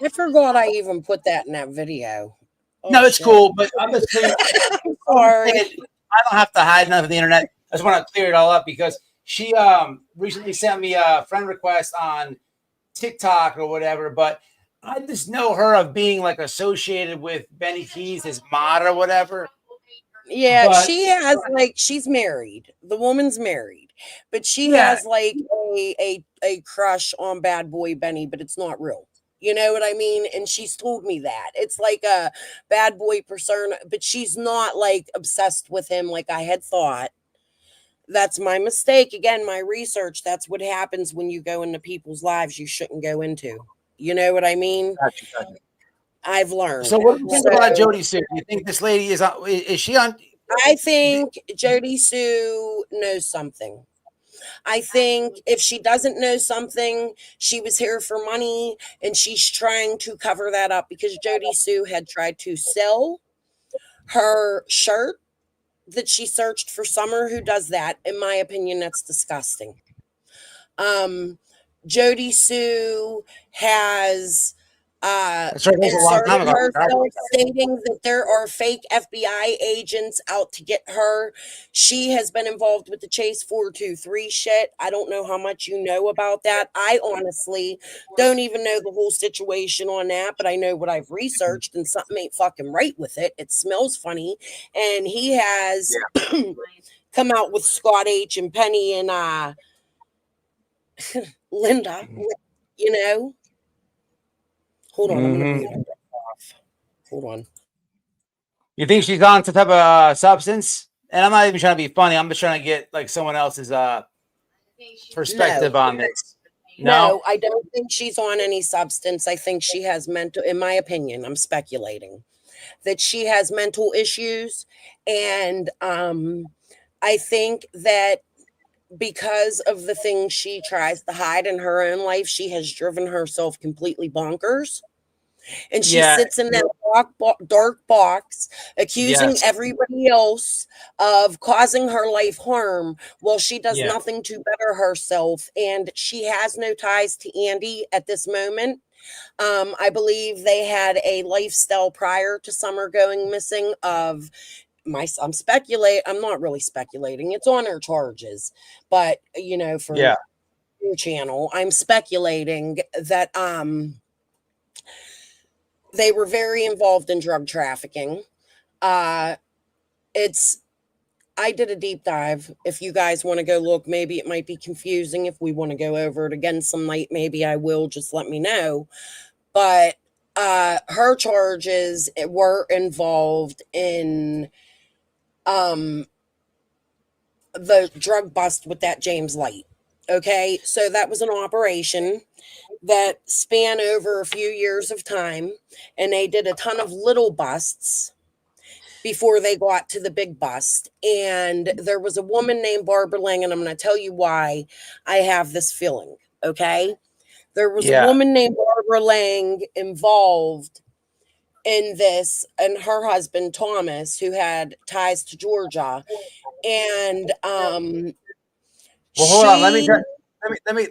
live. I forgot I even put that in that video. Oh, no, it's cool, but I'm just saying. Sorry, I don't have to hide nothing on the internet. I just want to clear it all up because she recently sent me a friend request on TikTok or whatever, but I just know her of being like associated with Benny Keys, his mod or whatever. Yeah, but she has like she's married. The woman's married, but she has like a crush on Bad Boy Benny, but it's not real. You know what I mean? And she's told me that it's like a bad boy persona, but she's not like obsessed with him like I had thought. That's my mistake. Again, my research. That's what happens when you go into people's lives you shouldn't go into. You know what I mean? Gotcha. I've learned. So what do you think about Jodie Sue? Do you think this lady is she on? I think Jodie Sue knows something. I think if she doesn't know something, she was here for money and she's trying to cover that up because Jodisue had tried to sell her shirt that she searched for Summer. Who does that? In my opinion, that's disgusting. Jodisue has That's right. That was a long time inserted ago. herself, stating that there are fake FBI agents out to get her. She has been involved with the Chase 423 shit. I don't know how much you know about that. I honestly don't even know the whole situation on that, but I know what I've researched, and something ain't fucking right with it. It smells funny, and he has come out with Scott H and Penny and Linda, you know. Hold on, I'm gonna read it off. Hold on. You think she's on some type of substance? And I'm not even trying to be funny. I'm just trying to get like someone else's perspective on this. No, I don't think she's on any substance. I think she has mental, in my opinion, I'm speculating, that she has mental issues. And I think that because of the things she tries to hide in her own life, she has driven herself completely bonkers. And she sits in that dark box, accusing everybody else of causing her life harm while she does nothing to better herself. And she has no ties to Andy at this moment. I believe they had a lifestyle prior to Summer going missing of I'm not really speculating. It's on her charges, but you know, for your channel, I'm speculating that they were very involved in drug trafficking. I did a deep dive. If you guys want to go look, maybe it might be confusing. If we want to go over it again some night, maybe I will. Just let me know. But her charges were involved in the drug bust with that James Light. Okay, so that was an operation that span over a few years of time, and they did a ton of little busts before they got to the big bust. And there was a woman named Barbara Lang, and I'm going to tell you why I have this feeling. Okay, there was a woman named Barbara Lang involved in this, and her husband Thomas, who had ties to Georgia. And well, hold on.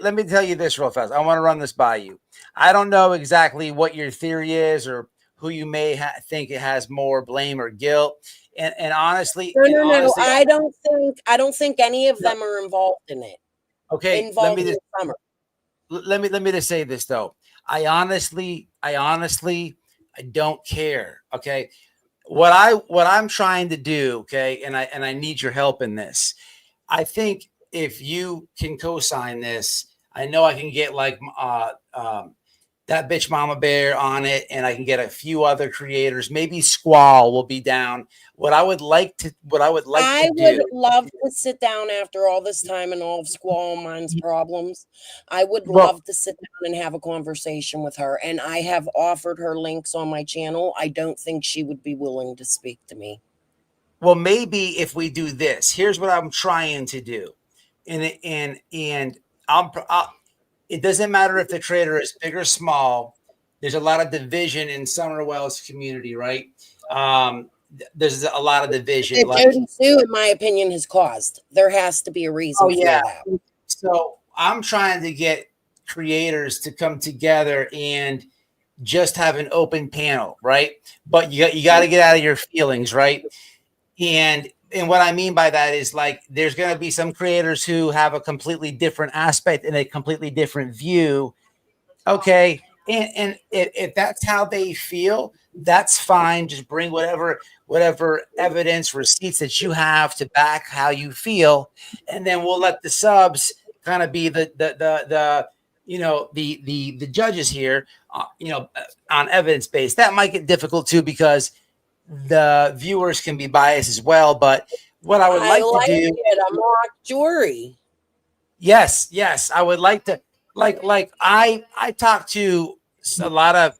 Let me tell you this real fast. I want to run this by you. I don't know exactly what your theory is or who you may think it has more blame or guilt. And honestly, no. I don't think any of them are involved in it. Okay, let me just say this though. I honestly don't care. Okay, what I'm trying to do. Okay, and I need your help in this. I think if you can co-sign this, I know I can get like that bitch Mama Bear on it, and I can get a few other creators. Maybe Squall will be down. I would love to sit down after all this time and all of Squall and Mine's problems. I would love to sit down and have a conversation with her. And I have offered her links on my channel. I don't think she would be willing to speak to me. Well, maybe if we do this, here's what I'm trying to do. And it doesn't matter if the creator is big or small. There's a lot of division in Summerwell's community, right? There's a lot of division. Jodie Sue, in my opinion, has caused. There has to be a reason for that. So I'm trying to get creators to come together and just have an open panel, right? But you got to get out of your feelings, right? And what I mean by that is like there's going to be some creators who have a completely different aspect and a completely different view. Okay. And if that's how they feel, that's fine. Just bring whatever evidence, receipts that you have to back how you feel. And then we'll let the subs kind of be the judges here, on evidence based. That might get difficult too, because the viewers can be biased as well. But what I would like to do, I'm mock jury. Yes, I would like to. I talk to a lot of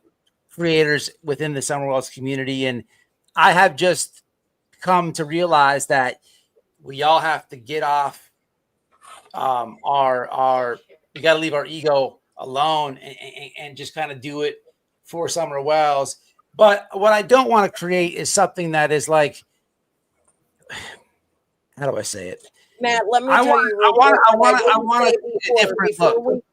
creators within the Summerwell's community, and I have just come to realize that we all have to get off we got to leave our ego alone and just kind of do it for Summer Wells. But what I don't want to create is something that is like, how do I say it? Matt, let me tell you real quick. I want a different look.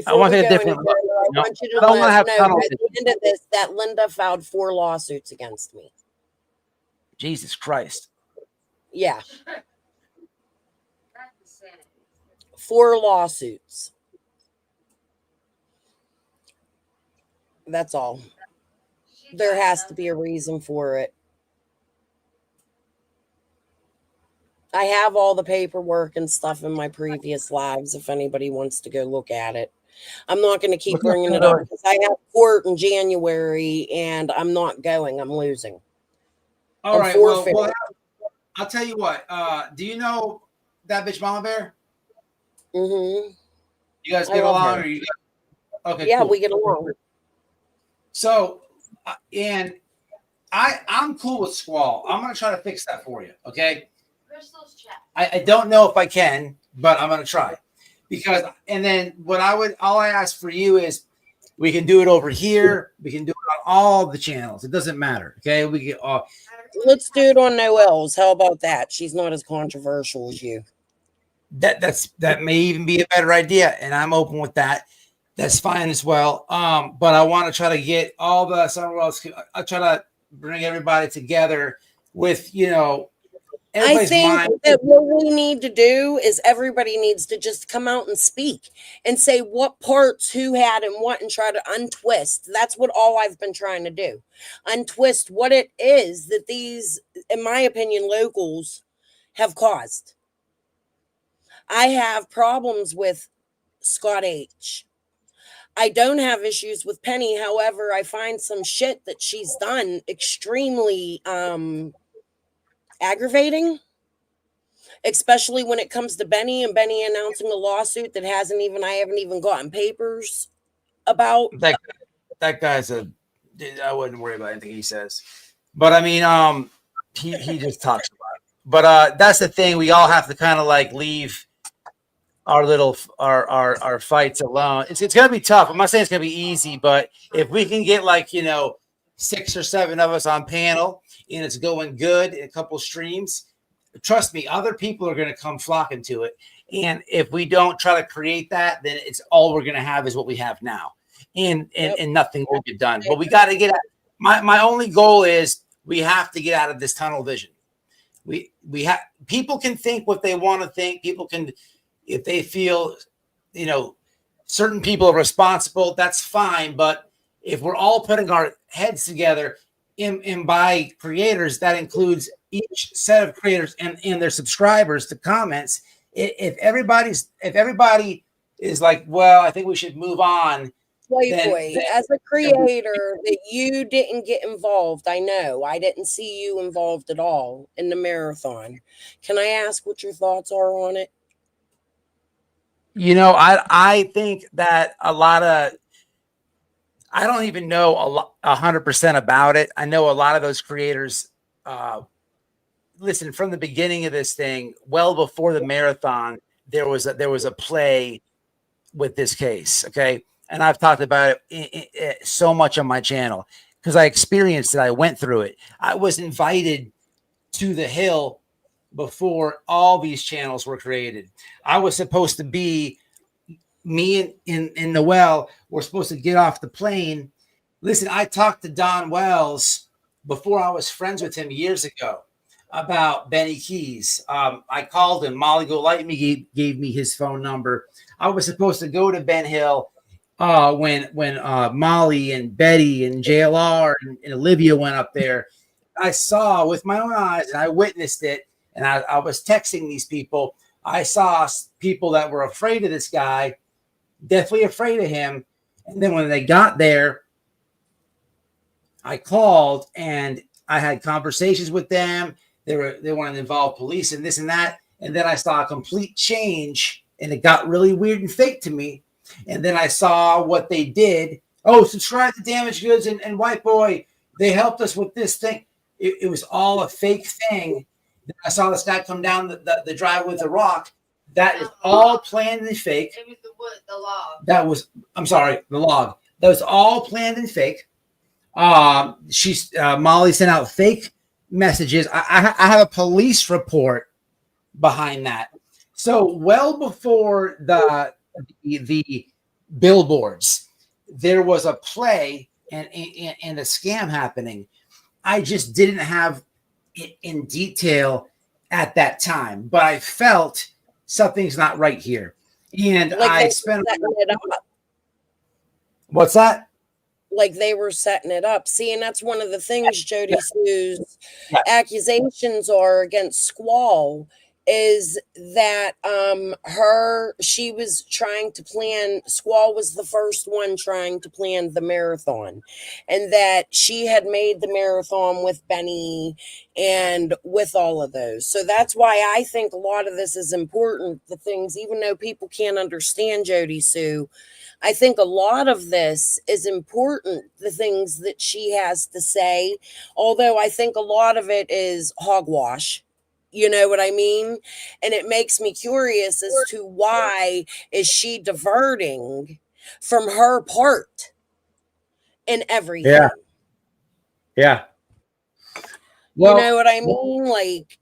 I want to get a different look. I want you to I don't want to have know at the end of this that Linda filed 4 lawsuits against me. Jesus Christ. Yeah. 4 lawsuits. That's all. There has to be a reason for it. I have all the paperwork and stuff in my previous lives if anybody wants to go look at it. I'm not going to keep bringing it up because I have court in January and I'm not going. I'm losing. All right. Well, I'll tell you what. Do you know that bitch Mama Bear? Mm-hmm. You guys get along? Or you okay. Yeah, cool. we get along. So, and I'm cool with Squall. I'm going to try to fix that for you. Okay. I don't know if I can, but I'm going to try. Because, and then all I ask for you is we can do it over here. We can do it on all the channels. It doesn't matter. Okay. We get let's do it on Noelle's. How about that? She's not as controversial as you. That may even be a better idea. And I'm open with that. That's fine as well. But I want to try to get all the somewhere else. I'll try to bring everybody together with, I think that what we need to do is everybody needs to just come out and speak and say what parts who had and what and try to untwist. That's what all I've been trying to do. Untwist what it is that these, in my opinion, locals have caused. I have problems with Scott H. I don't have issues with Penny. However, I find some shit that she's done extremely aggravating, especially when it comes to Benny and Benny announcing a lawsuit that I haven't even gotten papers about. That guy's I wouldn't worry about anything he says, but I mean, he just talks about it. But that's the thing. We all have to kind of like leave our little our fights alone. It's gonna be tough. I'm not saying it's gonna be easy, but if we can get 6 or 7 of us on panel and it's going good in a couple streams, trust me, other people are going to come flocking to it. And if we don't try to create that, then it's all we're going to have is what we have now, and nothing will get done. But we got to get out. My only goal is we have to get out of this tunnel vision. We have people can think what they want to think. People can, if they feel, certain people are responsible, that's fine. But if we're all putting our heads together, and by creators, that includes each set of creators and their subscribers to comments. If everybody is like, well, I think we should move on. Playboy, as a creator, that you didn't get involved. I know I didn't see you involved at all in the marathon. Can I ask what your thoughts are on it? I think that a lot of, I don't even know 100% about it. I know a lot of those creators, listen, from the beginning of this thing, well before the marathon, there was a play with this case. Okay. And I've talked about it so much on my channel because I experienced it. I went through it. I was invited to the Hill before all these channels were created. I was supposed to be, me and Noelle were supposed to get off the plane. Listen, I talked to Don Wells before I was friends with him years ago about Benny Keys. I called him. Molly Golightme gave me his phone number. I was supposed to go to Ben Hill when Molly and Betty and JLR and Olivia went up there. I saw with my own eyes and I witnessed it. And I was texting these people. I saw people that were afraid of this guy, deathly afraid of him. And then when they got there, I called and I had conversations with them. They wanted to involve police and this and that. And then I saw a complete change and it got really weird and fake to me. And then I saw what they did. Oh, subscribe to Damaged Goods and White Boy. They helped us with this thing. It was all a fake thing. Then I saw this guy come down the drive with a rock. That is all planned and fake. It was the log. That was, I'm sorry, the log. That was all planned and fake. Molly sent out fake messages. I have a police report behind that. So well before the billboards, there was a play and a scam happening. I just didn't have it in detail at that time, but I felt something's not right here. And Like I they spent. were setting it up. What's that? Like they were setting it up. See, and that's one of the things Jodie Sue's accusations are against Squall is that she was trying to plan, Squall was the first one trying to plan the marathon, and that she had made the marathon with Benny and with all of those. So that's why I think a lot of this is important, the things, even though people can't understand Jodie Sue, I think a lot of this is important, the things that she has to say, although I think a lot of it is hogwash. You know what I mean? And it makes me curious as to why is she diverting from her part in everything? Yeah. Yeah. Well, you know what I mean? Like,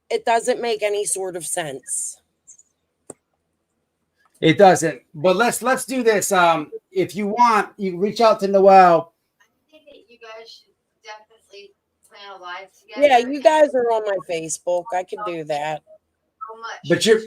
it doesn't make any sort of sense. It doesn't. But let's do this. If you want, you reach out to Noel. I think that you guys should definitely plan a live together. Yeah, you guys are on my Facebook. I could do that. So much. But you're.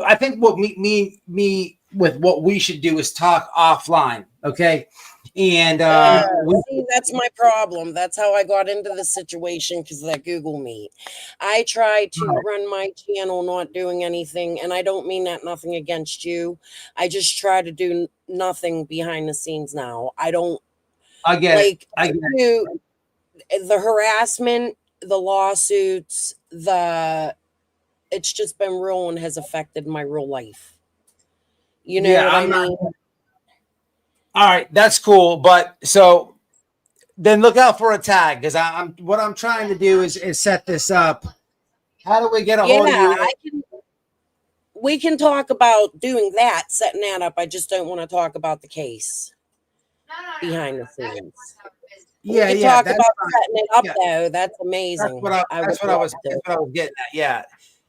I think what me with what we should do is talk offline, okay? And see, that's my problem. That's how I got into the situation, because of that Google Meet. I tried to run my channel not doing anything, and I don't mean that nothing against you. I just try to do nothing behind the scenes now. I don't. I get like it. The harassment, the lawsuits, it's just been real and has affected my real life. You know what I mean? All right, that's cool. But so then look out for a tag, because what I'm trying to do is set this up. How do we get a hold of you? We can talk about doing that, setting that up. I just don't want to talk about the case behind the scenes. We can talk about setting it up though. That's amazing. That's what I was getting at. Yeah.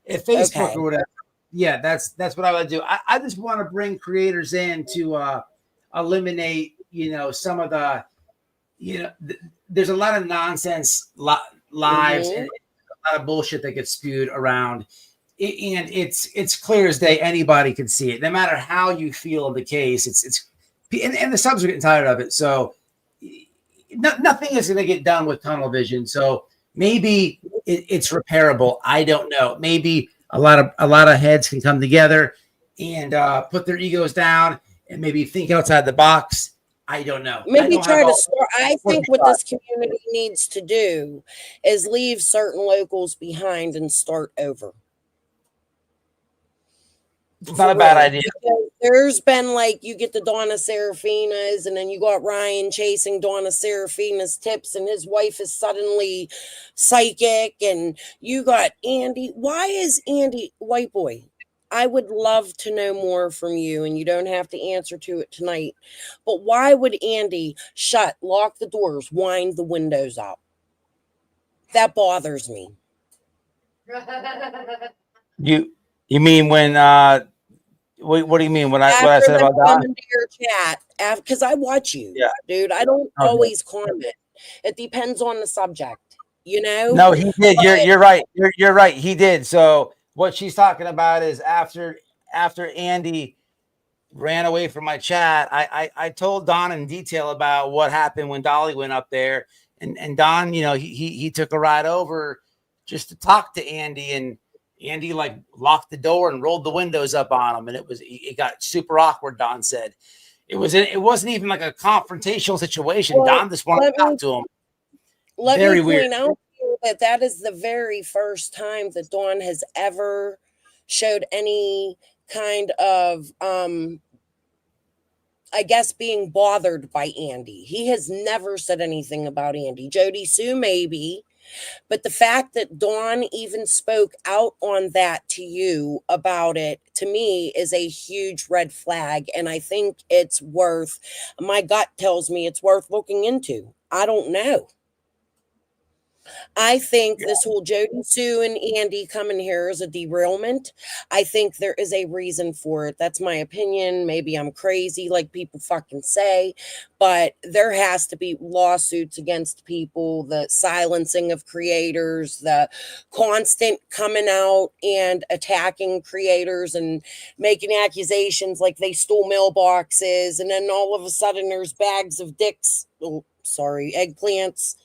If Facebook or whatever. Yeah, that's what I would do. I just want to bring creators in to eliminate, some of the, there's a lot of nonsense lives and a lot of bullshit that gets spewed around. And it's clear as day. Anybody can see it, no matter how you feel of the case. And the subs are getting tired of it. So nothing is going to get done with tunnel vision. So maybe it's repairable. I don't know. Maybe a lot of heads can come together and put their egos down and maybe think outside the box. I don't know. Maybe try to start. I think what this community needs to do is leave certain locals behind and start over. It's not a bad idea. There's been you get the Donna Serafina's, and then you got Ryan chasing Donna Serafina's tips, and his wife is suddenly psychic, and you got Andy. Why is Andy, white boy? I would love to know more from you, and you don't have to answer to it tonight. But why would Andy lock the doors, wind the windows up? That bothers me. You mean when what do you mean when I said about that? Into your chat, because I watch you, dude. I don't always comment. It depends on the subject, No, he did. You're right. You're right. He did. So what she's talking about is after Andy ran away from my chat, I told Don in detail about what happened when Dolly went up there, and Don, he took a ride over just to talk to Andy, and Andy locked the door and rolled the windows up on him, and it got super awkward. Don said it wasn't even like a confrontational situation. Well, Don just wanted to talk to him. Let Very me weird. point out that is the very first time that Dawn has ever showed any kind of I guess being bothered by Andy. He has never said anything about Andy. Jodie Sue maybe, But the fact that Dawn even spoke out on that to you about it, to me, is a huge red flag. And I think it's worth, my gut tells me it's worth looking into. I don't know. I think this whole Jodie Sue and Andy coming here is a derailment. I think there is a reason for it. That's my opinion. Maybe I'm crazy, like people fucking say, but there has to be lawsuits against people, the silencing of creators, the constant coming out and attacking creators and making accusations like they stole mailboxes. And then all of a sudden there's bags of eggplants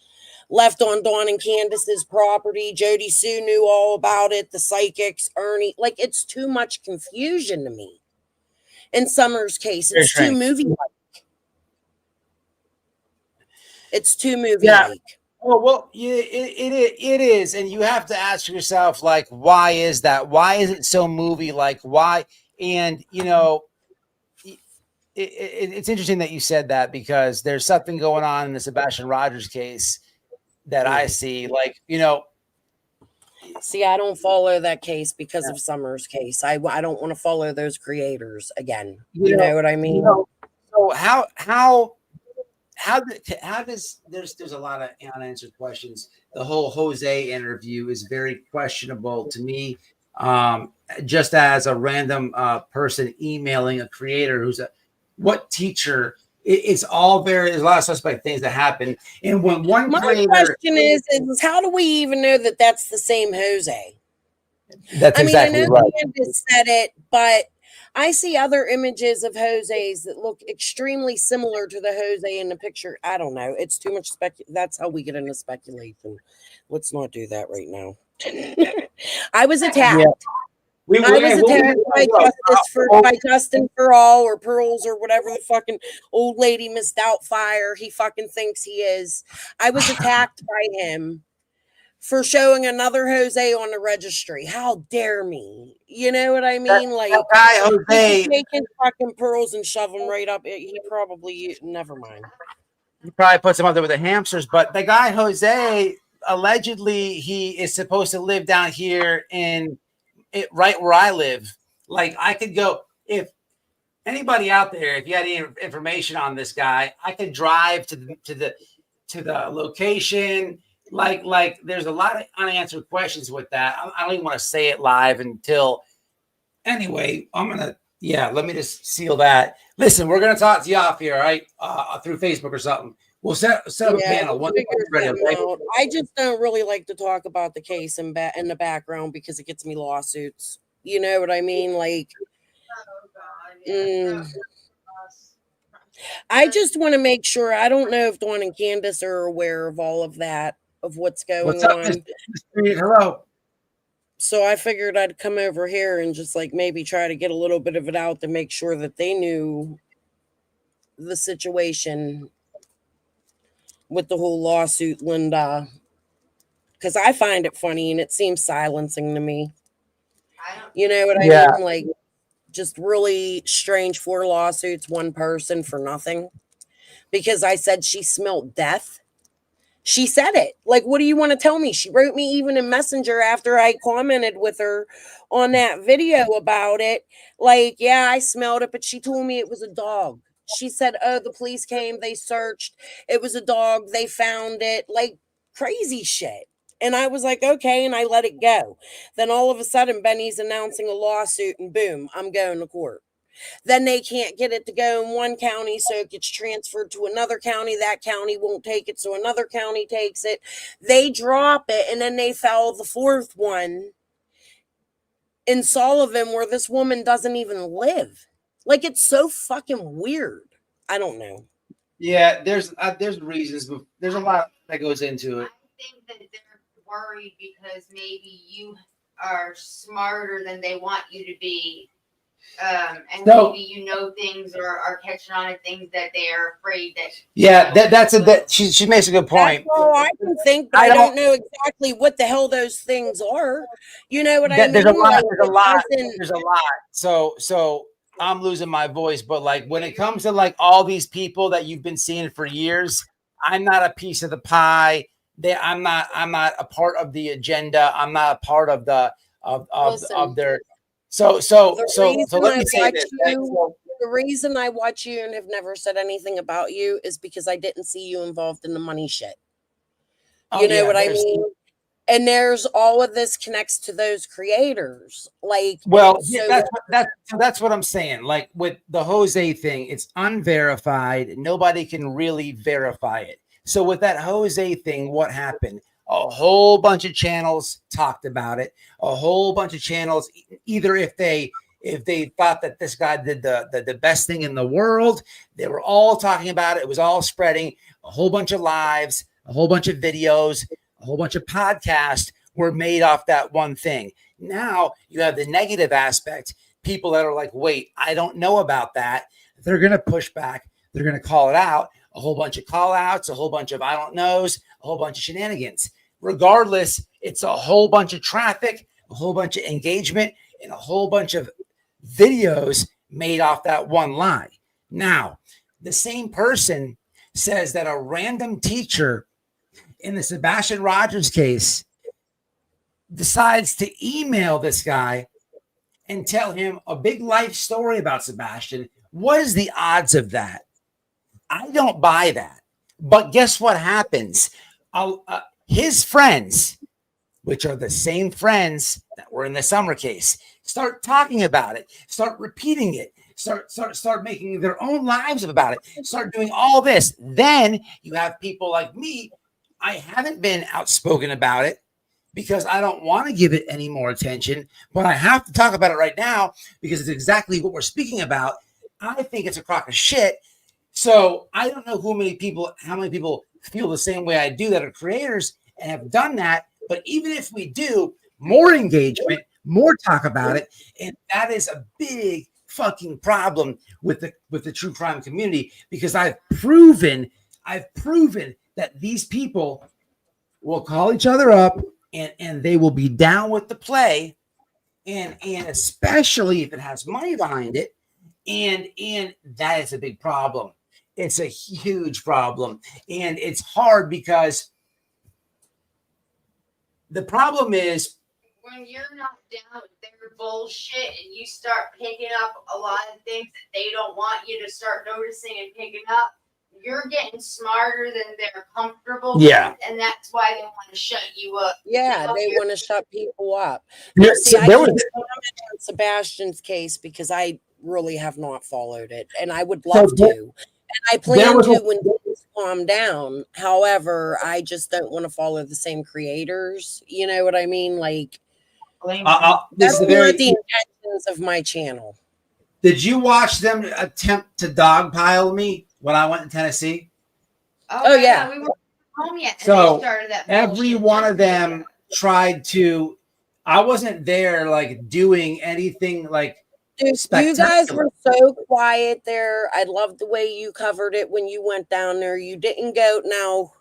left on Dawn and Candace's property. Jodie Sue knew all about it. The psychics, Ernie, like it's too much confusion to me. In Summer's case, it's too movie-like. It's too movie-like. Oh, well, yeah, it is. And you have to ask yourself, like, why is that? Why is it so movie-like? Why? And, you know, it's interesting that you said that, because there's something going on in the Sebastian Rogers case that I see, like, you know. See, I don't follow that case because of Summer's case. I don't want to follow those creators again. You know what I mean? So how does there's a lot of unanswered questions. The whole Jose interview is very questionable to me. Just as a random person emailing a creator who's what teacher. It's all there's a lot of suspect things that happen. And when one creator, question is how do we even know that that's the same Jose? That's exactly I know right. Candace said it, but I see other images of Jose's that look extremely similar to the Jose in the picture. I don't know. It's too much that's how we get into speculation. Let's not do that right now. I was attacked. Yeah. I was attacked by Justin for All or Pearls or whatever the fucking old lady Miss Doubtfire he fucking thinks he is. I was attacked by him for showing another Jose on the registry. How dare me? You know what I mean? Like, that guy Jose taking fucking Pearls and shove them right up. He probably, never mind. He probably puts him up there with the hamsters. But the guy Jose, allegedly, he is supposed to live down here in right where I live. Like, I could go, if anybody out there, if you had any information on this guy, I could drive to the location. Like there's a lot of unanswered questions with that. I don't even want to say it live until. Anyway, let me just seal that. Listen, we're gonna talk to you off here, all right? Through Facebook or something. We'll set up a panel. Ready, okay? I just don't really like to talk about the case in the background because it gets me lawsuits. You know what I mean? Like, I just want to make sure. I don't know if Dawn and Candace are aware of all of that, of what's going on. Hello. So I figured I'd come over here and just like maybe try to get a little bit of it out to make sure that they knew the situation with the whole lawsuit, Linda, because I find it funny and it seems silencing to me. You know what I mean? Like, just really strange 4 lawsuits, 1 person for nothing. Because I said she smelled death. She said it. Like, what do you want to tell me? She wrote me even in Messenger after I commented with her on that video about it. Like, yeah, I smelled it, but she told me it was a dog. She said, oh, the police came, they searched. It was a dog. They found it. Like, crazy shit. And I was like, okay, and I let it go. Then all of a sudden, Benny's announcing a lawsuit, and boom, I'm going to court. Then they can't get it to go in one county, so it gets transferred to another county. That county won't take it, so another county takes it. They drop it, and then they file the 4th one in Sullivan, where this woman doesn't even live. Like, it's so fucking weird. I don't know. Yeah, there's reasons, but there's a lot that goes into it. I think that they're worried because maybe you are smarter than they want you to be. And maybe you know things or are catching on to things that they are afraid that. Yeah, she makes a good point. That's all I can think, but I don't know exactly what the hell those things are. You know what I mean? There's a lot. There's a lot. So I'm losing my voice, but like when it comes to like all these people that you've been seeing for years, I'm not a piece of the pie. I'm not a part of the agenda. I'm not a part of the of their. So let me say this. The reason I watch you and have never said anything about you is because I didn't see you involved in the money shit. You know what I mean? And there's all of this connects to those creators. Like, well, so that's what I'm saying. Like with the Jose thing, it's unverified. Nobody can really verify it. So with that Jose thing, what happened? A whole bunch of channels talked about it. A whole bunch of channels, either if they thought that this guy did the best thing in the world, they were all talking about it. It was all spreading. A whole bunch of lives, a whole bunch of videos, a whole bunch of podcasts were made off that one thing. Now you have the negative aspect. People that are like, wait, I don't know about that. They're going to push back. They're going to call it out. A whole bunch of call outs, a whole bunch of I don't knows, a whole bunch of shenanigans. Regardless, it's a whole bunch of traffic, a whole bunch of engagement, and a whole bunch of videos made off that one lie. Now, the same person says that a random teacher in the Sebastian Rogers case decides to email this guy and tell him a big life story about Sebastian. What is the odds of that? I don't buy that. But guess what happens? His friends, which are the same friends that were in the Summer case, start talking about it, start repeating it, start making their own lives about it, start doing all this. Then you have people like me. I haven't been outspoken about it because I don't want to give it any more attention, but I have to talk about it right now because it's exactly what we're speaking about. I think it's a crock of shit. So I don't know how many people feel the same way I do that are creators and have done that. But even if we do, more engagement, more talk about it, and that is a big fucking problem with the true crime community because I've proven that these people will call each other up and they will be down with the play, and especially if it has money behind it, and that is a big problem. It's a huge problem, and it's hard because the problem is when you're not down with their bullshit and you start picking up a lot of things that they don't want you to start noticing and picking up, you're getting smarter than they're comfortable with, and that's why they want to shut you up. Yeah, they want to shut people up. Yeah, See, so I there can't was- comment on Sebastian's case because I really have not followed it, and I would So love there- to. And I plan to when things calm down. However, I just don't want to follow the same creators. You know what I mean? Like, this that's is not very- the intentions of my channel. Did you watch them attempt to dogpile me when I went to Tennessee? Oh yeah, we weren't home yet. And So they started that every bullshit. one of them tried to. I wasn't there, like doing anything like Dude, you spectacular. guys were so quiet there. I loved the way you covered it when you went down there. You didn't go now.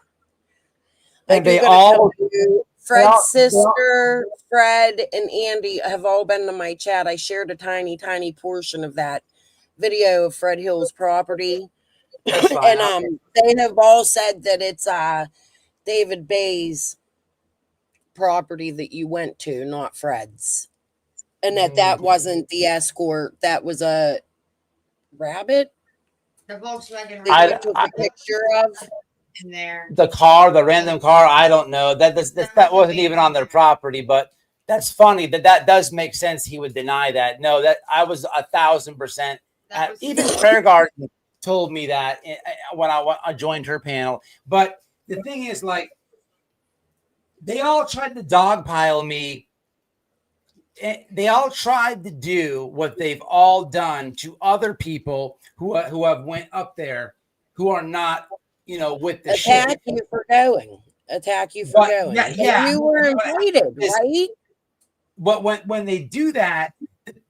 And they all, Fred's sister, Fred, and Andy have all been to my chat. I shared a tiny portion of that video of Fred Hill's property. And they have all said that it's David Bay's property that you went to, not Fred's. And that wasn't the escort. That was a rabbit. The Volkswagen That you took a picture of in there. the random car. I don't know that wasn't even on their property, but that's funny that does make sense. He would deny that. No, that I was 1,000%. Even Prayer Garden told me that when I joined her panel. But the thing is, like, they all tried to dogpile me. They all tried to do what they've all done to other people who have went up there, who are not, with the attack shit. you for going. Attack you for going. Yeah. You were invited, right? But when they do that,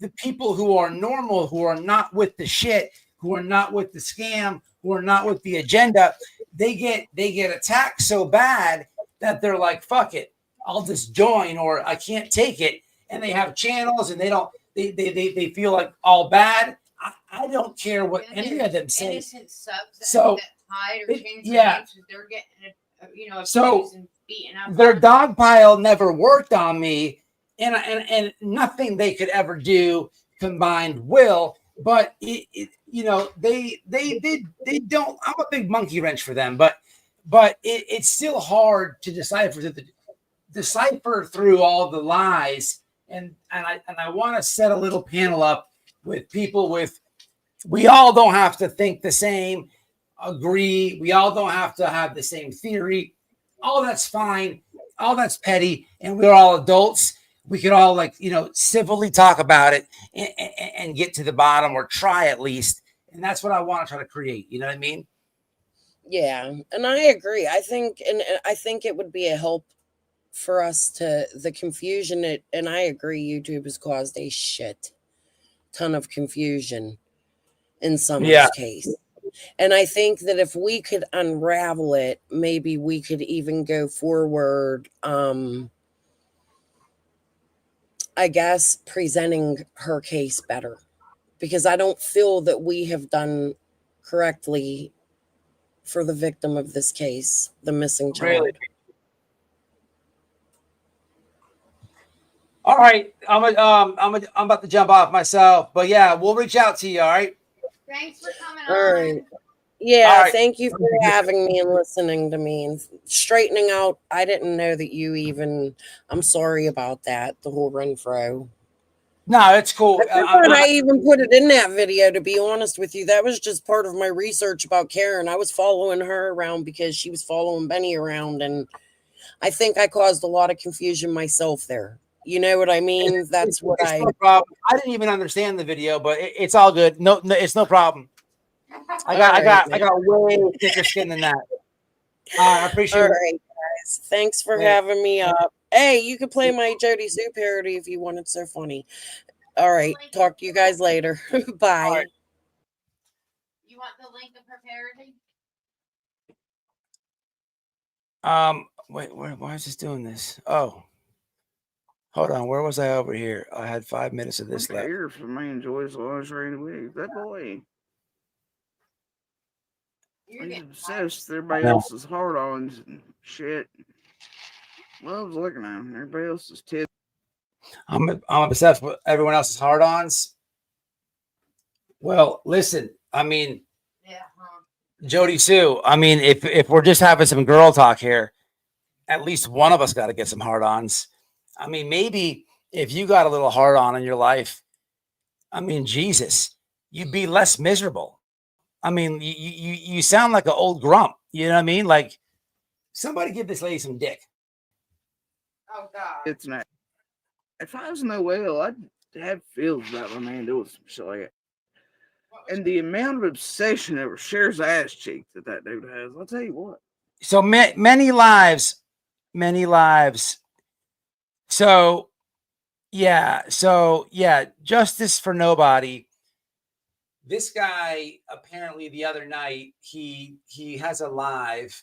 the people who are normal, who are not with the shit, who are not with the scam, who are not with the agenda, they get attacked so bad that they're like, fuck it, I'll just join, or I can't take it. And they have channels and they feel like all bad. I don't care what any of them say. Innocent subs So that hide or change their yeah. names, they're getting So abused and beaten up. Their dog pile never worked on me, and nothing they could ever do combined will. But you know, they don't. I'm a big monkey wrench for them, but it's still hard to decipher through all the lies. And I want to set a little panel up with people with. We all don't have to think the same, agree. We all don't have to have the same theory. All that's fine. All that's petty, and we're all adults. We could all, like, you know, civilly talk about it and get to the bottom, or try at least. And that's what I want to try to create. You know what I mean? Yeah, and I agree. I think it would be a help for us to the confusion. And I agree, YouTube has caused a shit ton of confusion in Summer's case. And I think that if we could unravel it, maybe we could even go forward, I guess, presenting her case better. Because I don't feel that we have done correctly for the victim of this case, the missing child. Really? All right, I'm about to jump off myself, but yeah, we'll reach out to you. All right. Thanks for coming All on. right. Yeah, All right. thank you for having me and listening to me and straightening out. I didn't know that you even. I'm sorry about that. The whole Renfro. No, it's cool. I even put it in that video, to be honest with you. That was just part of my research about Karen. I was following her around because she was following Benny around, and I think I caused a lot of confusion myself there. You know what I mean? That's what it's no problem. I didn't even understand the video, but it's all good. No, it's no problem. I got way thicker skin than that. I appreciate all it. right, guys. Thanks for having me up. Hey, you could play my Jodie Sue parody if you want. It's so funny. All right. Talk to you guys later. Bye. Right. You want the link of her parody? Wait, why is this doing this? Oh, hold on. Where was I over here? I had 5 minutes of this left. If a man enjoys lingerie and wigs, that boy. He's obsessed with everybody else's hard-ons and shit. Loves looking at him. Everybody else's tits. I'm obsessed with everyone else's hard-ons. Well, listen. I mean, Jodie Sue. I mean, if we're just having some girl talk here, at least one of us got to get some hard-ons. I mean, maybe if you got a little hard-on in your life, I mean, Jesus, you'd be less miserable. I mean, you sound like an old grump. You know what I mean? Like, somebody give this lady some dick. Oh God. It's not. If I was no whale, I'd have feels about my man doing some shit like that. And the amount of obsession over Cher's ass cheek that dude has, I'll tell you what. So many lives. So yeah, justice for nobody. This guy, apparently the other night, he has a live,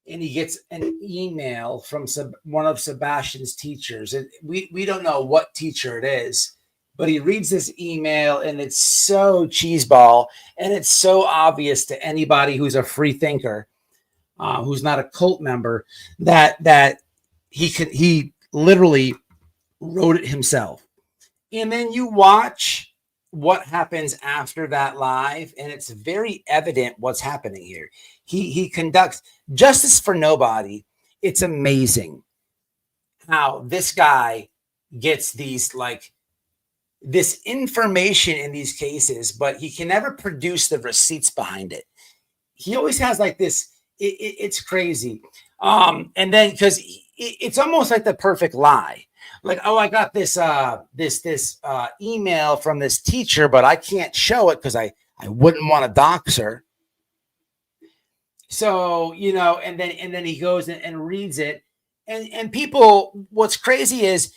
and he gets an email from one of Sebastian's teachers. And we don't know what teacher it is, but he reads this email, and it's so cheeseball, and it's so obvious to anybody who's a free thinker, who's not a cult member, that he literally wrote it himself. And then you watch what happens after that live, and it's very evident what's happening here. He conducts justice for nobody. It's amazing how this guy gets these, like, this information in these cases, but he can never produce the receipts behind it. He always has like this. It's crazy. And then because it's almost like the perfect lie. Like, oh, I got this email from this teacher, but I can't show it because I wouldn't want to dox her. So, you know, and then he goes and reads it. And people, what's crazy is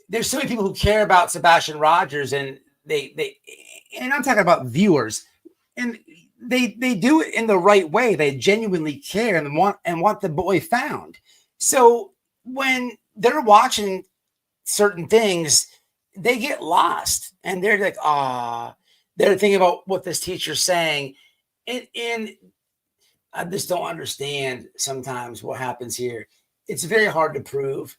there's so many people who care about Sebastian Rogers, and and I'm talking about viewers, and they do it in the right way. They genuinely care and want the boy found. So when they're watching certain things, they get lost, and they're like, they're thinking about what this teacher's saying. And I just don't understand sometimes what happens here. It's very hard to prove.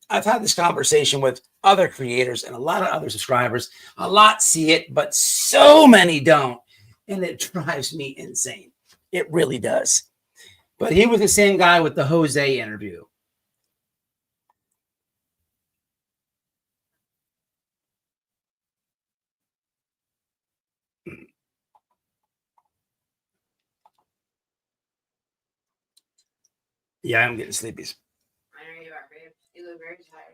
I've had this conversation with other creators and a lot of other subscribers. A lot see it, but so many don't. And it drives me insane. It really does. But he was the same guy with the Jose interview. Yeah, I'm getting sleepies. I know you are, babe. You look very tired.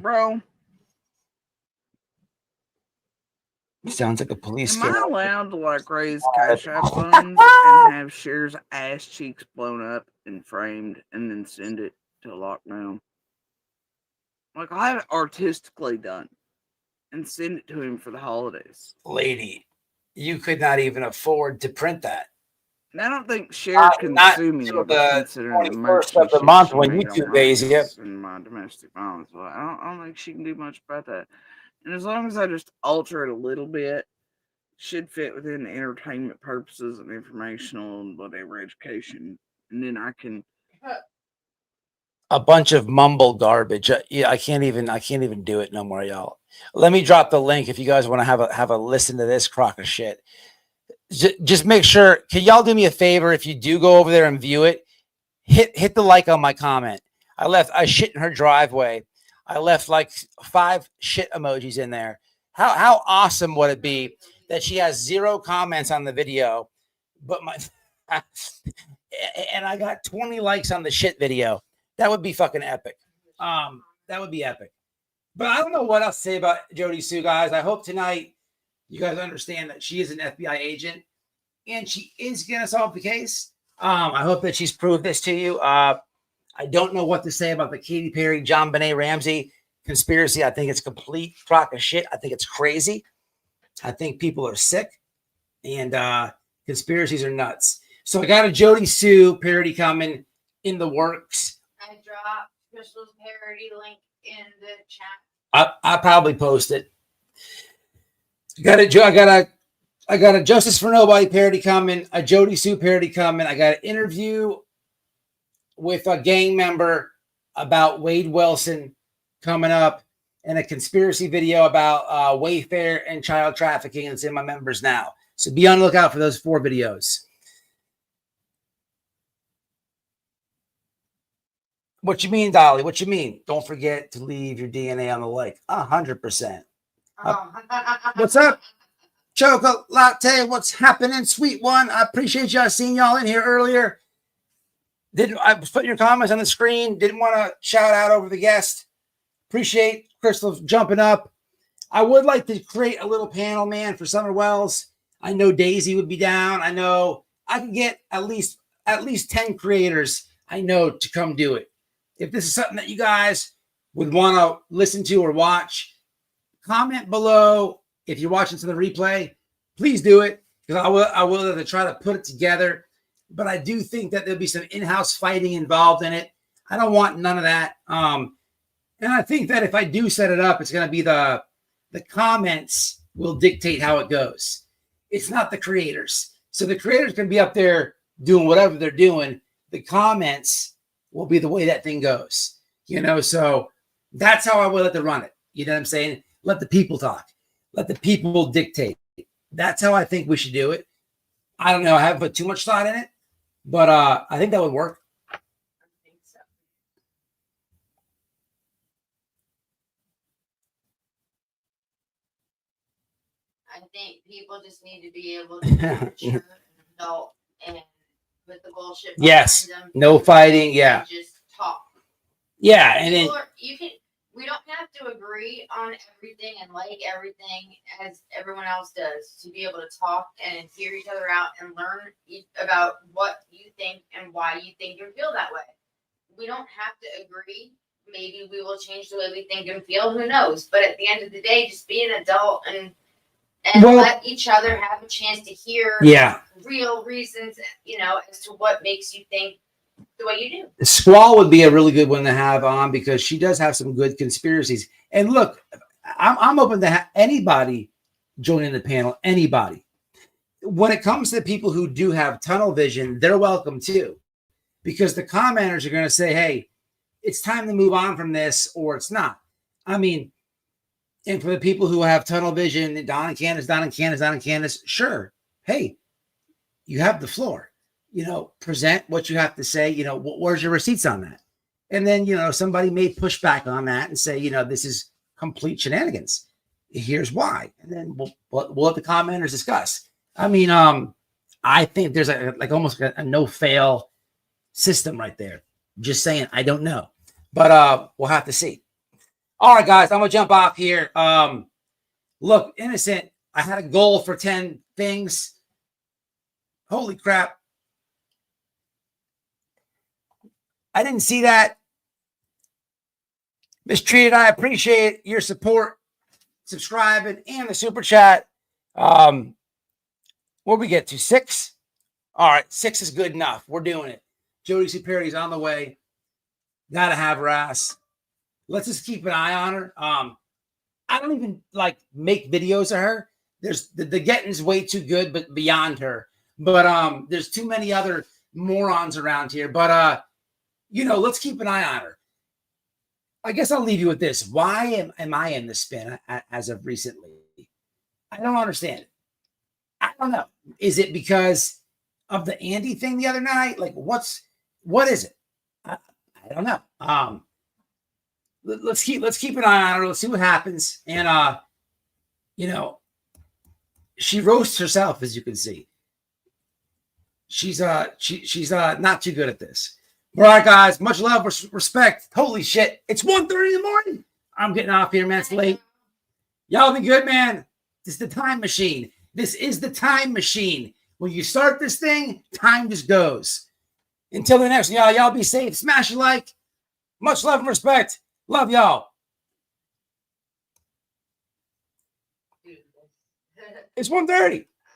Bro, Sounds like a police am I scare. allowed to like raise cash app funds and have Cher's ass cheeks blown up and framed and then send it to lockdown? Like, I have it artistically done and send it to him for the holidays. Lady, you could not even afford to print that. And I don't think Cher can sue me till over the considering the 21st of the month when YouTube pays you. and my domestic violence. Well, I don't think she can do much about that. And as long as I just alter it a little bit, should fit within entertainment purposes and informational and whatever education, and then I can. A bunch of mumble garbage. Yeah, I can't even do it no more, y'all. Let me drop the link if you guys want to have a listen to this crock of shit. Just make sure. Can y'all do me a favor? If you do go over there and view it, hit the like on my comment. I shit in her driveway. I left like 5 shit emojis in there. How awesome would it be that she has 0 comments on the video, but and I got 20 likes on the shit video. That would be fucking epic. That would be epic. But I don't know what else to say about Jodie Sue, guys. I hope tonight you guys understand that she is an FBI agent and she is going to solve the case. I hope that she's proved this to you. I don't know what to say about the Katy Perry, JonBenet Ramsey conspiracy. I think it's complete crock of shit. I think it's crazy. I think people are sick and conspiracies are nuts. So I got a Jodie Sue parody coming in the works. I dropped Crystal's parody link in the chat. I probably post it. I got a Justice for Nobody parody coming, a Jodie Sue parody coming. I got an interview with a gang member about Wade Wilson coming up, and a conspiracy video about Wayfair and child trafficking. It's in my members now. So be on the lookout for those 4 videos. What you mean, Dolly? What you mean? Don't forget to leave your DNA on the like. 100%. What's up? Chocolate latte. What's happening? Sweet one. I appreciate y'all seeing y'all in here earlier. I was putting your comments on the screen. Didn't want to shout out over the guest. Appreciate Crystal jumping up. I would like to create a little panel, man, for Summer Wells. I know Daisy would be down. I know I can get at least 10 creators I know to come do it. If this is something that you guys would want to listen to or watch, comment below. If you're watching to the replay, please do it, because I will try to put it together. But I do think that there'll be some in-house fighting involved in it. I don't want none of that. And I think that if I do set it up, it's going to be the comments will dictate how it goes. It's not the creators. So the creators can be up there doing whatever they're doing. The comments will be the way that thing goes. So that's how I would like to run it. You know what I'm saying? Let the people talk. Let the people dictate. That's how I think we should do it. I don't know. I haven't put too much thought in it, but I think that would work. I think so. I think people just need to be able to be mature and adult and with the bullshit. Yes. Them, No fighting. Yeah. Just talk. Yeah. And then we don't have to agree on everything and like everything as everyone else does to be able to talk and hear each other out and learn about what you think and why you think and feel that way. We don't have to agree. Maybe we will change the way we think and feel. Who knows? But at the end of the day, just be an adult and let each other have a chance to hear real reasons, as to what makes you think the way you do. Squall would be a really good one to have on, because she does have some good conspiracies. And look, I'm open to anybody joining the panel. Anybody. when it comes to people who do have tunnel vision, they're welcome too, because the commenters are going to say, hey, it's time to move on from this, or it's not. I mean, and for the people who have tunnel vision, Don and Candace, sure. Hey, you have the floor. Present what you have to say. Where's your receipts on that? And then, somebody may push back on that and say, this is complete shenanigans. Here's why. And then we'll let the commenters discuss. I mean, I think there's almost a no-fail system right there. Just saying, I don't know. But we'll have to see. All right, guys, I'm going to jump off here. Look, Innocent, I had a goal for 10 things. Holy crap. I didn't see that. Mistreated, I appreciate your support, subscribing, and the super chat. What we get to? 6? All right, 6 is good enough. We're doing it. Jodie Sue Perry's on the way. Gotta have her ass. Let's just keep an eye on her. I don't even make videos of her. There's the Getting's way too good, but beyond her. But there's too many other morons around here. But let's keep an eye on her. I guess I'll leave you with this. Why am I in the spin as of recently? I don't understand it. I don't know. Is it because of the Andy thing the other night? What is it? I don't know. Let's keep an eye on her. Let's see what happens. And she roasts herself, as you can see. She's not too good at this. All right, guys. Much love, respect. Holy shit. It's 1:30 in the morning. I'm getting off here, man. It's late. Y'all be good, man. This is the time machine. This is the time machine. When you start this thing, time just goes. Until the next one, y'all be safe. Smash a like. Much love and respect. Love y'all. It's 1:30.